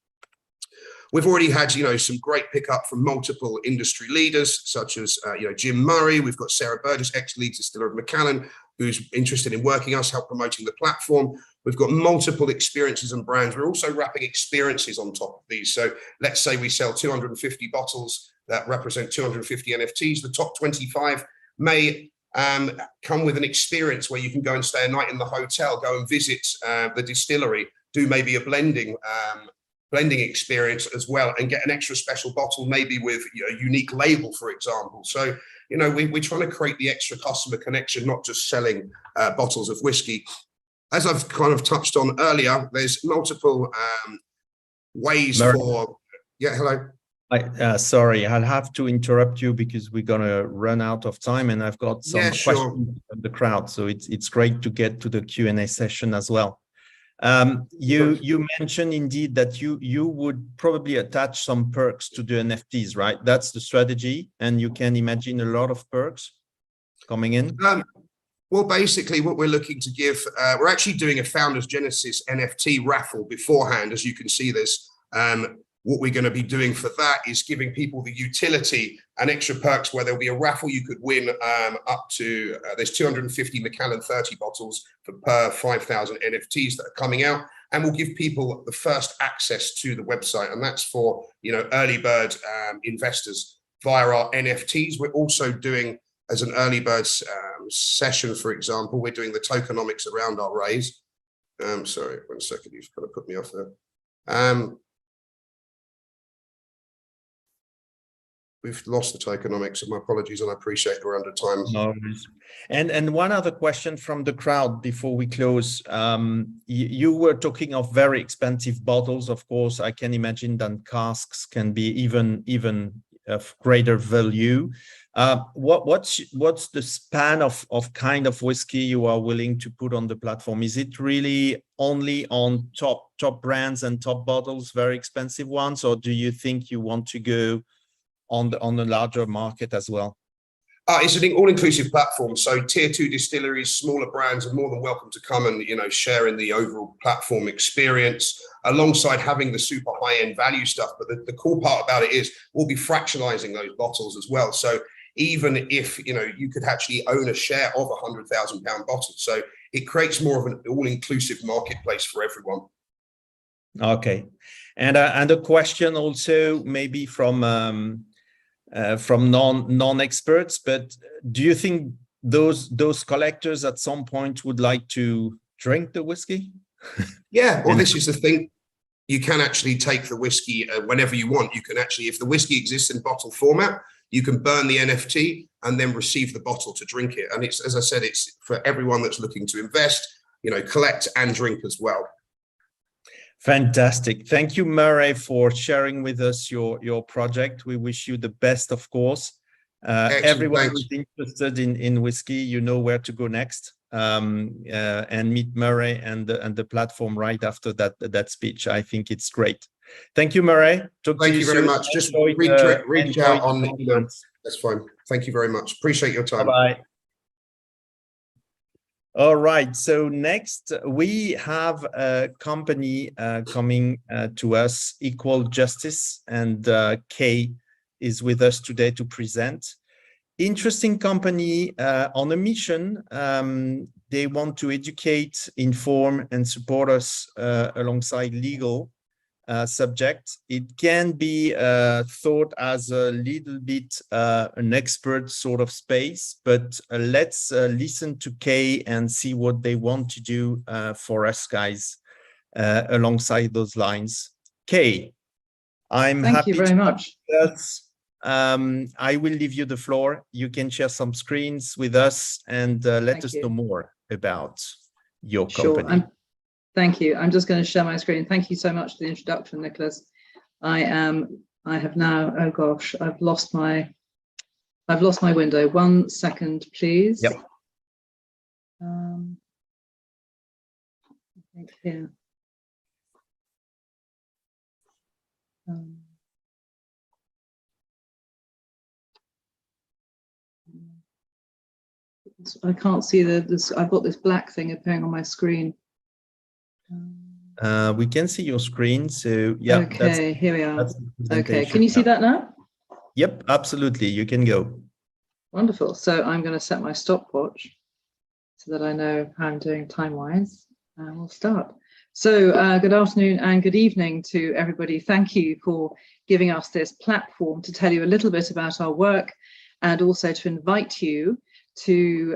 We've already had, some great pickup from multiple industry leaders, such as, Jim Murray. We've got Sarah Burgess, ex-lead distiller of Macallan, who's interested in working us, help promoting the platform. We've got multiple experiences and brands. We're also wrapping experiences on top of these. So let's say we sell 250 bottles that represent 250 NFTs. The top 25 may come with an experience where you can go and stay a night in the hotel, go and visit the distillery, do maybe a blending experience as well, and get an extra special bottle, maybe with a unique label, for example. So, we're trying to create the extra customer connection, not just selling bottles of whiskey. As I've kind of touched on earlier, there's multiple ways for, yeah, hello. Sorry, I'll have to interrupt you because we're going to run out of time, and I've got some questions from the crowd. So it's great to get to the Q&A session as well. You mentioned indeed that you would probably attach some perks to the NFTs, right? That's the strategy, and you can imagine a lot of perks coming in. Well, basically what we're looking to give, we're actually doing a Founders Genesis NFT raffle beforehand. As you can see, there's what we're going to be doing for that is giving people the utility and extra perks where there'll be a raffle. You could win up to, there's 250 Macallan 30 bottles per 5,000 NFTs that are coming out. And we'll give people the first access to the website. And that's for, early bird investors via our NFTs. We're also doing, as an early bird session, for example, we're doing the tokenomics around our raise. Sorry, 1 second, you've kind of put me off there. We've lost the tokenomics, and my apologies, and I appreciate we're under time. No worries. And one other question from the crowd before we close. You were talking of very expensive bottles. Of course, I can imagine that casks can be even of greater value. What's the span of kind of whiskey you are willing to put on the platform? Is it really only on top brands and top bottles, very expensive ones, or do you think you want to go on the larger market as well? It's an all-inclusive platform, so tier 2 distilleries, smaller brands are more than welcome to come and share in the overall platform experience, alongside having the super high-end value stuff. But the cool part about it is we'll be fractionalizing those bottles as well. So even if you could actually own a share of a £100,000 bottle, so it creates more of an all-inclusive marketplace for everyone. Okay, and a question also maybe from non-experts, but do you think those collectors at some point would like to drink the whiskey? Yeah, well, this is the thing. You can actually take the whiskey whenever you want. You can actually, if the whiskey exists in bottle format, you can burn the NFT and then receive the bottle to drink it. And it's, as I said, it's for everyone that's looking to invest, collect and drink as well. Fantastic. Thank you, Murray, for sharing with us your project. We wish you the best, of course. Everyone who's interested in whiskey, you know where to go next, and meet Murray and the platform right after that speech. I think it's great. Thank you, Murray. Thank you very much. Just reach out on the email. That's fine. Thank you very much. Appreciate your time. Bye-bye. All right, so next we have a company coming to us, Equal Justice, and Kay is with us today to present. Interesting company on a mission. They want to educate, inform, and support us alongside legal subject. It can be thought as a little bit an expert sort of space, but let's listen to Kay and see what they want to do for us guys alongside those lines. Kay, I'm happy. Thank you very much. I will leave you the floor. You can share some screens with us and let us know more about your company. Thank you. I'm just going to share my screen. Thank you so much for the introduction, Nicholas. I have now, oh gosh, I've lost my window. 1 second, please. Yep. I think here. I can't see this. I've got this black thing appearing on my screen. We can see your screen, so yeah. Okay, here we are. Okay, can you see that now? Yep, absolutely. You can go. Wonderful. So I'm going to set my stopwatch so that I know how I'm doing time-wise, and we'll start. So good afternoon and good evening to everybody. Thank you for giving us this platform to tell you a little bit about our work, and also to invite you to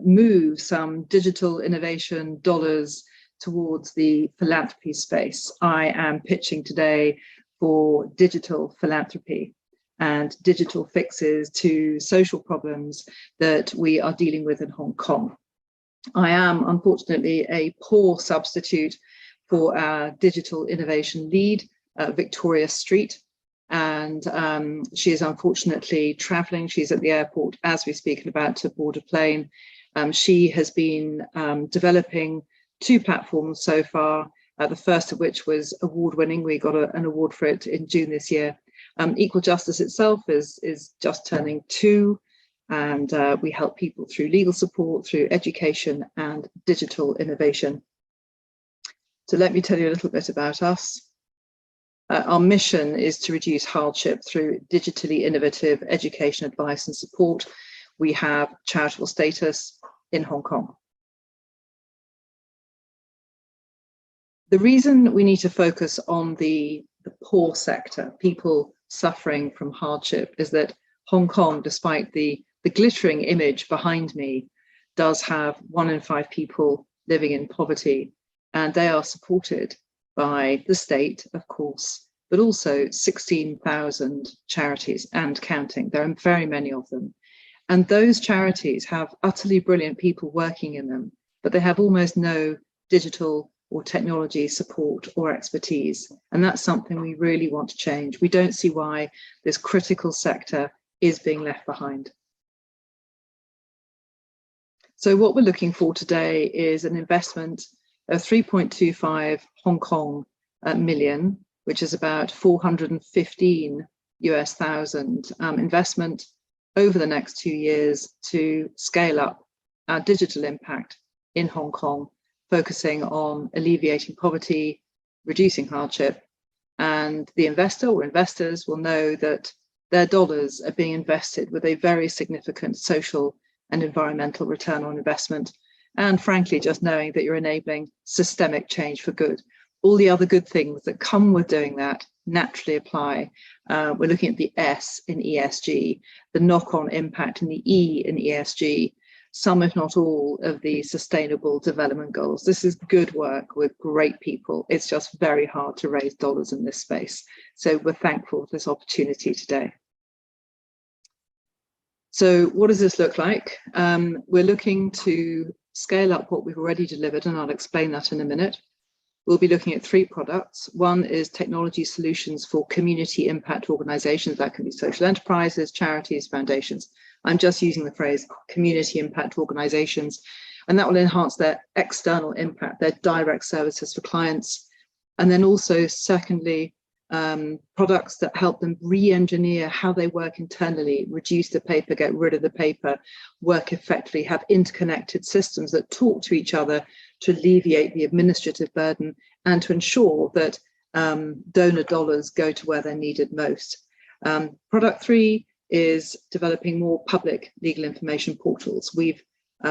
move some digital innovation dollars towards the philanthropy space. I am pitching today for digital philanthropy and digital fixes to social problems that we are dealing with in Hong Kong. I am unfortunately a poor substitute for our digital innovation lead, Victoria Street, and she is unfortunately traveling. She's at the airport as we speak and about to board a plane. She has been developing 2 platforms so far, the first of which was award-winning. We got an award for it in June this year. Equal Justice itself is just turning 2, and we help people through legal support, through education and digital innovation. So let me tell you a little bit about us. Our mission is to reduce hardship through digitally innovative education, advice and support. We have charitable status in Hong Kong. The reason we need to focus on the poor sector, people suffering from hardship, is that Hong Kong, despite the glittering image behind me, does have 1 in 5 people living in poverty, and they are supported by the state, of course, but also 16,000 charities and counting. There are very many of them. And those charities have utterly brilliant people working in them, but they have almost no digital or technology support or expertise. And that's something we really want to change. We don't see why this critical sector is being left behind. So what we're looking for today is an investment of 3.25 Hong Kong million, which is about 415 US thousand investment over the next 2 years to scale up our digital impact in Hong Kong, focusing on alleviating poverty, reducing hardship, and the investor or investors will know that their dollars are being invested with a very significant social and environmental return on investment. And frankly, just knowing that you're enabling systemic change for good. All the other good things that come with doing that naturally apply. We're looking at the S in ESG, the knock-on impact in the E in ESG, some if not all of the sustainable development goals. This is good work with great people. It's just very hard to raise dollars in this space. So we're thankful for this opportunity today. So what does this look like? We're looking to scale up what we've already delivered, and I'll explain that in a minute. We'll be looking at 3 products. One is technology solutions for community impact organizations. That can be social enterprises, charities, foundations. I'm just using the phrase community impact organizations, and that will enhance their external impact, their direct services for clients. And then also, secondly, products that help them re-engineer how they work internally, reduce the paper, get rid of the paper, work effectively, have interconnected systems that talk to each other to alleviate the administrative burden and to ensure that donor dollars go to where they're needed most. Product 3 is developing more public legal information portals. We've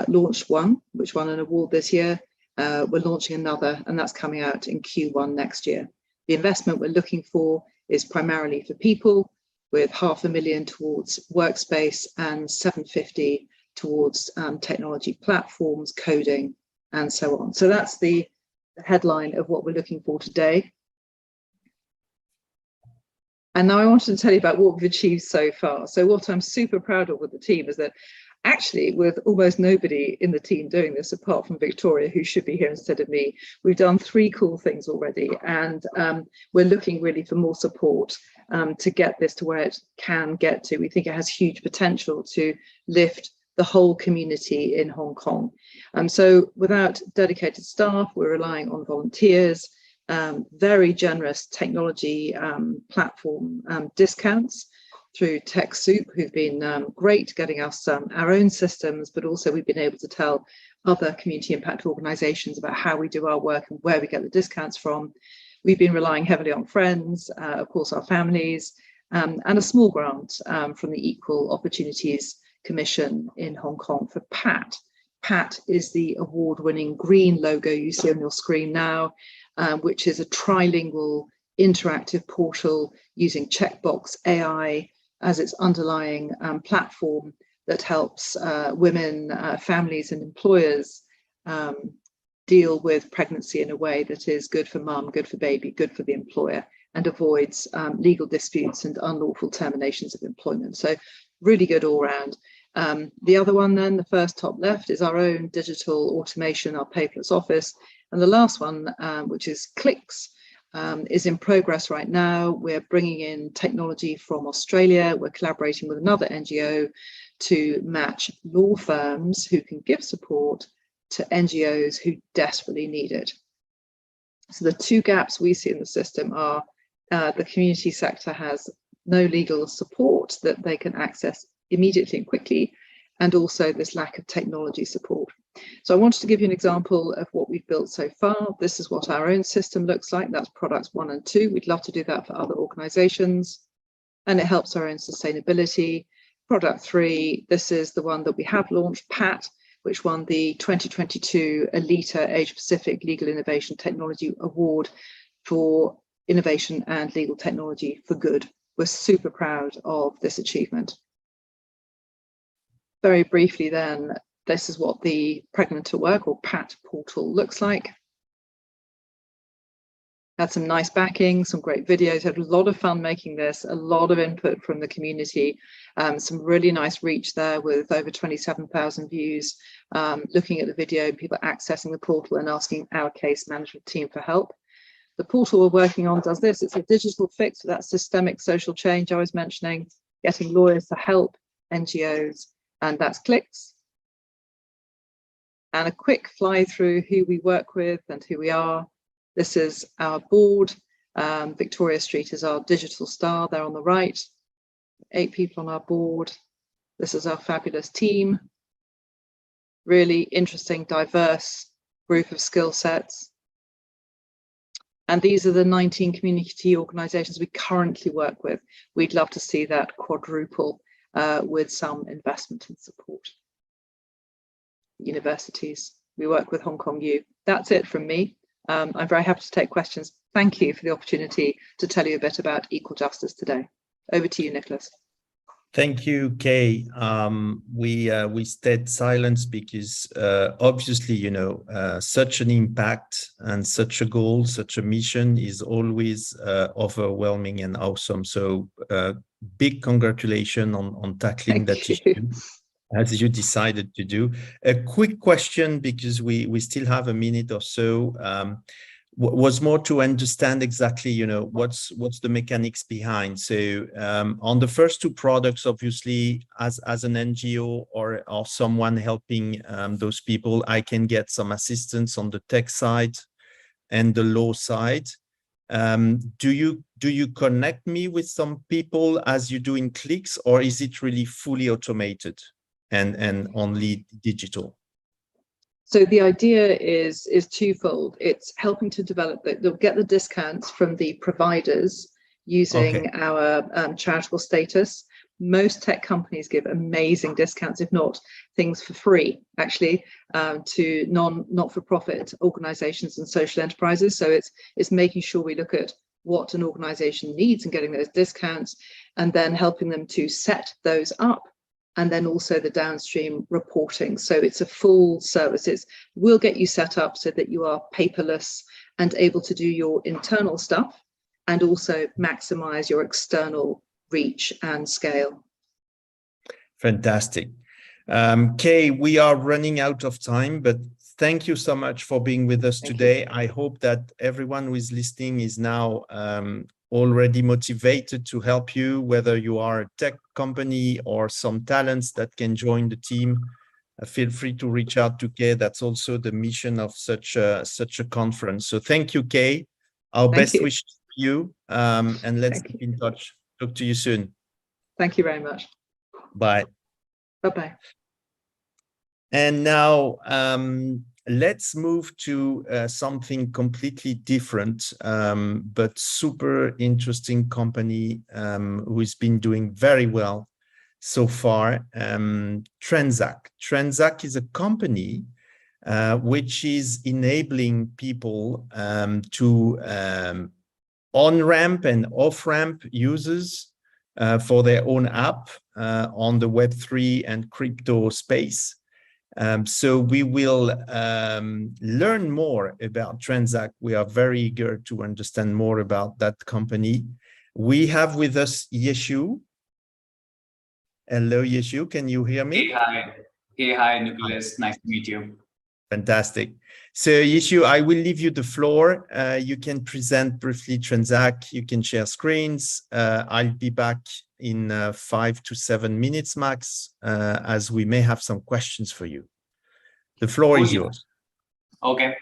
launched one, which won an award this year. We're launching another, and that's coming out in Q1 next year. The investment we're looking for is primarily for people, with $500,000 towards workspace and $750,000 towards technology platforms, coding, and so on. So that's the headline of what we're looking for today. And now I wanted to tell you about what we've achieved so far. So what I'm super proud of with the team is that actually, with almost nobody in the team doing this, apart from Victoria, who should be here instead of me, we've done 3 cool things already. And we're looking really for more support to get this to where it can get to. We think it has huge potential to lift the whole community in Hong Kong. So without dedicated staff, we're relying on volunteers, very generous technology platform discounts through TechSoup, who've been great getting us our own systems, but also we've been able to tell other community impact organizations about how we do our work and where we get the discounts from. We've been relying heavily on friends, of course, our families, and a small grant from the Equal Opportunities Commission in Hong Kong for PAT. PAT is the award-winning green logo you see on your screen now, which is a trilingual interactive portal using checkbox AI as its underlying platform that helps women, families and employers deal with pregnancy in a way that is good for mum, good for baby, good for the employer, and avoids legal disputes and unlawful terminations of employment. So really good all round. The other one then, the first top left, is our own digital automation, our paperless office. And the last one, which is Clicks, is in progress right now. We're bringing in technology from Australia. We're collaborating with another NGO to match law firms who can give support to NGOs who desperately need it. So the 2 gaps we see in the system are the community sector has no legal support that they can access immediately and quickly, and also this lack of technology support. So I wanted to give you an example of what we've built so far. This is what our own system looks like. That's products 1 and 2. We'd love to do that for other organizations, and it helps our own sustainability. Product 3, this is the one that we have launched, PAT, which won the 2022 Elita Asia Pacific Legal Innovation Technology Award for innovation and legal technology for good. We're super proud of this achievement. Very briefly then, this is what the Pregnant to Work or PAT portal looks like. Had some nice backing, some great videos, had a lot of fun making this, a lot of input from the community, some really nice reach there with over 27,000 views, looking at the video, people accessing the portal and asking our case management team for help. The portal we're working on does this. It's a digital fix for that systemic social change I was mentioning. getting lawyers to help NGOs, and that's clicks. And a quick fly through who we work with and who we are. This is our board. Victoria Street is our digital star there on the right. 8 people on our board. This is our fabulous team. Really interesting, diverse group of skill sets. And these are the 19 community organizations we currently work with. We'd love to see that quadruple with some investment and support. Universities, we work with Hong Kong U. That's it from me. I'm very happy to take questions. Thank you for the opportunity to tell you a bit about equal justice today. Over to you, Nicholas. Thank you, Kay. We stayed silent because obviously, you know, such an impact and such a goal, such a mission is always overwhelming and awesome. So big congratulations on tackling that issue as you decided to do. A quick question, because we still have a minute or so. Was more to understand exactly, you know, what's the mechanics behind. So on the first 2 products, obviously, as an NGO or someone helping those people, I can get some assistance on the tech side and the law side. Do you connect me with some people as you do in Clicks, or is it really fully automated and only digital? So the idea is twofold. It's helping to develop they'll get the discounts from the providers using our charitable status. Most tech companies give amazing discounts, if not things for free, actually, to not-for-profit organizations and social enterprises. So it's making sure we look at what an organization needs and getting those discounts, and then helping them to set those up. And then also the downstream reporting. So it's a full service. We'll get you set up so that you are paperless and able to do your internal stuff and also maximize your external reach and scale. Fantastic. Kay, we are running out of time, but thank you so much for being with us today. I hope that everyone who is listening is now already motivated to help you, whether you are a tech company or some talents that can join the team. Feel free to reach out to Kay. That's also the mission of such a conference. So thank you, Kay. Our best wishes to you, and let's keep in touch. Talk to you soon. Thank you very much. Bye. Bye-bye. And now let's move to something completely different, but super interesting company who has been doing very well so far. Transact. Transact is a company which is enabling people to on-ramp and off-ramp users for their own app on the Web3 and crypto space. So we will learn more about Transact. We are very eager to understand more about that company. We have with us Yeshu. Hello, Yeshu. Can you hear me? Hey, hi. Hey, hi, Nicholas. Nice to meet you. Fantastic. So Yeshu, I will leave you the floor. You can present briefly Transact. You can share screens. I'll be back in 5 to 7 minutes max, as we may have some questions for you. The floor is yours. Okay.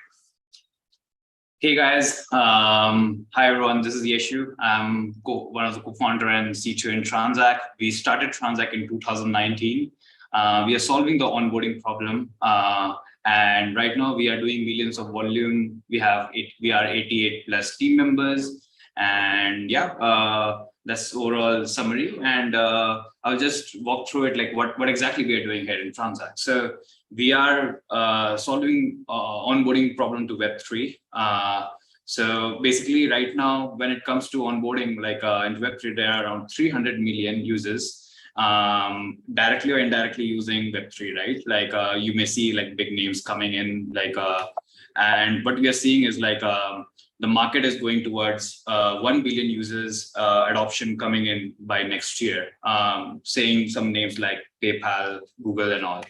Hey guys, hi everyone, this is Yeshu. I'm one of the co-founder and CTO in Transact. We started Transact in 2019. We are solving the onboarding problem. And right now we are doing millions of volume. We are 88 plus team members. And yeah, that's overall summary. And I'll just walk through it, like what exactly we are doing here in Transact. So we are solving onboarding problem to Web3. So basically right now, when it comes to onboarding, like in Web3, there are around 300 million users directly or indirectly using Web3, right? Like you may see like big names coming in, like, and what we are seeing is like the market is going towards 1 billion users adoption coming in by next year, saying some names like PayPal, Google and all.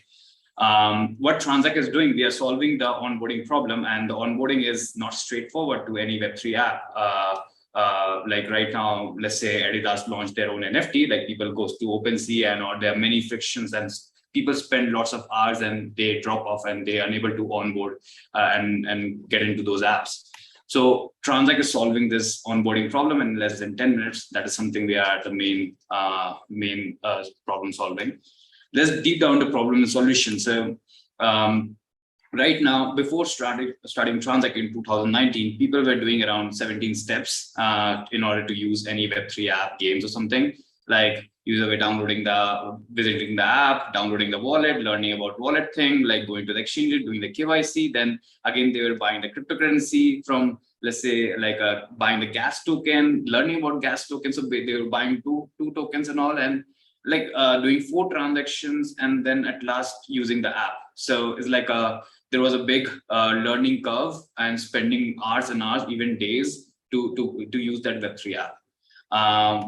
What Transact is doing, we are solving the onboarding problem, and the onboarding is not straightforward to any Web3 app. like right now, let's say Adidas launched their own NFT, like people goes to OpenSea or there are many frictions and people spend lots of hours and they drop off and they are unable to onboard and get into those apps. So Transact is solving this onboarding problem in less than 10 minutes. That is something we are the main problem solving. Let's deep down the problem and solution. So right now, before starting Transact in 2019, people were doing around 17 steps in order to use any Web3 app, games or something. Like user were visiting the app, downloading the wallet, learning about wallet thing, like going to the exchange, doing the KYC. Then again, they were buying the cryptocurrency from, let's say, like buying the gas token, learning about gas tokens. So they were buying two tokens and all, and like doing 4 transactions, and then at last using the app. So it's like there was a big learning curve and spending hours and hours, even days, to use that Web3 app.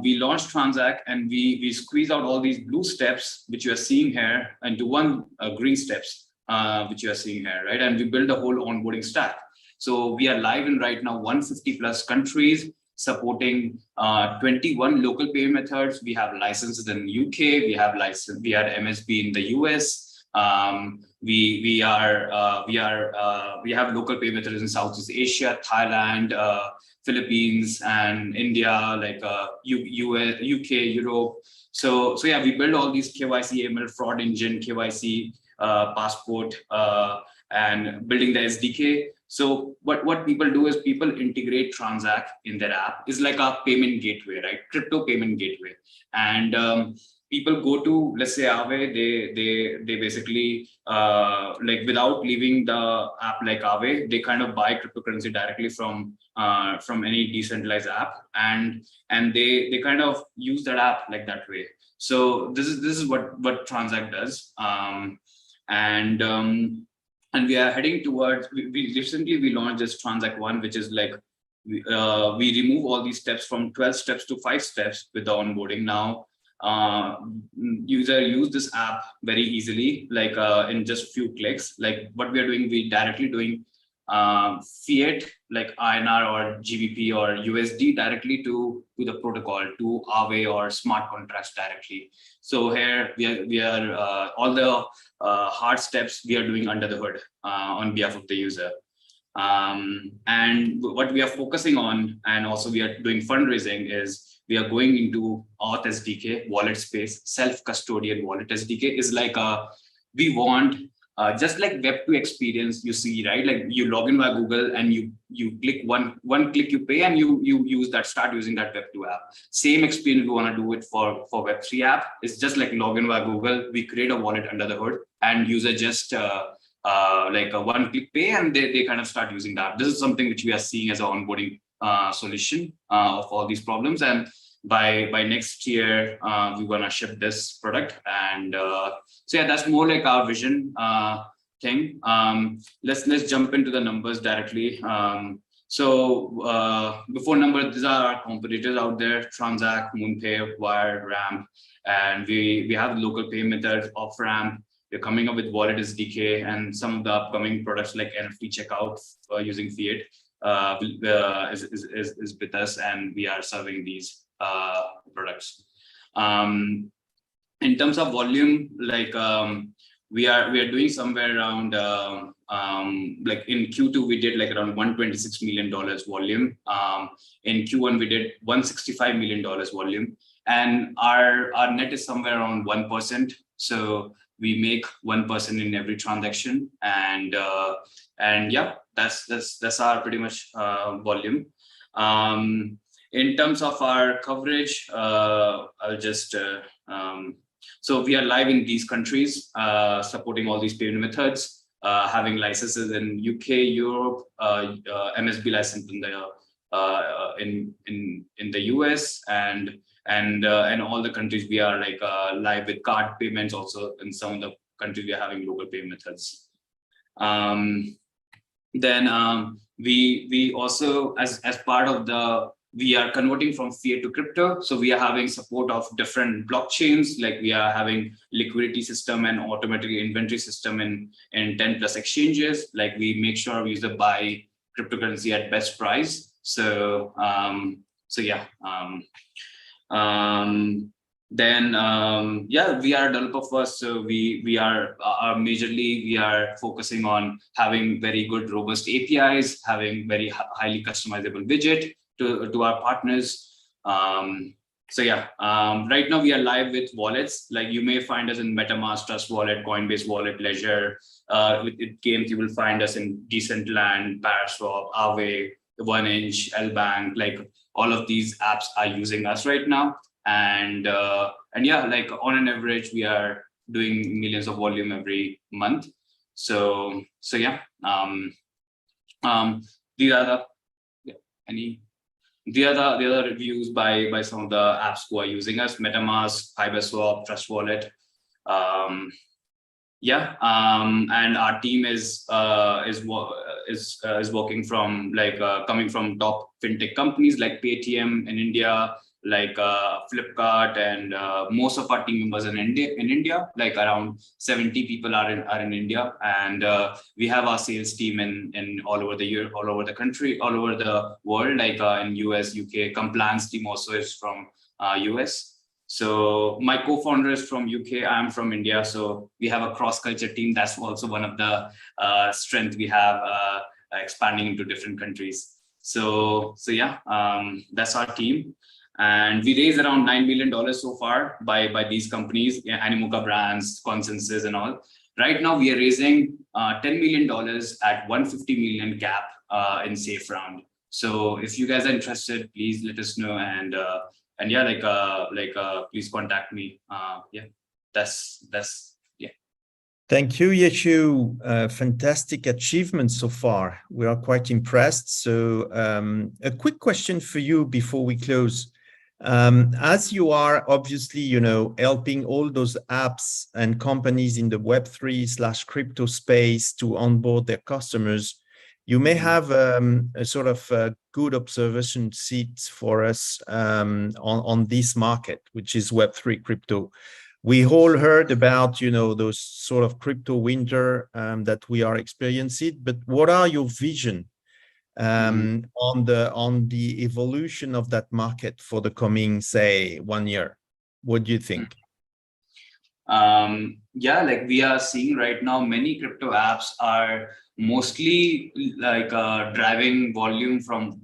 We launched Transact and we squeeze out all these blue steps, which you are seeing here, into one green steps, which you are seeing here, right? And we build a whole onboarding stack. So we are live in right now 150 plus countries, supporting 21 local payment methods. We have licenses in UK. We have MSB in the US. We have local payment methods in Southeast Asia, Thailand, Philippines, and India, like US, UK, Europe. So yeah, we build all these KYC, AML, fraud engine, KYC, passport, and building the SDK. So what people do is people integrate Transact in their app. It's like a payment gateway, right? Crypto payment gateway. And people go to, let's say, Aave, they basically, like without leaving the app like Aave, they kind of buy cryptocurrency directly from any decentralized app, and they kind of use that app like that way. So this is what Transact does. And we are heading towards, we recently launched this Transact 1, which is like, we remove all these steps from 12 steps to 5 steps with the onboarding. Now, user use this app very easily, like in just few clicks. Like what we are doing, we directly doing fiat, like INR or GBP or USD directly to the protocol, to Aave or smart contracts directly. So here we are all the hard steps we are doing under the hood on behalf of the user. And what we are focusing on, and also we are doing fundraising, is we are going into Auth SDK, wallet space, self-custodian wallet SDK is like we want, just like Web2 experience you see, right? Like you log in by Google and you click one click, you pay, and you use that, start using that Web2 app. Same experience we want to do it for Web3 app. It's just like log in by Google, we create a wallet under the hood, and user just like a one click pay, and they kind of start using that. This is something which we are seeing as an onboarding solution of all these problems. And by next year, we're gonna ship this product. And so yeah, that's more like our vision thing. Let's jump into the numbers directly. So before numbers, these are our competitors out there: Transact, MoonPay, Wire, Ramp, and we have local payment methods, off-ramp. We're coming up with Wallet SDK, and some of the upcoming products like NFT checkout using fiat is with us, and we are serving these products. In terms of volume, like we are doing somewhere around like in Q2 we did like around $126 million volume. In Q1 we did $165 million volume, and our net is somewhere around 1%. So we make 1% in every transaction, and yeah, that's our pretty much volume. In terms of our coverage, I'll just so we are live in these countries, supporting all these payment methods, having licenses in UK, Europe, MSB license in the US, and all the countries we are like live with card payments. Also in some of the countries we are having local payment methods. Then we also, as part of the, we are converting from fiat to crypto. So we are having support of different blockchains, like we are having liquidity system and automatic inventory system in 10 plus exchanges. Like we make sure we user buy cryptocurrency at best price. So so yeah. Then yeah, we are developer first, so we are majorly we are focusing on having very good robust APIs, having very highly customizable widget to our partners. So yeah, right now we are live with wallets. Like you may find us in MetaMask, Trust Wallet, Coinbase Wallet, Ledger. With games, you will find us in Decentraland, Paraswap, Aave, 1inch, Lbank. Like all of these apps are using us right now. And yeah, like on an average, we are doing millions of volume every month. So yeah, these are the the other reviews by some of the apps who are using us: MetaMask, Fiberswap, Trust Wallet. Yeah, and our team is working from coming from top fintech companies like Paytm in India, like Flipkart, and most of our team members in India, like around 70 people are in India, and we have our sales team in all over the all over the country, all over the world, like in US, UK. Compliance team also is from US. So my co-founder is from UK, I'm from India. So we have a cross-culture team. That's also one of the strength we have expanding into different countries. So yeah, that's our team. And we raised around $9 million so far by these companies, Animoca Brands, Consensus, and all. Right now, we are raising $10 million at 150 million cap in safe round. So if you guys are interested, please let us know. And yeah, please contact me. Yeah, that's yeah. Thank you, Yeshu. Fantastic achievement so far. We are quite impressed. So a quick question for you before we close. As you are obviously, helping all those apps and companies in the Web3/crypto space to onboard their customers, you may have a sort of a good observation seat for us on this market, which is Web3 crypto. We all heard about, those sort of crypto winter that we are experiencing, but what are your vision on the evolution of that market for the coming, say, 1 year? What do you think? Yeah, like we are seeing right now, many crypto apps are mostly like driving volume from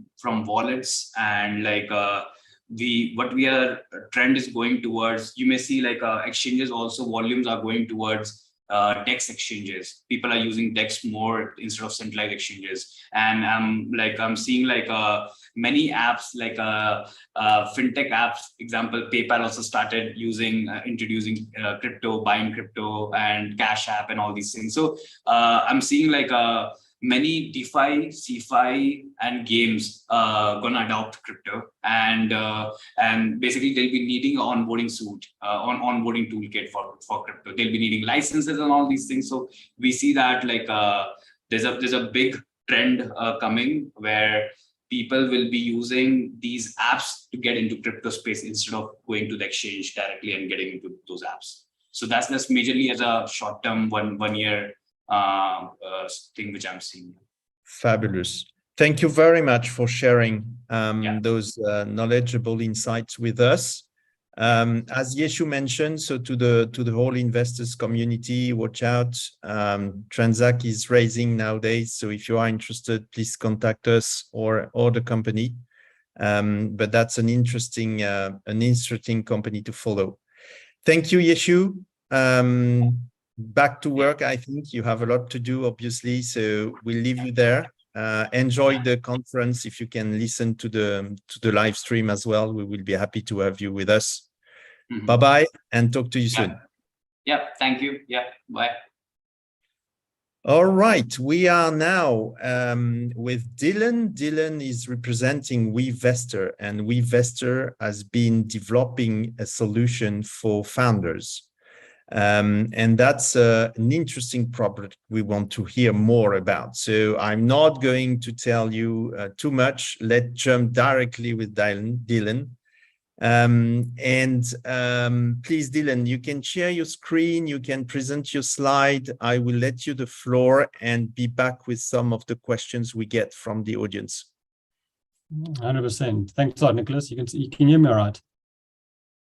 wallets, and like trend is going towards, you may see like exchanges also, volumes are going towards DEX exchanges. People are using DEX more instead of centralized exchanges. And I'm seeing like many apps, like fintech apps, example, PayPal also started introducing crypto, buying crypto, and Cash App and all these things. So I'm seeing like many DeFi, CeFi, and games gonna adopt crypto, and basically they'll be needing an onboarding suite, onboarding toolkit for crypto. They'll be needing licenses and all these things. So we see that like there's a big trend coming where people will be using these apps to get into crypto space instead of going to the exchange directly and getting into those apps. So that's majorly as a short-term one year thing which I'm seeing. Fabulous. Thank you very much for sharing those knowledgeable insights with us. As Yeshu mentioned, so to the whole investors community, watch out. Transact is raising nowadays, so if you are interested, please contact us or the company. But that's an interesting company to follow. Thank you, Yeshu. Back to work. I think you have a lot to do, obviously, so we'll leave you there. Enjoy the conference. If you can listen to the live stream as well, we will be happy to have you with us. Bye-bye, and talk to you soon. Yeah, thank you. Yeah, bye. All right, we are now with Dylan. Dylan is representing WeVestor, and WeVestor has been developing a solution for founders. And that's an interesting product we want to hear more about. So I'm not going to tell you too much. Let's jump directly with Dylan. Please, Dylan, you can share your screen, you can present your slide. I will let you the floor and be back with some of the questions we get from the audience. 100%. Thanks a lot, Nicholas. You can hear me all right?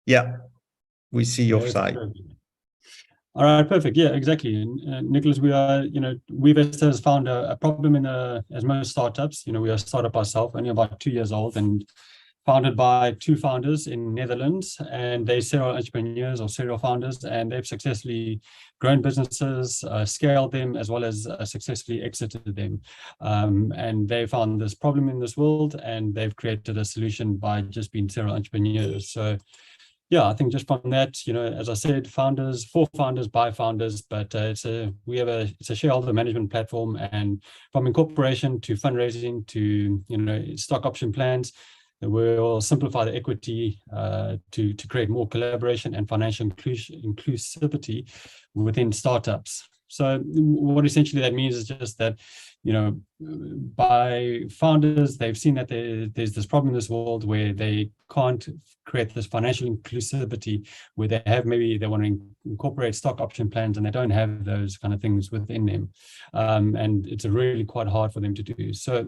Yeah, we see your Okay, slide. perfect. All right, perfect. Yeah, exactly. And Nicholas, we are, WeVest has found a problem as most startups. We are a startup ourselves, only about 2 years old, and founded by two founders in Netherlands, and they're serial entrepreneurs or serial founders, and they've successfully grown businesses, scaled them, as well as successfully exited them. And they found this problem in this world, and they've created a solution by just being serial entrepreneurs. So yeah, I think just from that, as I said, founders, for founders, by founders, but it's a shareholder management platform, and from incorporation to fundraising to stock option plans, we'll simplify the equity to create more collaboration and financial inclusivity within startups. So what essentially that means is just that, by founders, they've seen that there's this problem in this world where they can't create this financial inclusivity, where they want to incorporate stock option plans and they don't have those kind of things within them. And it's really quite hard for them to do. So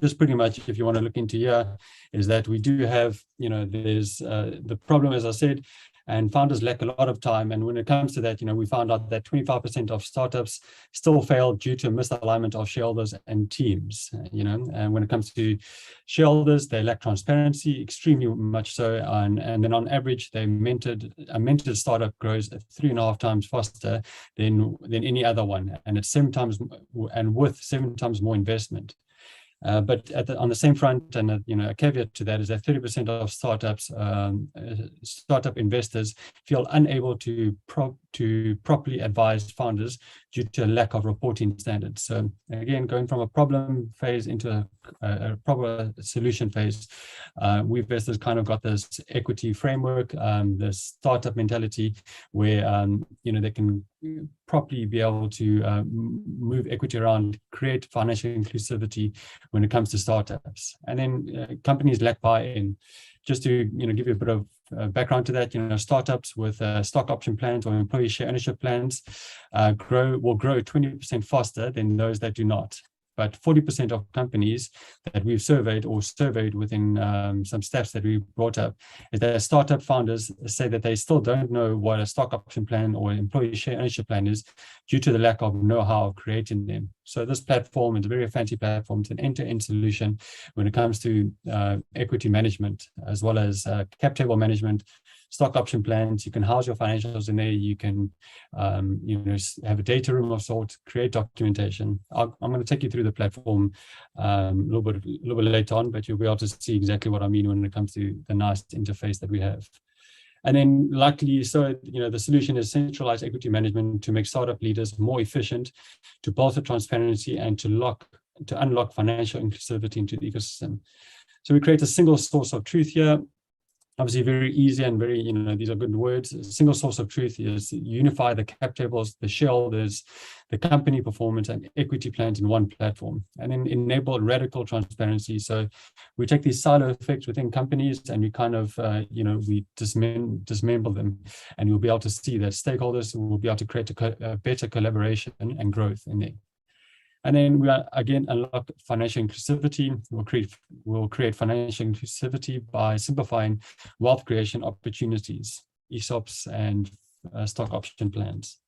just pretty much, if you want to look into here, is that we do have, there's the problem, as I said, and founders lack a lot of time. And when it comes to that, we found out that 25% of startups still fail due to misalignment of shareholders and teams, and when it comes to shareholders, they lack transparency, extremely much so. And then on average, a mentored startup grows 3.5 times faster than any other one. And it's 7 times, and with 7 times more investment. But on the same front, and a caveat to that is that 30% of startup investors feel unable to properly advise founders due to a lack of reporting standards. So again, going from a problem phase into a proper solution phase, WeVest kind of got this equity framework, this startup mentality, where they can properly be able to move equity around, create financial inclusivity when it comes to startups. And then companies lack buy-in. Just to give you a bit of background to that, startups with stock option plans or employee share ownership plans will grow 20% faster than those that do not. But 40% of companies that we've surveyed within some stats that we brought up, is that startup founders say that they still don't know what a stock option plan or employee share ownership plan is due to the lack of know-how of creating them. So this platform is a very fancy platform. It's an end-to-end solution when it comes to equity management, as well as cap table management, stock option plans. You can house your financials in there. You can, have a data room of sorts, create documentation. I'm going to take you through the platform a little bit later on, but you'll be able to see exactly what I mean when it comes to the nice interface that we have. And then luckily, so, the solution is centralized equity management to make startup leaders more efficient, to bolster transparency, and to unlock financial inclusivity into the ecosystem. So we create a single source of truth here. Obviously very easy and very, these are good words. A single source of truth is unify the cap tables, the shareholders, the company performance, and equity plans in one platform, and then enable radical transparency. So we take these silo effects within companies and we kind of, we dismember them, and you'll be able to see that stakeholders will be able to create a better collaboration and growth in there. And then we again unlock financial inclusivity. We'll create financial inclusivity by simplifying wealth creation opportunities, ESOPs, and stock option plans.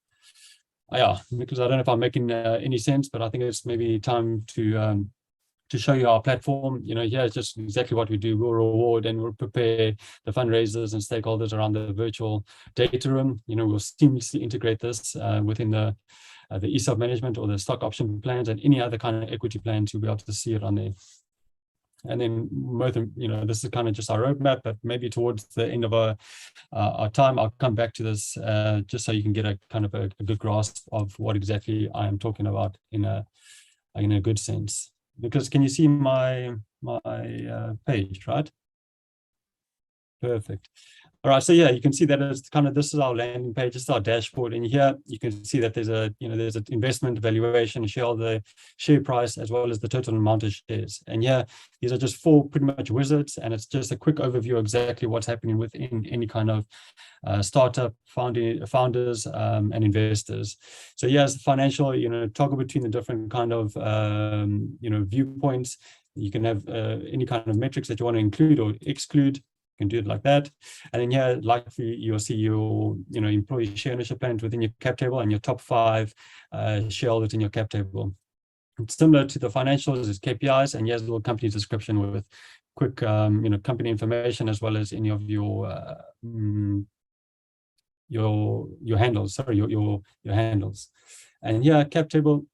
Yeah, because I don't know if I'm making any sense, but I think it's maybe time to show you our platform. Here is just exactly what we do. We'll reward and we'll prepare the fundraisers and stakeholders around the virtual data room. We'll seamlessly integrate this within the ESOP management or the stock option plans and any other kind of equity plans. You'll be able to see it on there. And then this is kind of just our roadmap, but maybe towards the end of our time, I'll come back to this just so you can get a kind of a good grasp of what exactly I am talking about in a good sense. Because can you see my page, right? Perfect. All right, so yeah, you can see that it's kind of, this is our landing page, this is our dashboard, and here you can see that there's an investment valuation, shareholder share price, as well as the total amount of shares. And yeah, these are just 4 pretty much wizards, and it's just a quick overview of exactly what's happening within any kind of startup, founders, and investors. So yes, financial, toggle between the different kind of, viewpoints. You can have any kind of metrics that you want to include or exclude. You can do it like that. And then here, likely you'll see your employee share ownership plans within your cap table and your top 5 shareholders in your cap table. It's similar to the financials as KPIs, and here's a little company description with quick company information, as well as any of your handles. Sorry, your handles. And yeah, cap table,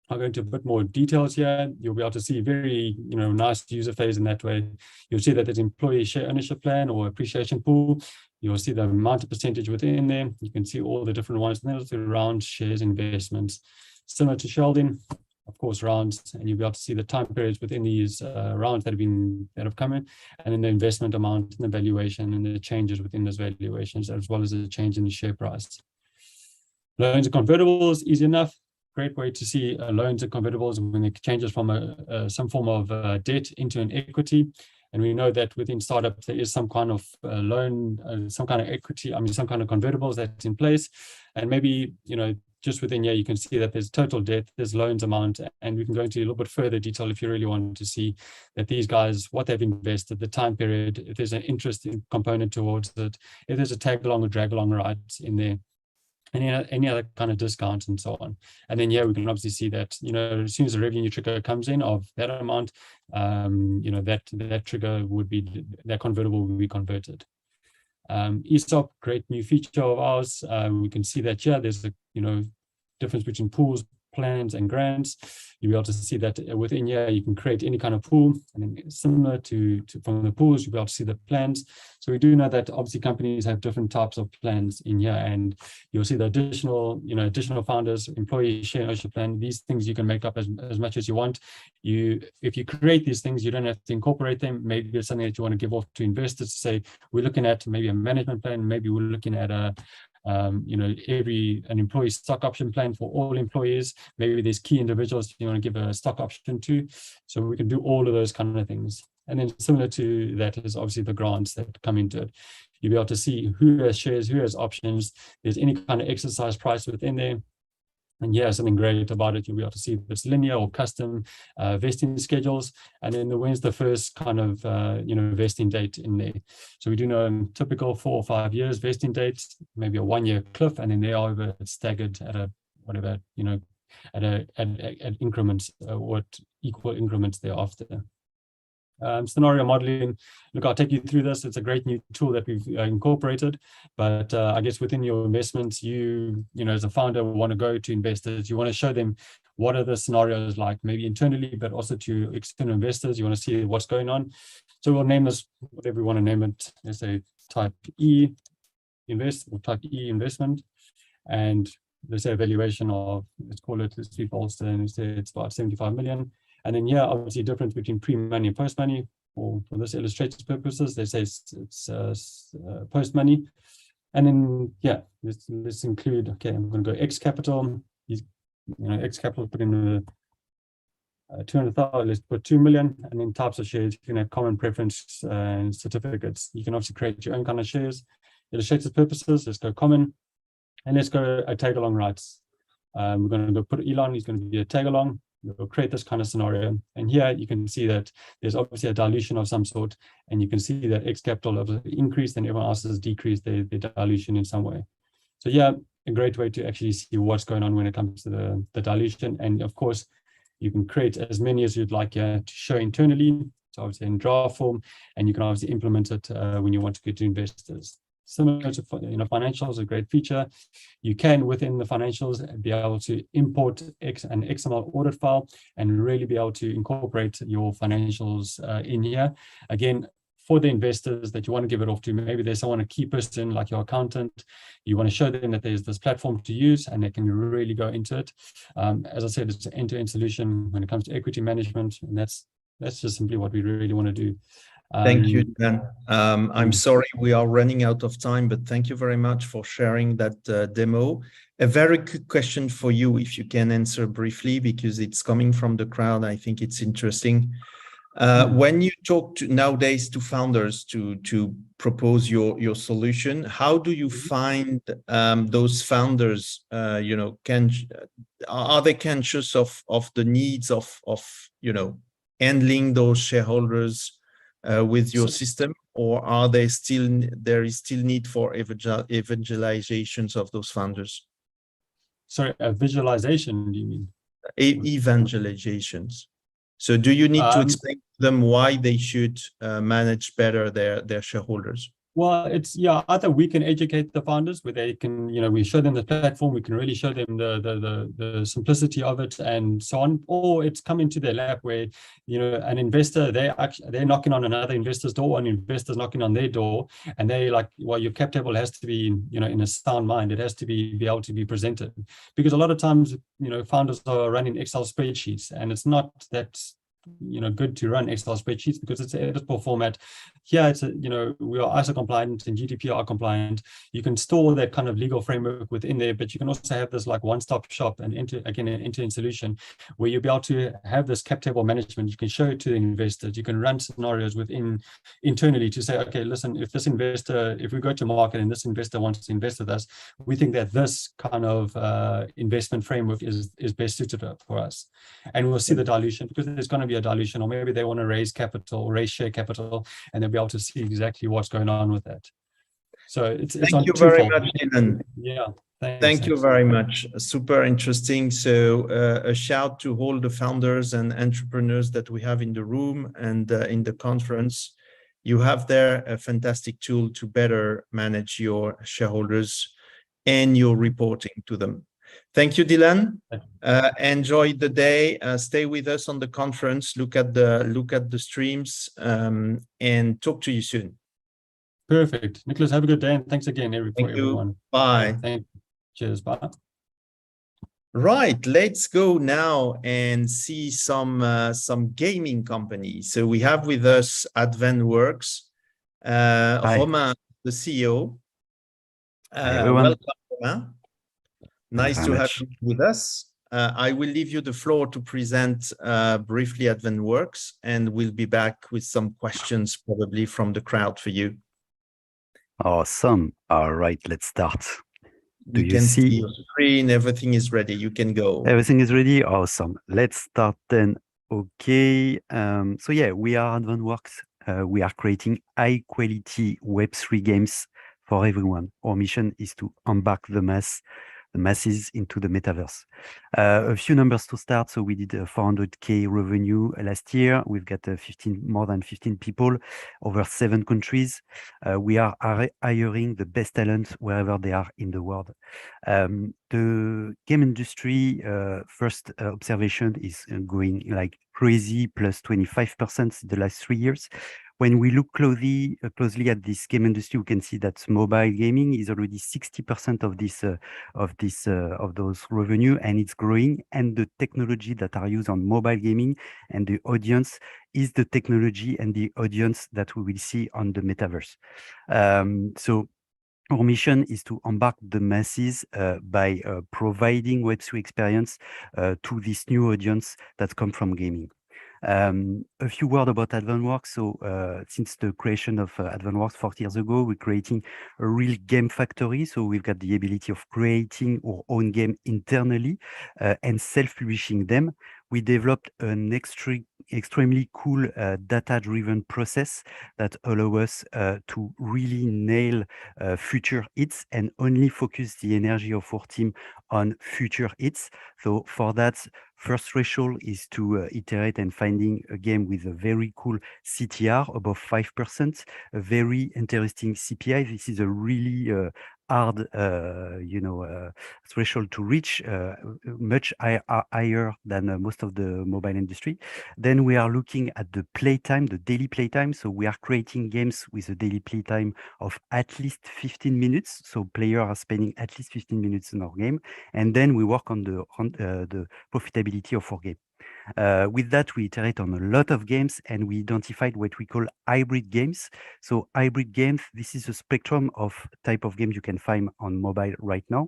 I'll go into a bit more details here. You'll be able to see very nice user phase in that way. You'll see that there's employee share ownership plan or appreciation pool. You'll see the amount of percentage within there. You can see all the different ones. And there's the round shares investments. Similar to shareholding, of course, rounds, and you'll be able to see the time periods within these rounds that have come in, and then the investment amount and the valuation and the changes within those valuations, as well as the change in the share price. Loans and convertibles, easy enough. Great way to see loans and convertibles when it changes from some form of debt into an equity. And we know that within startups, there is some kind of loan, some kind of equity, some kind of convertibles that's in place. And maybe, just within here, you can see that there's total debt, there's loans amount, and we can go into a little bit further detail if you really want to see that these guys, what they've invested, the time period, if there's an interesting component towards it, if there's a tag along or drag along rights in there, any other kind of discounts and so on. And then we can obviously see that as soon as the revenue trigger comes in of that amount, that trigger would be, that convertible will be converted. ESOP, great new feature of ours. We can see that there's a difference between pools, plans, and grants. You'll be able to see that within here you can create any kind of pool, and then similar to from the pools, you'll be able to see the plans. So we do know that obviously companies have different types of plans in here, and you'll see the additional founders, employee share ownership plan. These things you can make up as much as you want. If you create these things, you don't have to incorporate them. Maybe it's something that you want to give off to investors to say, we're looking at maybe a management plan, maybe we're looking at an employee stock option plan for all employees. Maybe there's key individuals you want to give a stock option to. So we can do all of those kind of things. And then similar to that is obviously the grants that come into it. You'll be able to see who has shares, who has options. There's any kind of exercise price within there. And something great about it, you'll be able to see if it's linear or custom vesting schedules. And then when's the first kind of, vesting date in there. So we do know typical 4 or 5 years vesting dates, maybe a 1-year cliff, and then they are over staggered at at increments, what equal increments thereafter. Scenario modeling, look, I'll take you through this. It's a great new tool that we've incorporated, but I guess within your investments, you as a founder want to go to investors, you want to show them what are the scenarios like, maybe internally, but also to external investors. You want to see what's going on. So we'll name this whatever we want to name it. Let's say type E investment, and let's say a valuation of, let's call it, let's be false, and let's say it's about 75 million. And then obviously difference between pre-money and post-money, or for this illustrative purposes, they say it's post-money. And then let's include, okay, I'm going to go X capital. X capital, put in 200,000, let's put 2 million, and then types of shares, you can have common preference and certificates. You can obviously create your own kind of shares. Illustrative purposes, let's go common, and let's go a tag along rights. We're going to go put Elon, he's going to be a tag along. We'll create this kind of scenario, and here you can see that there's obviously a dilution of some sort, and you can see that X capital has increased and everyone else has decreased their dilution in some way. So a great way to actually see what's going on when it comes to the dilution. And of course, you can create as many as you'd like to show internally, so obviously in draft form, and you can obviously implement it when you want to get to investors. Similar to financials, a great feature. You can, within the financials, be able to import an XML audit file and really be able to incorporate your financials in here. Again, for the investors that you want to give it off to, maybe there's someone, a key person like your accountant, you want to show them that there's this platform to use and they can really go into it. As I said, it's an end-to-end solution when it comes to equity management, and that's just simply what we really want to do. Thank you, Dan. I'm sorry we are running out of time, but thank you very much for sharing that demo. A very quick question for you, if you can answer briefly, because it's coming from the crowd. I think it's interesting. When you talk nowadays to founders to propose your solution, how do you find those founders? Are they conscious of the needs of handling those shareholders with your system, or are there is still need for evangelizations of those founders? Sorry, a visualization, do you mean? Evangelizations. So do you need to explain to them why they should manage better their shareholders? Well, it's, yeah, either we can educate the founders where they can, we show them the platform, we can really show them the simplicity of it and so on, or it's come into their lap where, an investor, they're knocking on another investor's door, and investors knocking on their door, and they like, well, your cap table has to be, in a sound mind. It has to be able to be presented, because a lot of times, founders are running Excel spreadsheets, and it's not that good to run Excel spreadsheets because it's an editable format. Here, it's we are ISO compliant and GDPR compliant. You can store that kind of legal framework within there, but you can also have this like one-stop shop and an end-to-end solution where you'll be able to have this cap table management. You can show it to the investors. You can run scenarios internally to say, okay, listen, if we go to market and this investor wants to invest with us, we think that this kind of investment framework is best suited for us. And we'll see the dilution, because there's going to be a dilution, or maybe they want to raise capital or raise share capital, and they'll be able to see exactly what's going on with that. So it's thank you very much, Dylan. Yeah, thank you very much. Super interesting. So a shout to all the founders and entrepreneurs that we have in the room and in the conference. You have there a fantastic tool to better manage your shareholders and your reporting to them. Thank you, Dylan. Enjoy the day. Stay with us on the conference. Look at the streams, and talk to you soon. Perfect, Nicholas. Have a good day, and thanks again, everyone. Bye. Thank you. Cheers. Bye. Right. Let's go now and see some gaming companies. So we have with us AdvanWorks, Romain, the CEO. Welcome, Romain. Nice to have you with us. I will leave you the floor to present briefly AdvanWorks, and we'll be back with some questions probably from the crowd for you. Awesome. All right, let's start. Do you see your screen? Everything is ready. You can go. Everything is ready. Awesome. Let's start then. Okay. So yeah, we are AdvanWorks. We are creating high quality Web3 games for everyone. Our mission is to embark the masses into the metaverse. A few numbers to start. So we did 400K revenue last year. We've got more than 15 people over 7 countries. We are hiring the best talent wherever they are in the world. The game industry, first observation, is going like crazy, plus 25% the last 3 years. When we look closely at this game industry, we can see that mobile gaming is already 60% of those revenue, and it's growing. And the technology that are used on mobile gaming and the audience is the technology and the audience that we will see on the metaverse. So our mission is to embark the masses by providing Web3 experience to this new audience that come from gaming. A few words about AdvanWorks. So since the creation of AdvanWorks 40 years ago, we're creating a real game factory. So we've got the ability of creating our own game internally and self-publishing them. We developed an extremely cool data-driven process that allows us to really nail future hits and only focus the energy of our team on future hits. So for that, first threshold is to iterate and finding a game with a very cool CTR above 5%, a very interesting CPI. This is a really hard, threshold to reach, much higher than most of the mobile industry. Then we are looking at the playtime, the daily playtime. So we are creating games with a daily playtime of at least 15 minutes. So players are spending at least 15 minutes in our game, and then we work on the profitability of our game. With that, we iterate on a lot of games, and we identified what we call hybrid games. So hybrid games, this is a spectrum of type of games you can find on mobile right now.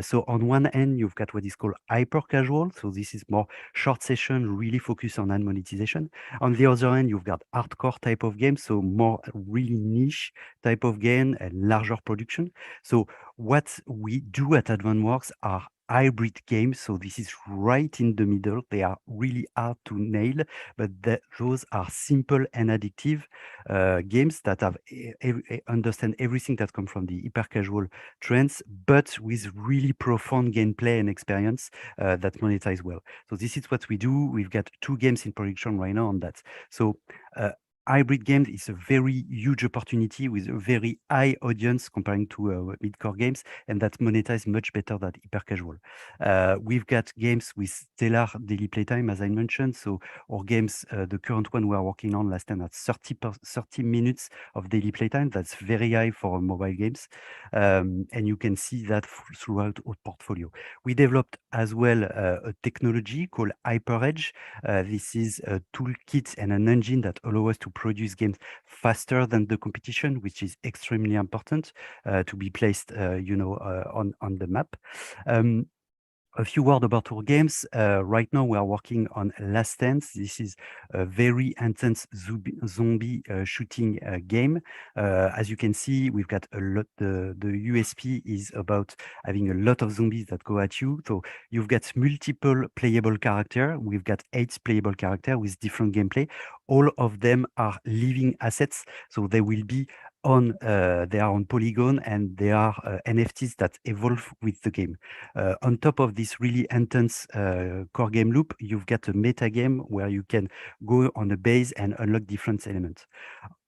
So on one end, you've got what is called hyper casual. So this is more short session, really focused on ad monetization. On the other end, you've got hardcore type of games, so more really niche type of game and larger production. So what we do at AdvanWorks are hybrid games. So this is right in the middle. They are really hard to nail, but those are simple and addictive games that have understand everything that comes from the hyper casual trends, but with really profound gameplay and experience that monetize well. So this is what we do. We've got 2 games in production right now on that. So hybrid games is a very huge opportunity with a very high audience comparing to mid-core games, and that monetize much better than hyper casual. We've got games with stellar daily playtime, as I mentioned. So our games, the current one we are working on last time at 30 minutes of daily playtime. That's very high for mobile games. And you can see that throughout our portfolio. We developed as well a technology called HyperEdge. This is a toolkit and an engine that allows us to produce games faster than the competition, which is extremely important to be placed, on the map. A few words about our games. Right now, we are working on Last Dance. This is a very intense zombie shooting game. As you can see, we've got a lot. The USP is about having a lot of zombies that go at you. So you've got multiple playable characters. We've got 8 playable characters with different gameplay. All of them are living assets, so they will be on. They are on Polygon, and they are NFTs that evolve with the game. On top of this really intense core game loop, you've got a meta game where you can go on a base and unlock different elements.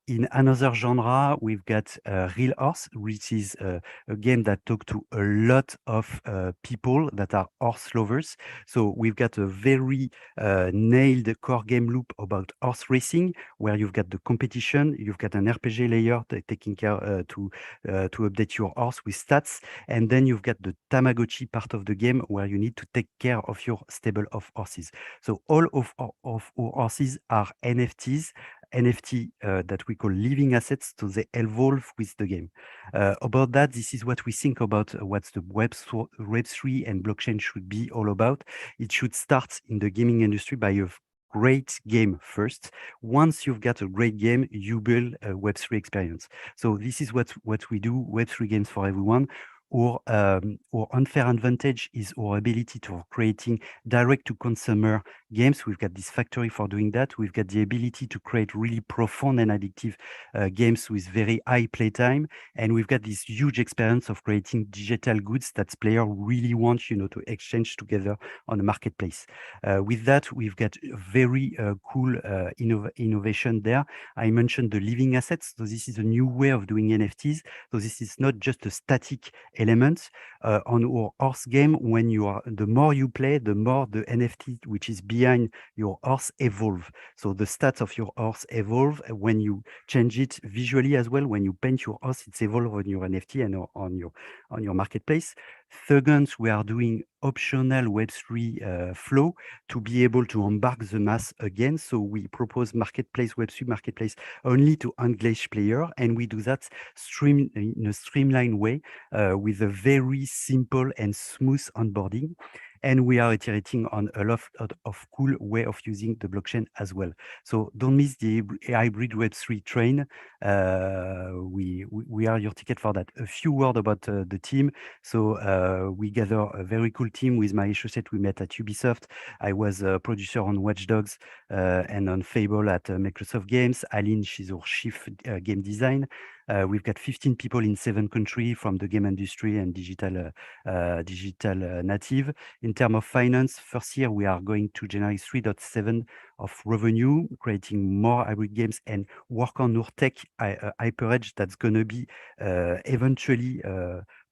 In another genre, we've got Real Horse, which is a game that talks to a lot of people that are horse lovers. So we've got a very nailed core game loop about horse racing, where you've got the competition, you've got an RPG layer taking care to update your horse with stats, and then you've got the Tamagotchi part of the game where you need to take care of your stable of horses. So all of our horses are NFTs. NFT that we call living assets, so they evolve with the game. About that, this is what we think about what the Web3 and blockchain should be all about. It should start in the gaming industry by a great game first. Once you've got a great game, you build a Web3 experience. So this is what we do, Web3 games for everyone. Or unfair advantage is our ability to creating direct-to-consumer games. We've got this factory for doing that. We've got the ability to create really profound and addictive games with very high playtime, and we've got this huge experience of creating digital goods that players really want, to exchange together on the marketplace. With that, we've got a very cool innovation there. I mentioned the living assets. So this is a new way of doing NFTs. So this is not just a static elements on our horse game. When the more you play, the more the NFT which is behind your horse evolve. So the stats of your horse evolve when you change it visually as well. When you paint your horse, it's evolve on your NFT and on your marketplace. Second, we are doing optional Web3 flow to be able to embark the mass again. So we propose marketplace, Web3 marketplace only to English player, and we do that in a streamlined way with a very simple and smooth onboarding. And we are iterating on a lot of cool way of using the blockchain as well. So don't miss the hybrid Web3 train. We are your ticket for that. A few words about the team. So we gather a very cool team with my associate. We met at Ubisoft. I was a producer on Watch Dogs and on Fable at Microsoft Games. Aline, she's our chief game design. We've got 15 people in 7 countries from the game industry and digital native. In terms of finance, first year we are going to generate 3.7 of revenue, creating more hybrid games and work on our tech HyperEdge that's going to be eventually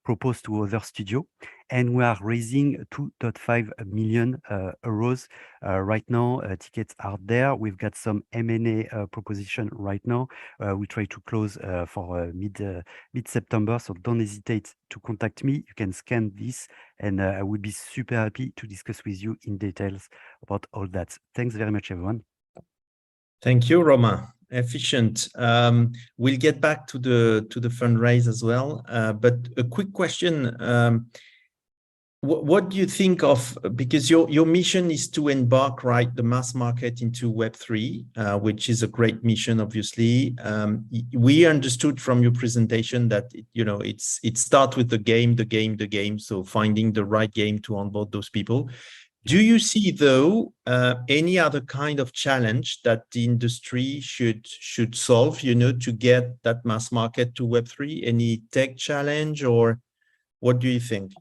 proposed to other studios. And we are raising 2.5 million euros right now. Tickets are there. We've got some M&A proposition right now. We try to close for mid-September, so don't hesitate to contact me. You can scan this, and I would be super happy to discuss with you in details about all that. Thanks very much, everyone. Thank you, Roma. Efficient. We'll get back to the fundraise as well, but a quick question. what do you think of, because your mission is to embark, right, the mass market into Web3, which is a great mission, obviously. We understood from your presentation that, it starts with the game. So finding the right game to onboard those people. Do you see, though, any other kind of challenge that the industry should solve, to get that mass market to Web3? Any tech challenge, or what do you think?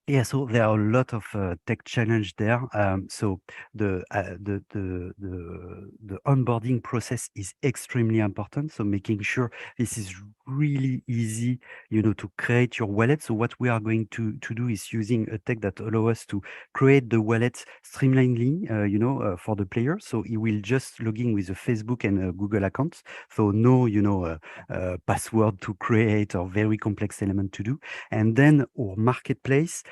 Yeah, so there are a lot of tech challenge there. So the onboarding process is extremely important. So making sure this is really easy, to create your wallet. So what we are going to do is using a tech that allow us to create the wallet streamlinedly, for the player. So he will just log in with a Facebook and a Google account. So no, password to create or very complex element to do. And then our marketplace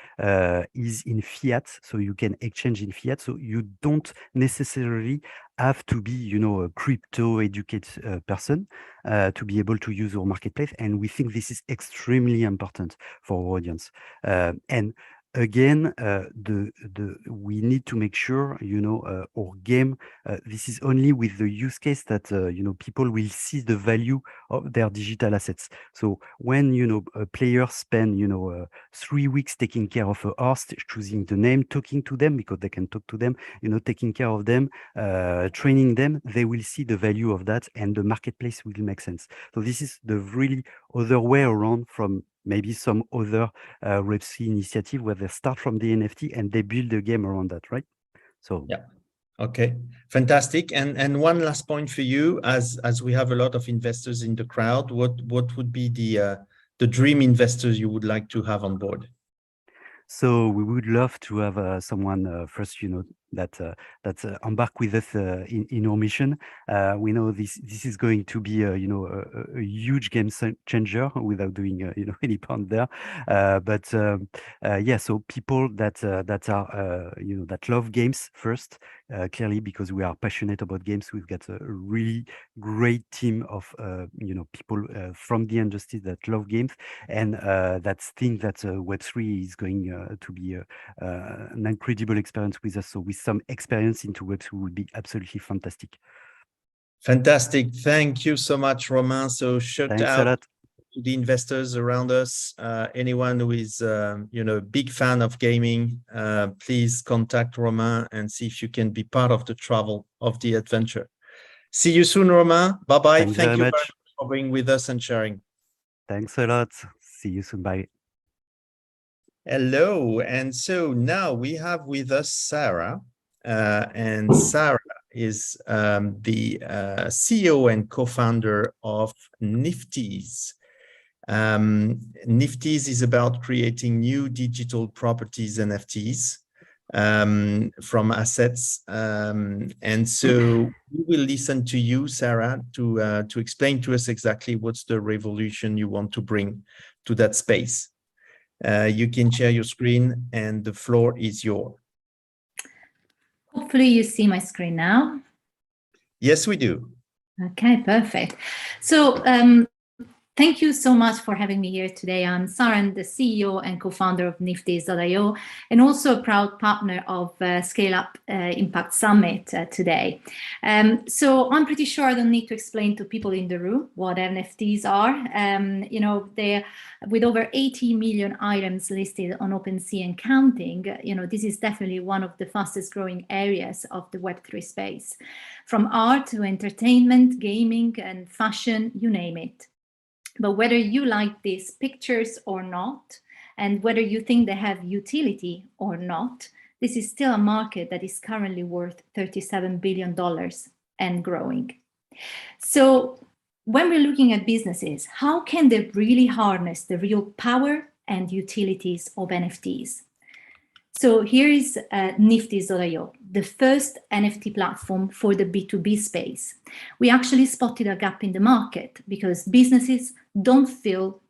is in fiat, so you can exchange in fiat. So you don't necessarily have to be, a crypto educated person to be able to use our marketplace. And we think this is extremely important for our audience. And again, we need to make sure, our game, this is only with the use case that, people will see the value of their digital assets. So when, a player spend, 3 weeks taking care of a horse, choosing the name, talking to them, because they can talk to them, taking care of them, training them, they will see the value of that, and the marketplace will make sense. So this is the really other way around from maybe some other Web3 initiative where they start from the NFT and they build a game around that, right? So yeah, okay, fantastic. And one last point for you, as we have a lot of investors in the crowd, what would be the dream investors you would like to have on board? So we would love to have someone first, that embark with us in our mission. We know this is going to be a huge game changer without doing any point there. But yeah, so people that are that love games first, clearly, because we are passionate about games. We've got a really great team of people from the industry that love games, and that think that Web3 is going to be an incredible experience with us. So with some experience into Web3 would be absolutely fantastic. Fantastic. Thank you so much, Romain. So shout Thanks out a lot to the investors around us. Anyone who is a big fan of gaming, please contact Romain and see if you can be part of the travel of the adventure. See you soon, Romain. Bye-bye. Thanks Thank you very very much much for being with us and sharing. Thanks a lot. See you soon. Bye. Hello. And so now we have with us Sarah. And Sarah is the CEO and co-founder of Niftyz. Niftyz is about creating new digital properties, NFTs, from assets. And so we will listen to you, Sarah, to explain to us exactly what's the revolution you want to bring to that space. You can share your screen and the floor is yours. Hopefully you see my screen now. Yes, we do. Okay, perfect. So thank you so much for having me here today. I'm Sarah, I'm the CEO and co-founder of Niftyz.io, and also a proud partner of Scaleup Impact Summit today. So I'm pretty sure I don't need to explain to people in the room what NFTs are. They're with over 80 million items listed on OpenSea and counting. This is definitely one of the fastest growing areas of the Web3 space, from art to entertainment, gaming, and fashion, you name it. But whether you like these pictures or not, and whether you think they have utility or not, this is still a market that is currently worth $37 billion and growing. So when we're looking at businesses, how can they really harness the real power and utilities of NFTs? So here is Niftyz.io, the first NFT platform for the B2B space. We actually spotted a gap in the market because businesses don't feel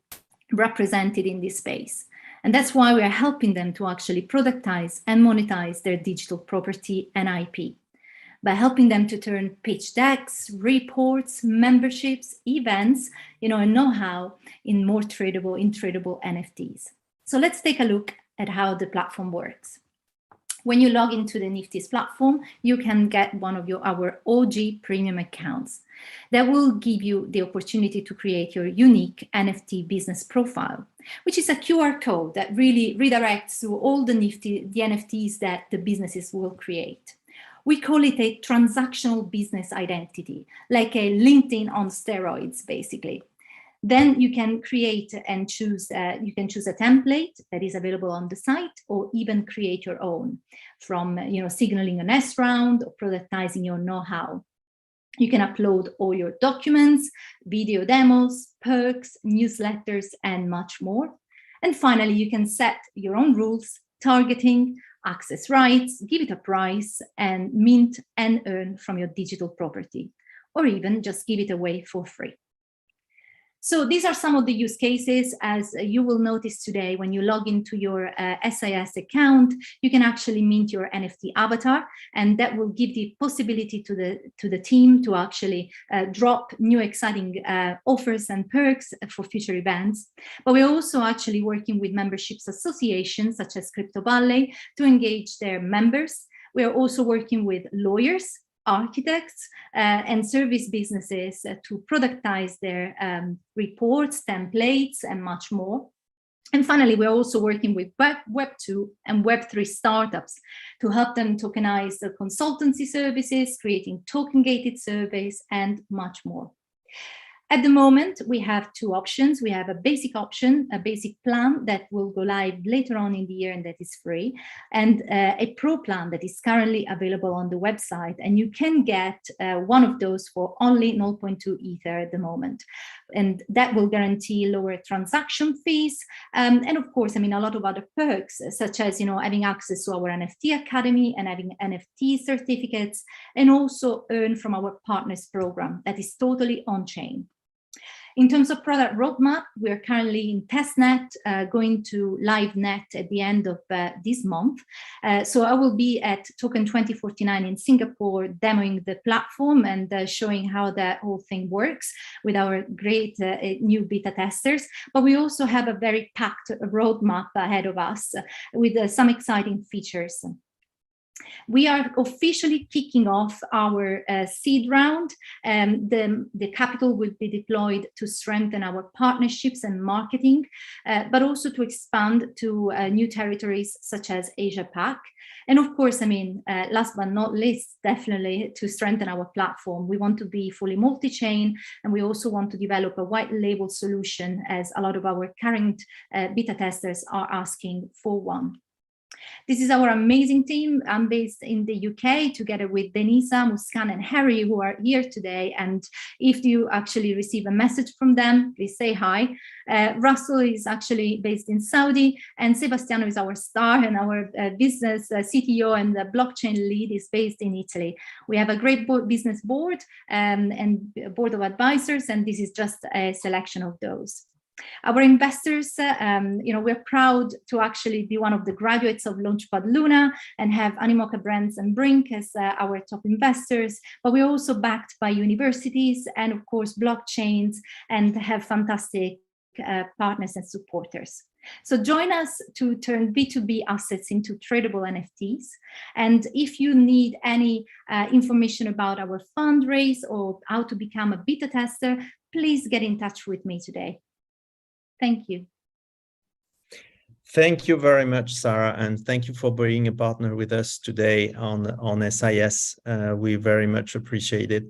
represented in this space. And that's why we are helping them to actually productize and monetize their digital property and IP by helping them to turn pitch decks, reports, memberships, events, and know-how in more tradable NFTs. So let's take a look at how the platform works. When you log into the Nifty's platform, you can get one of our OG premium accounts. That will give you the opportunity to create your unique NFT business profile, which is a QR code that really redirects to all the NFTs that the businesses will create. We call it a transactional business identity, like a LinkedIn on steroids, basically. Then you can create and choose, you can choose a template that is available on the site, or even create your own from, signaling an S round or productizing your know-how. You can upload all your documents, video demos, perks, newsletters, and much more. And finally, you can set your own rules, targeting, access rights, give it a price, and mint and earn from your digital property, or even just give it away for free. So these are some of the use cases. As you will notice today, when you log into your SIS account, you can actually mint your NFT avatar, and that will give the possibility to the team to actually drop new exciting offers and perks for future events. But we're also actually working with memberships associations such as Crypto Valley to engage their members. We are also working with lawyers, architects, and service businesses to productize their reports, templates, and much more. And finally, we're also working with Web 2 and Web 3 startups to help them tokenize the consultancy services, creating token-gated surveys, and much more. At the moment, we have two options. We have a basic option, a basic plan that will go live later on in the year, and that is free, and a pro plan that is currently available on the website. And you can get one of those for only 0.2 Ether at the moment. And that will guarantee lower transaction fees. And of course, a lot of other perks, such as, having access to our NFT Academy and having NFT certificates, and also earn from our partners program that is totally on-chain. In terms of product roadmap, we are currently in testnet, going to live net at the end of this month. So I will be at Token 2049 in Singapore, demoing the platform and showing how that whole thing works with our great new beta testers. But we also have a very packed roadmap ahead of us with some exciting features. We are officially kicking off our seed round. The capital will be deployed to strengthen our partnerships and marketing, but also to expand to new territories such as Asia Pac. And of course, last but not least, definitely to strengthen our platform. We want to be fully multi-chain, and we also want to develop a white label solution, as a lot of our current beta testers are asking for one. This is our amazing team. I'm based in the UK together with Denisa, Muskan, and Harry, who are here today. And if you actually receive a message from them, please say hi. Russell is actually based in Saudi, and Sebastiano is our star, and our business CTO and the blockchain lead is based in Italy. We have a great business board and board of advisors, and this is just a selection of those. Our investors, we're proud to actually be one of the graduates of Launchpad Luna and have Animoca Brands and Brink as our top investors, but we're also backed by universities and of course blockchains, and have fantastic partners and supporters. So join us to turn B2B assets into tradable NFTs. And if you need any information about our fundraise or how to become a beta tester, please get in touch with me today. Thank you. Thank you very much, Sarah, and thank you for being a partner with us today on SIS. We very much appreciate it.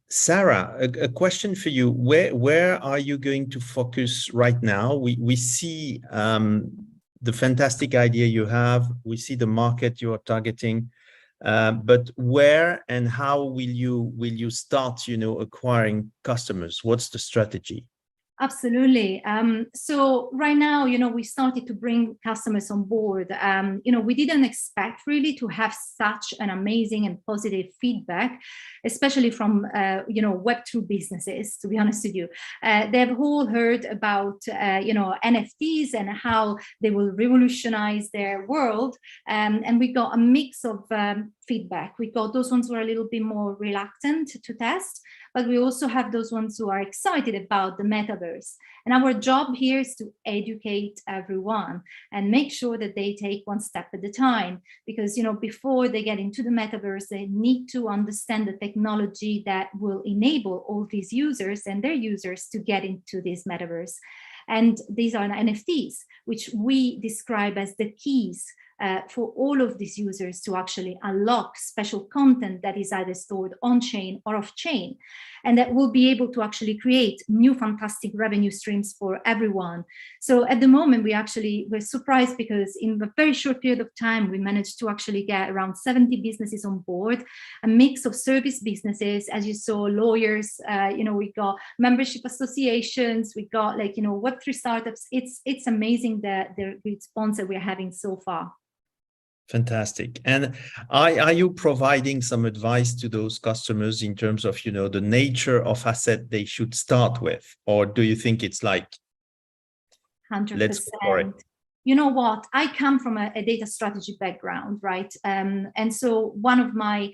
Sarah, a question for you. Where are you going to focus right now? We see the fantastic idea you have. We see the market you are targeting. But where and how will you start, acquiring customers? What's the strategy? Absolutely. So right now, we started to bring customers on board. We didn't expect really to have such an amazing and positive feedback, especially from, Web2 businesses, to be honest with you. They've all heard about, NFTs and how they will revolutionize their world. And we got a mix of feedback. We got those ones who are a little bit more reluctant to test, but we also have those ones who are excited about the metaverse. And our job here is to educate everyone and make sure that they take one step at a time, because, you know, before they get into the metaverse, they need to understand the technology that will enable all these users and their users to get into this metaverse. And these are NFTs, which we describe as the keys for all of these users to actually unlock special content that is either stored on-chain or off-chain, and that will be able to actually create new fantastic revenue streams for everyone. So at the moment, we're surprised because in a very short period of time, we managed to actually get around 70 businesses on board, a mix of service businesses, as you saw, lawyers, you know, we got membership associations, we got, like, you know, Web3 startups. It's amazing the response that we're having so far. Fantastic. And are you providing some advice to those customers in terms of, you know, the nature of asset they should start with? Or do you think it's like, 100%. let's go for it? You know what, I come from a data strategy background, right? And so one of my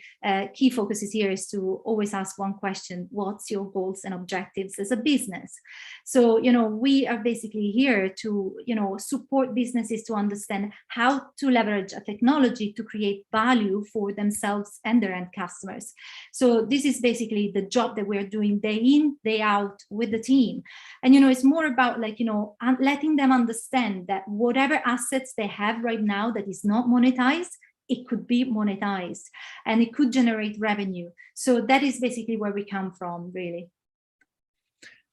key focuses here is to always ask one question: what's your goals and objectives as a business? So, you know, we are basically here to, you know, support businesses to understand how to leverage a technology to create value for themselves and their end customers. So this is basically the job that we're doing day in, day out with the team. And, you know, it's more about, like, you know, letting them understand that whatever assets they have right now that is not monetized, it could be monetized and it could generate revenue. So that is basically where we come from, really.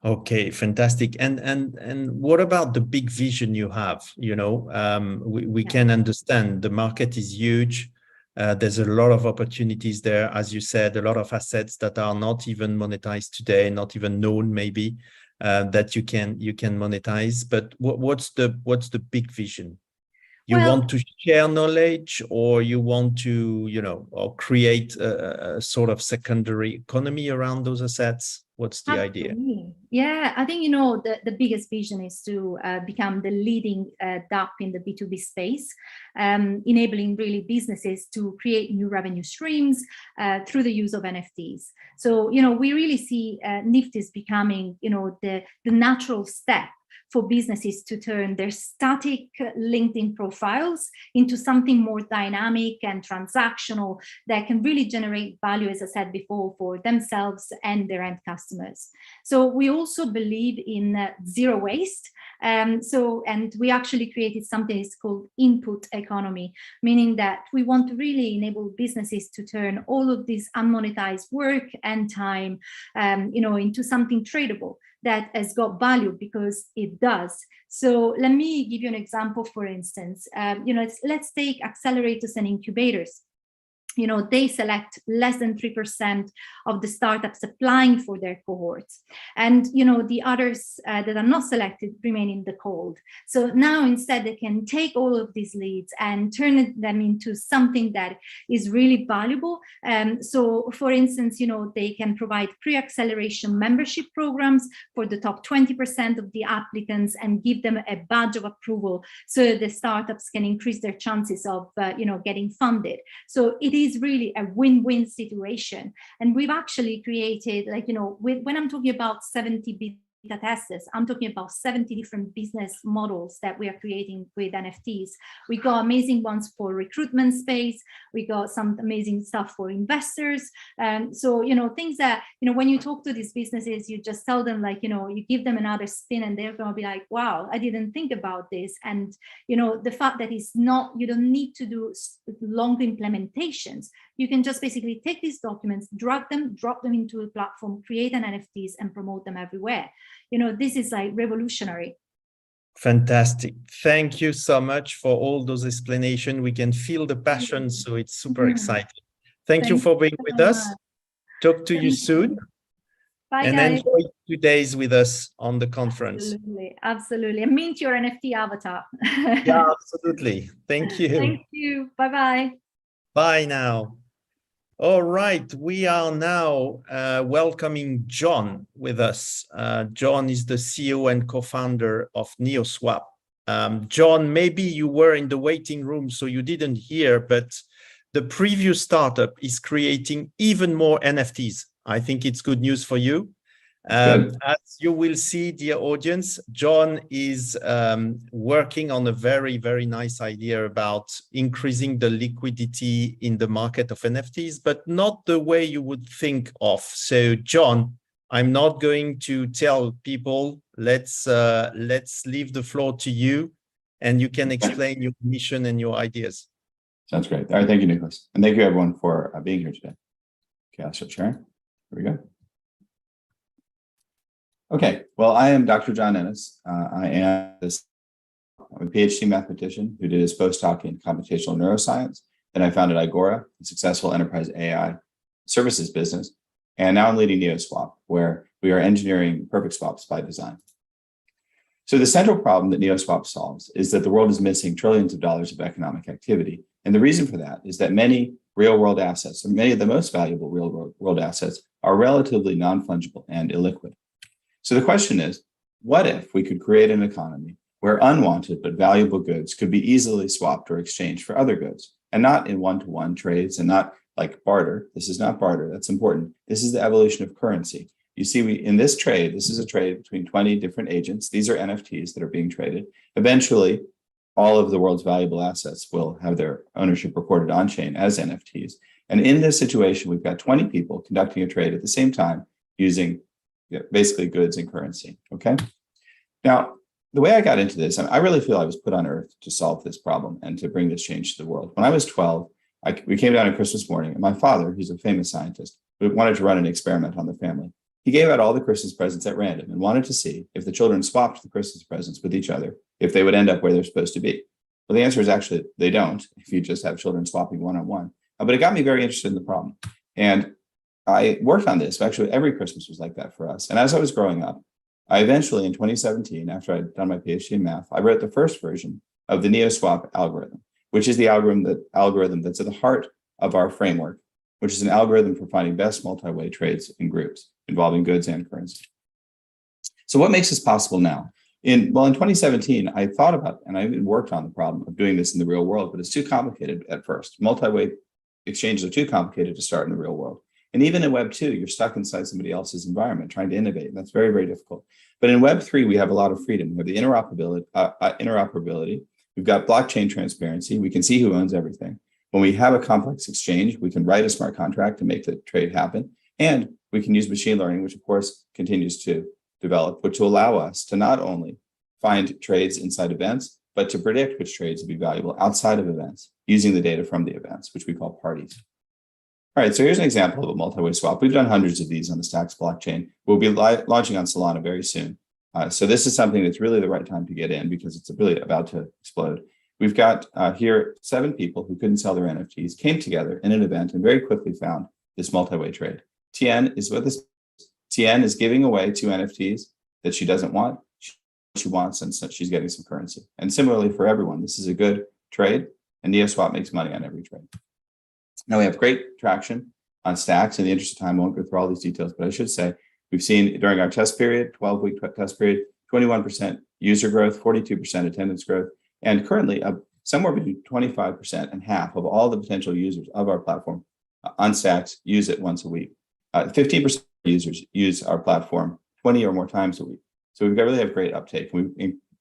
Okay, fantastic. And what about the big vision you have? You know, we can understand the market is huge. There's a lot of opportunities there, as you said, a lot of assets that are not even monetized today, not even known maybe. That you can monetize, but what's the big vision? You want to share knowledge, or you want to, you know, or create a sort of secondary economy around those assets? What's the idea? Yeah, I think, you know, the biggest vision is to become the leading DApp in the B2B space, enabling really businesses to create new revenue streams through the use of NFTs. So, you know, we really see Nifty's becoming, you know, the natural step for businesses to turn their static LinkedIn profiles into something more dynamic and transactional that can really generate value, as I said before, for themselves and their end customers. So we also believe in zero waste. And we actually created something that's called input economy, meaning that we want to really enable businesses to turn all of this unmonetized work and time, you know, into something tradable that has got value, because it does. So let me give you an example. For instance, you know, let's take accelerators and incubators. You know, they select less than 3% of the startups applying for their cohorts. And, you know, the others that are not selected remain in the cold. So now instead they can take all of these leads and turn them into something that is really valuable. So for instance, you know, they can provide pre-acceleration membership programs for the top 20% of the applicants and give them a badge of approval so the startups can increase their chances of, you know, getting funded. So it is really a win-win situation. And we've actually created, like, you know, when I'm talking about 70 beta testers, I'm talking about 70 different business models that we are creating with NFTs. We got amazing ones for recruitment space. We got some amazing stuff for investors. So, you know, things that, you know, when you talk to these businesses, you just tell them, like, you know, you give them another spin and they're going to be like, wow, I didn't think about this. And, you know, the fact that it's not, you don't need to do long implementations. You can just basically take these documents, drag them, drop them into a platform, create an NFTs and promote them everywhere. You know, this is like revolutionary. Fantastic. Thank you so much for all those explanations. We can feel the passion, so it's super exciting. Thank you for being with us. Talk to you soon. Bye, and guys. enjoy 2 days with us on the conference. Absolutely, absolutely. And mint your NFT avatar. Yeah, absolutely. Thank you. Thank you. Bye-bye. Bye now. All right, we are now welcoming John with us. John is the CEO and co-founder of NeoSwap. John, maybe you were in the waiting room, so you didn't hear, but the previous startup is creating even more NFTs I think it's good news for you. Good. As you will see, dear audience, John is working on a very, very nice idea about increasing the liquidity in the market of NFTs, but not the way you would think of. So, John, I'm not going to tell people, let's leave the floor to you, and you can explain your mission and your ideas. Sounds great. All right, thank you, Nicholas. And thank you everyone for being here today. Okay, I'll start sharing. Here we go. Okay, well, I am Dr. John Ennis. I'm a PhD mathematician who did his postdoc in computational neuroscience. Then I founded Agora, a successful enterprise AI services business. And now I'm leading NeoSwap, where we are engineering perfect swaps by design. So the central problem that NeoSwap solves is that the world is missing trillions of dollars of economic activity. And the reason for that is that many real-world assets, or many of the most valuable real-world assets, are relatively non-fungible and illiquid. So the question is, what if we could create an economy where unwanted but valuable goods could be easily swapped or exchanged for other goods, and not in one-to-one trades and not like barter? This is not barter, that's important. This is the evolution of currency. You see, in this trade, this is a trade between 20 different agents. These are NFTs that are being traded. Eventually, all of the world's valuable assets will have their ownership recorded on-chain as NFTs. And in this situation, we've got 20 people conducting a trade at the same time using basically goods and currency, okay? Now, the way I got into this, I really feel I was put on earth to solve this problem and to bring this change to the world. When I was 12, we came down on Christmas morning, and my father, who's a famous scientist, wanted to run an experiment on the family. He gave out all the Christmas presents at random and wanted to see if the children swapped the Christmas presents with each other, if they would end up where they're supposed to be. Well, the answer is actually they don't, if you just have children swapping one-on-one. But it got me very interested in the problem. And I worked on this. Actually, every Christmas was like that for us. And as I was growing up, I eventually, in 2017, after I'd done my PhD in math, I wrote the first version of the NeoSwap algorithm, which is the algorithm that's at the heart of our framework, which is an algorithm for finding best multi-way trades in groups involving goods and currency. So what makes this possible now? In 2017, I thought about, and I even worked on the problem of doing this in the real world, but it's too complicated at first. Multi-way exchanges are too complicated to start in the real world. And even in Web 2, you're stuck inside somebody else's environment trying to innovate. And that's very, very difficult. But in Web 3, we have a lot of freedom. We have the interoperability. We've got blockchain transparency. We can see who owns everything. When we have a complex exchange, we can write a smart contract to make the trade happen. And we can use machine learning, which of course continues to develop, which will allow us to not only find trades inside events, but to predict which trades will be valuable outside of events using the data from the events, which we call parties. All right, so here's an example of a multi-way swap. We've done hundreds of these on the Stacks blockchain. We'll be launching on Solana very soon. So this is something that's really the right time to get in because it's really about to explode. We've got here 7 people who couldn't sell their NFTs, came together in an event and very quickly found this multi-way trade. Tien is what this. Tien is giving away 2 NFTs that she doesn't want. She wants, and so she's getting some currency. And similarly for everyone, this is a good trade, and NeoSwap makes money on every trade. Now we have great traction on Stacks. In the interest of time, I won't go through all these details, but I should say we've seen during our test period, 12-week test period, 21% user growth, 42% attendance growth, and currently somewhere between 25% and half of all the potential users of our platform on Stacks use it once a week. 15% of users use our platform 20 or more times a week. So we really have great uptake. We've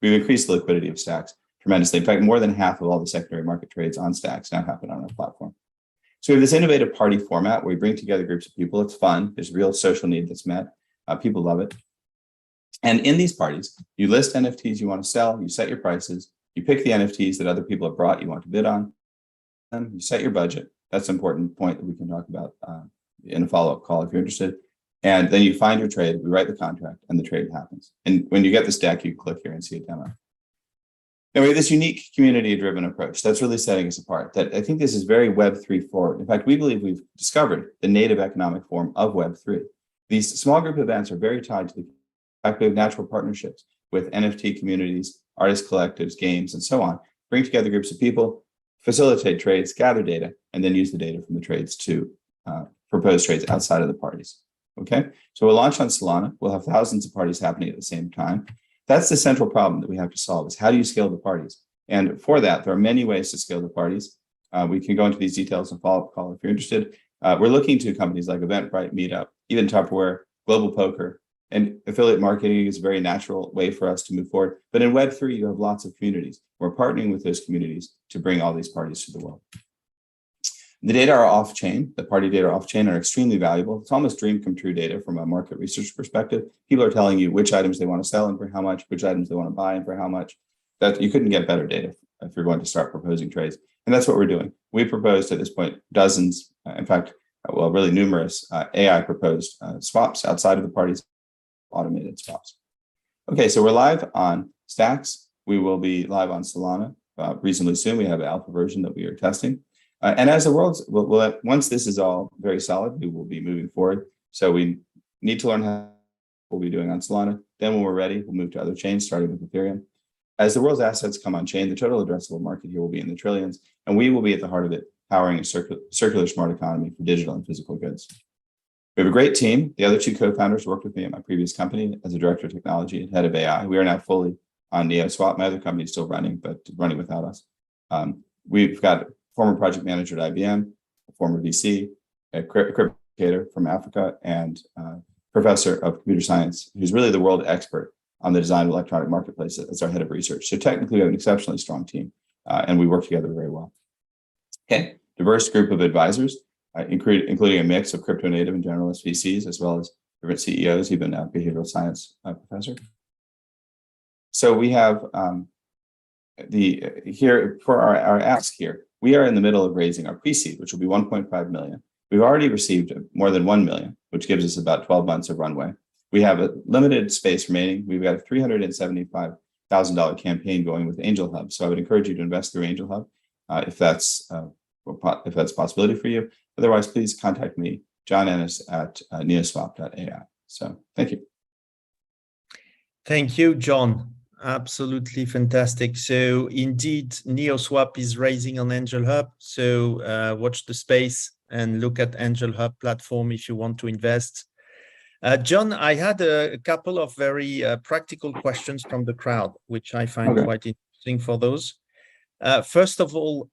increased the liquidity of Stacks tremendously. In fact, more than half of all the secondary market trades on Stacks now happen on our platform. So we have this innovative party format where we bring together groups of people. It's fun. There's a real social need that's met. People love it. And in these parties, you list NFTs you want to sell, you set your prices, you pick the NFTs that other people have brought you want to bid on, and you set your budget. That's an important point that we can talk about in a follow-up call if you're interested. And then you find your trade, we write the contract, and the trade happens. And when you get this deck, you click here and see a demo. And we have this unique community-driven approach that's really setting us apart. That I think this is very Web3 forward. In fact, we believe we've discovered the native economic form of Web3. These small group events are very tied to the fact we have natural partnerships with NFT communities, artist collectives, games, and so on. Bring together groups of people, facilitate trades, gather data, and then use the data from the trades to propose trades outside of the parties. Okay, so we'll launch on Solana. We'll have thousands of parties happening at the same time. That's the central problem that we have to solve is how do you scale the parties? And for that, there are many ways to scale the parties. We can go into these details in follow-up call if you're interested. We're looking to companies like Eventbrite, Meetup, even Tupperware, global poker. And affiliate marketing is a very natural way for us to move forward. But in Web3, you have lots of communities. We're partnering with those communities to bring all these parties to the world. The data are off-chain. The party data are off-chain are extremely valuable. It's almost dream come true data from a market research perspective. People are telling you which items they want to sell and for how much, which items they want to buy and for how much. That you couldn't get better data if you're going to start proposing trades. And that's what we're doing. We proposed at this point dozens, in fact, well, really numerous AI proposed swaps outside of the parties, automated swaps. Okay, so we're live on Stacks. We will be live on Solana reasonably soon. We have an alpha version that we are testing. And as the world's, once this is all very solid, we will be moving forward. So we need to learn how we'll be doing on Solana. Then when we're ready, we'll move to other chains, starting with Ethereum. As the world's assets come on chain, the total addressable market here will be in the trillions, and we will be at the heart of it, powering a circular smart economy for digital and physical goods. We have a great team. The other two co-founders worked with me at my previous company as a director of technology and head of AI. We are now fully on NeoSwap. My other company is still running, but running without us. We've got a former project manager at IBM, a former VC, a crypto educator from Africa, and professor of computer science, who's really the world expert on the design of electronic marketplaces as our head of research. So technically, we have an exceptionally strong team, and we work together very well. Okay, diverse group of advisors, including a mix of crypto native and generalist VCs, as well as different CEOs, even a behavioral science professor. So we have here for our ask here, we are in the middle of raising our pre-seed, which will be 1.5 million. We've already received more than 1 million, which gives us about 12 months of runway. We have a limited space remaining. We've got a $375,000 campaign going with Angel Hub. So I would encourage you to invest through Angel Hub if that's a possibility for you. Otherwise, please contact me, John Ennis at neoswap.ai. So thank you. Thank you, John. Absolutely fantastic. So indeed, NeoSwap is raising on Angel Hub. So watch the space and look at Angel Hub platform if you want to invest. John, I had a couple of very practical questions from the crowd, which I find quite interesting for those. First of all,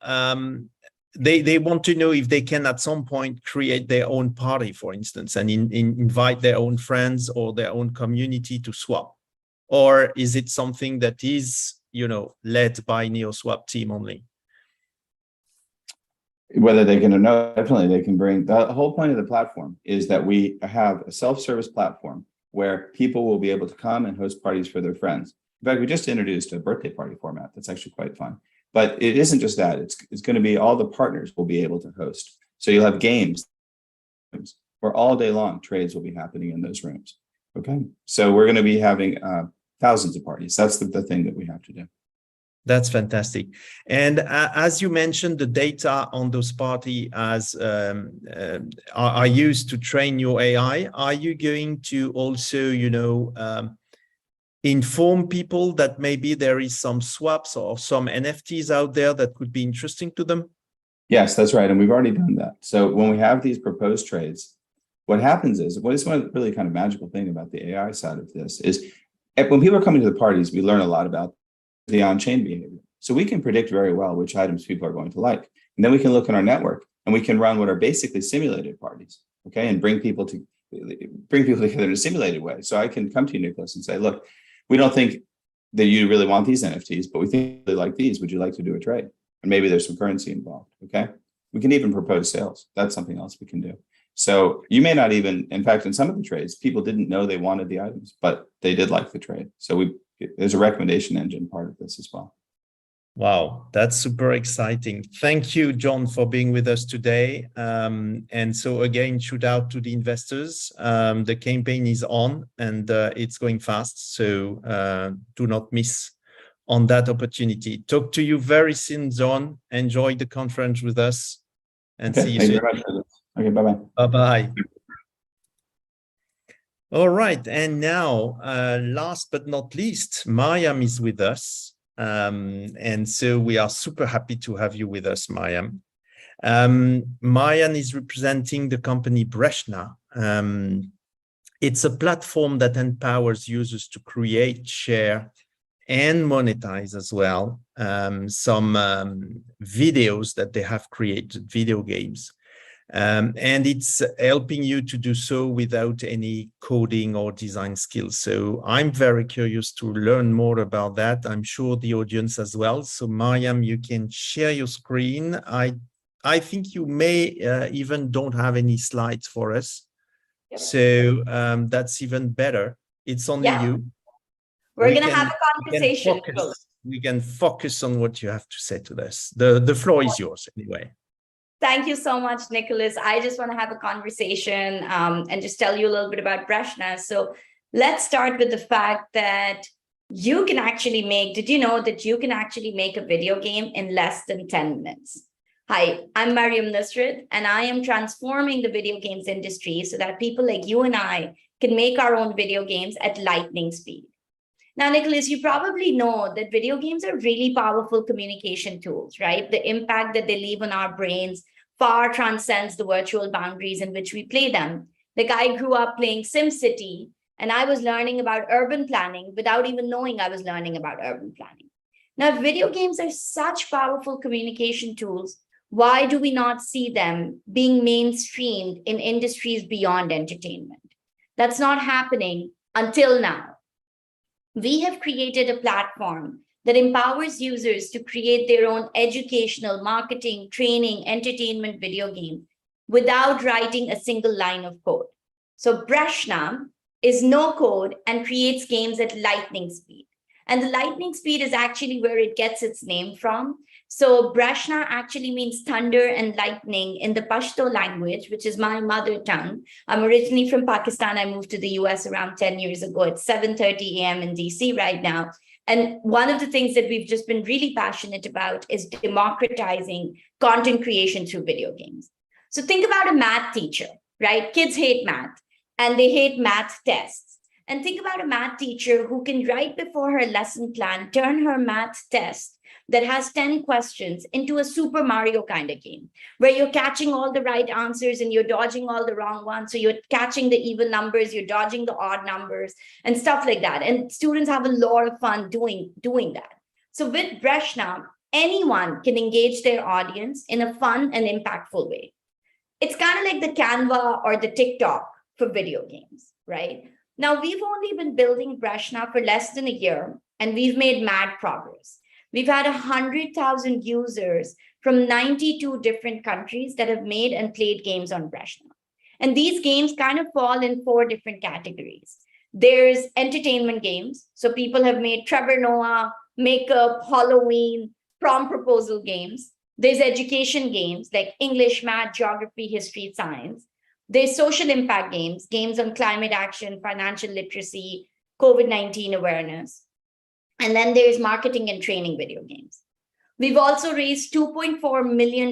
they want to know if they can at some point create their own party, for instance, and invite their own friends or their own community to swap. Or is it something that is, led by NeoSwap team only? Whether they can or no, definitely they can bring. The whole point of the platform is that we have a self-service platform where people will be able to come and host parties for their friends. In fact, we just introduced a birthday party format that's actually quite fun. But it isn't just that. It's going to be all the partners will be able to host. So you'll have games where all day long trades will be happening in those rooms. Okay, so we're going to be having thousands of parties. That's the thing that we have to do. That's fantastic. And as you mentioned, the data on those parties are used to train your AI. Are you going to also, inform people that maybe there is some swaps or some NFTs out there that could be interesting to them? Yes, that's right. And we've already done that. So when we have these proposed trades, what happens is, what is one really kind of magical thing about the AI side of this is when people are coming to the parties, we learn a lot about the on-chain behavior. So we can predict very well which items people are going to like. And then we can look in our network and we can run what are basically simulated parties, okay, and bring people together in a simulated way. So I can come to you, Nicholas, and say, look, we don't think that you really want these NFTs, but we think you really like these. Would you like to do a trade? And maybe there's some currency involved, okay? We can even propose sales. That's something else we can do. So you may not even, in fact, in some of the trades, people didn't know they wanted the items, but they did like the trade. So there's a recommendation engine part of this as well. Wow, that's super exciting. Thank you, John, for being with us today. And so again, shout out to the investors. The campaign is on and it's going fast. So do not miss on that opportunity. Talk to you very soon, John. Enjoy the conference with us and see you soon. Thank you very much. Okay, bye-bye. Bye-bye. All right, and now, last but not least, Mariam is with us. And so we are super happy to have you with us, Mariam. Mariam is representing the company Breshna. It's a platform that empowers users to create, share, and monetize as well some videos that they have created, video games. And it's helping you to do so without any coding or design skills. So I'm very curious to learn more about that. I'm sure the audience as well. So Mariam, you can share your screen. I think you may even don't have any slides for us. Yep. So that's even better. It's only you. We're going to have a conversation. We can focus on what you have to say to this. The floor is yours anyway. Thank you so much, Nicholas. I just want to have a conversation and just tell you a little bit about Breshna. So let's start with the fact that you can actually make, did you know that you can actually make a video game in less than 10 minutes? Hi, I'm Mariam Nusrat, and I am transforming the video games industry so that people like you and I can make our own video games at lightning speed. Now, Nicholas, you probably know that video games are really powerful communication tools, right? The impact that they leave on our brains far transcends the virtual boundaries in which we play them. Like I grew up playing SimCity, and I was learning about urban planning without even knowing I was learning about urban planning. Now, if video games are such powerful communication tools, why do we not see them being mainstreamed in industries beyond entertainment? That's not happening until now. We have created a platform that empowers users to create their own educational, marketing, training, entertainment video games without writing a single line of code. So Breshna is no code and creates games at lightning speed. And the lightning speed is actually where it gets its name from. So Breshna actually means thunder and lightning in the Pashto language, which is my mother tongue. I'm originally from Pakistan. I moved to the US around 10 years ago. It's 7:30 a.m. in DC right now. And one of the things that we've just been really passionate about is democratizing content creation through video games. So think about a math teacher, right? Kids hate math and they hate math tests. And think about a math teacher who can, right before her lesson plan, turn her math test that has 10 questions into a Super Mario kind of game, where you're catching all the right answers and you're dodging all the wrong ones. So you're catching the even numbers, you're dodging the odd numbers and stuff like that. And students have a lot of fun doing that. So with Breshna, anyone can engage their audience in a fun and impactful way. It's kind of like the Canva or the TikTok for video games, right? Now, we've only been building Breshna for less than a year, and we've made mad progress. We've had 100,000 users from 92 different countries that have made and played games on Breshna. And these games kind of fall in 4 different categories. There's entertainment games. So people have made Trevor Noah, Makeup, Halloween, prom proposal games. There's education games like English, math, geography, history, science. There's social impact games, games on climate action, financial literacy, COVID-19 awareness. And then there's marketing and training video games. We've also raised $2.4 million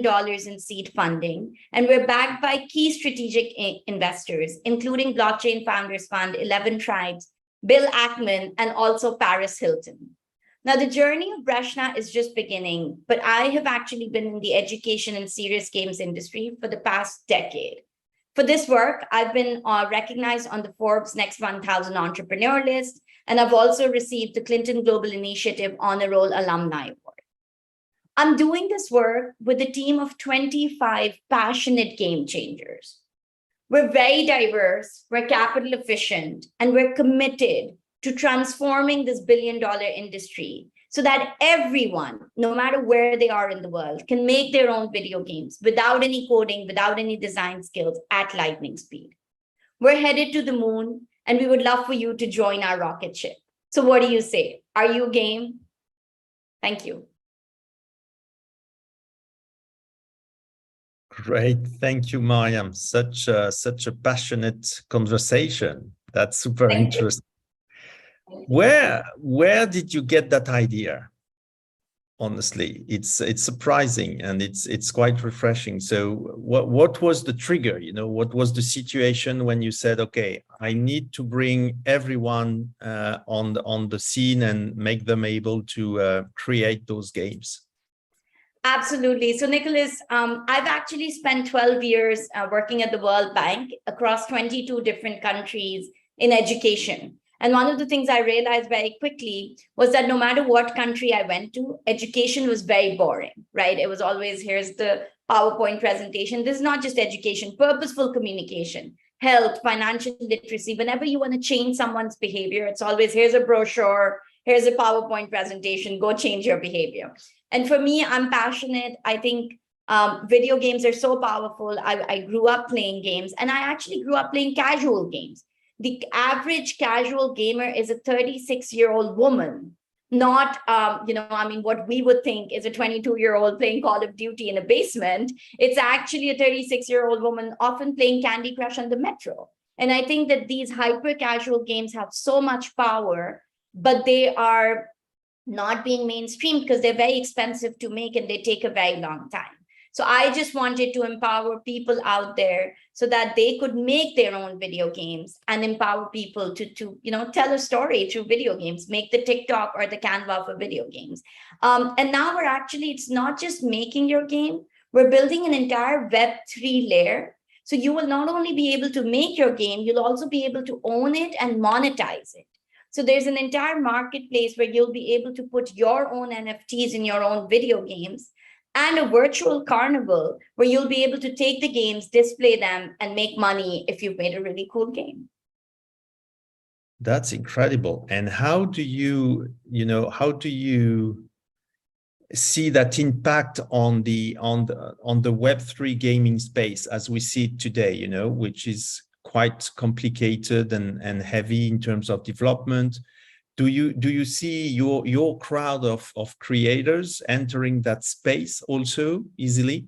in seed funding, and we're backed by key strategic investors, including Blockchain Founders Fund, 11 Tribes, Bill Ackman, and also Paris Hilton. Now, the journey of Breshna is just beginning, but I have actually been in the education and serious games industry for the past decade. For this work, I've been recognized on the Forbes Next 1000 Entrepreneur list, and I've also received the Clinton Global Initiative Honor Roll Alumni Award. I'm doing this work with a team of 25 passionate game changers. We're very diverse, we're capital efficient, and we're committed to transforming this billion-dollar industry so that everyone, no matter where they are in the world, can make their own video games without any coding, without any design skills at lightning speed. We're headed to the moon, and we would love for you to join our rocket ship. So what do you say? Are you game? Thank you. Great, thank you, Mariam. Such a passionate conversation. That's super interesting. Where did you get that idea? Honestly, it's surprising and it's quite refreshing. So what was the trigger? You know, what was the situation when you said, okay, I need to bring everyone on the scene and make them able to create those games? Absolutely. So Nicholas, I've actually spent 12 years working at the World Bank across 22 different countries in education. And one of the things I realized very quickly was that no matter what country I went to, education was very boring, right? It was always, here's the PowerPoint presentation. This is not just education, purposeful communication, health, financial literacy. Whenever you want to change someone's behavior, it's always, here's a brochure, here's a PowerPoint presentation, go change your behavior. And for me, I'm passionate. I think video games are so powerful. I grew up playing games, and I actually grew up playing casual games. The average casual gamer is a 36-year-old woman, not, what we would think is a 22-year-old playing Call of Duty in a basement. It's actually a 36-year-old woman often playing Candy Crush on the metro. And I think that these hyper-casual games have so much power, but they are not being mainstreamed because they're very expensive to make and they take a very long time. So I just wanted to empower people out there so that they could make their own video games and empower people to tell a story through video games, make the TikTok or the Canva for video games. And now it's not just making your game, we're building an entire Web3 layer. So you will not only be able to make your game, you'll also be able to own it and monetize it. So there's an entire marketplace where you'll be able to put your own NFTs in your own video games, and a virtual carnival where you'll be able to take the games, display them, and make money if you've made a really cool game. That's incredible. And how do you see that impact on the Web3 gaming space as we see it today, which is quite complicated and heavy in terms of development? Do you see your crowd of creators entering that space also easily?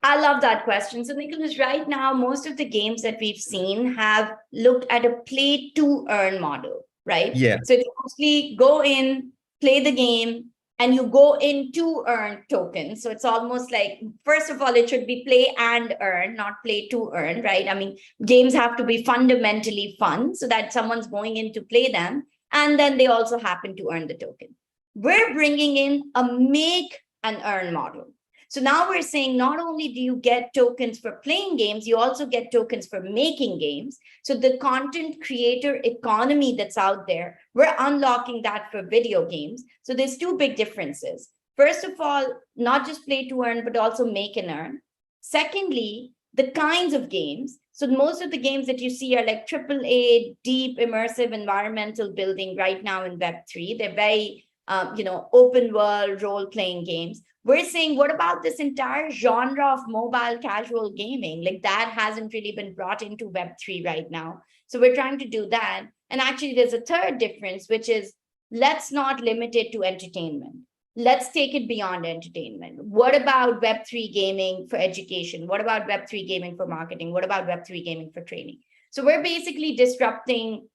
I love that question. So Nicholas, right now, most of the games that we've seen have looked at a play to earn model, right? Yeah. So it's mostly go in, play the game, and you go in to earn tokens. So it's almost like, first of all, it should be play and earn, not play to earn, right? I mean, games have to be fundamentally fun so that someone's going in to play them, and then they also happen to earn the token. We're bringing in a make and earn model. So now we're saying not only do you get tokens for playing games, you also get tokens for making games. So the content creator economy that's out there, we're unlocking that for video games. So there's two big differences. First of all, not just play to earn, but also make and earn. Secondly, the kinds of games. So most of the games that you see are like AAA, deep, immersive, environmental building right now in Web3. They're very, open world role-playing games. We're saying, what about this entire genre of mobile casual gaming? Like that hasn't really been brought into Web3 right now. So we're trying to do that. And actually, there's a third difference, which is let's not limit it to entertainment. Let's take it beyond entertainment. What about Web3 gaming for education? What about Web3 gaming for marketing? What about Web3 gaming for training? So we're basically disrupting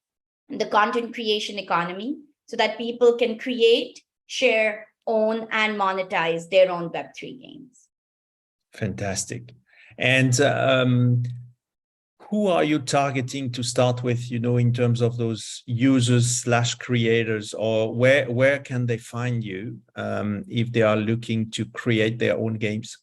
the content creation economy so that people can create, share, own, and monetize their own Web3 games. Fantastic. And who are you targeting to start with, in terms of those users / creators, or where can they find you if they are looking to create their own games?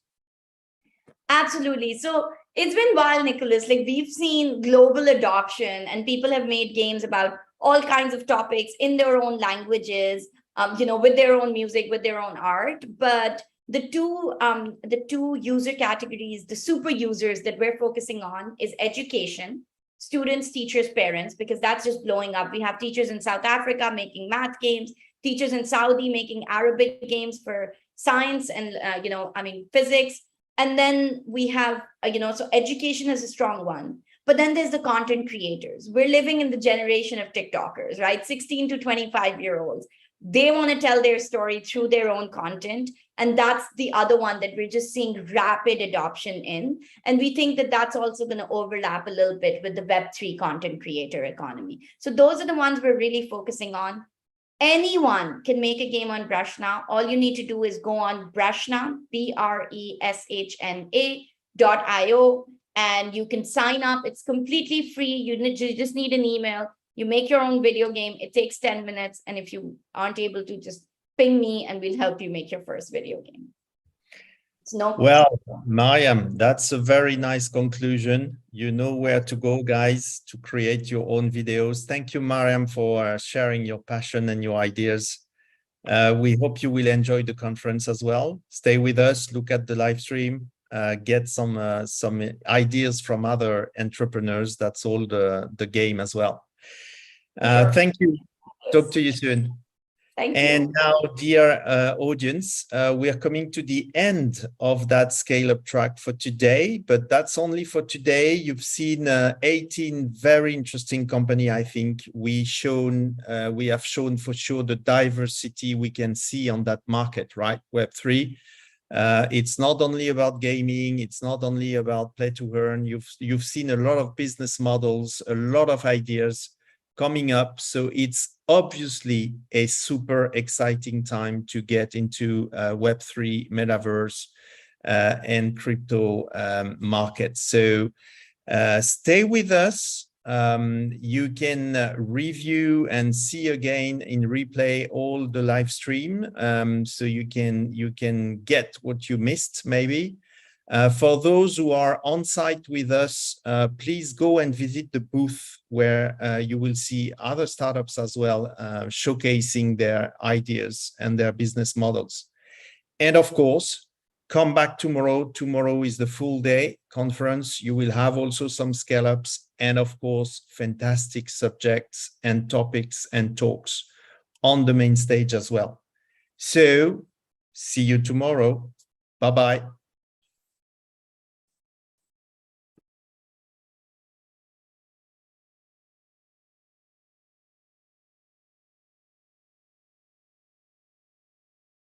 Absolutely. So it's been a while, Nicholas. Like we've seen global adoption and people have made games about all kinds of topics in their own languages, with their own music, with their own art. But the two user categories, the super users that we're focusing on is education, students, teachers, parents, because that's just blowing up. We have teachers in South Africa making math games, teachers in Saudi making Arabic games for science and, physics. And then we have, so education is a strong one. But then there's the content creators. We're living in the generation of TikTokers, right? 16 to 25-year-olds. They want to tell their story through their own content. And that's the other one that we're just seeing rapid adoption in. And we think that that's also going to overlap a little bit with the Web3 content creator economy. So those are the ones we're really focusing on. Anyone can make a game on Breshna. All you need to do is go on Breshna, BRESHNA.io, and you can sign up. It's completely free. You just need an email. You make your own video game. It takes 10 minutes. And if you aren't able to, just ping me and we'll help you make your first video game. Well, Mariam, that's a very nice conclusion. You know where to go, guys, to create your own videos. Thank you, Mariam, for sharing your passion and your ideas. We hope you will enjoy the conference as well. Stay with us, look at the live stream, get some ideas from other entrepreneurs. That's all the game as well. Thank you. Talk to you soon. Thank you. And now, dear audience, we are coming to the end of that scale-up track for today, but that's only for today. You've seen 18 very interesting company. I think we have shown for sure the diversity we can see on that market, right? Web3. It's not only about gaming, it's not only about play to earn. You've seen a lot of business models, a lot of ideas coming up. So it's obviously a super exciting time to get into Web3, metaverse, and crypto markets. So stay with us. You can review and see again in replay all the live stream, so you can get what you missed maybe. For those who are on site with us, please go and visit the booth where you will see other startups as well, showcasing their ideas and their business models. And of course, come back tomorrow. Tomorrow is the full day conference. You will have also some scale-ups and of course, fantastic subjects and topics and talks on the main stage as well. So see you tomorrow. Bye-bye.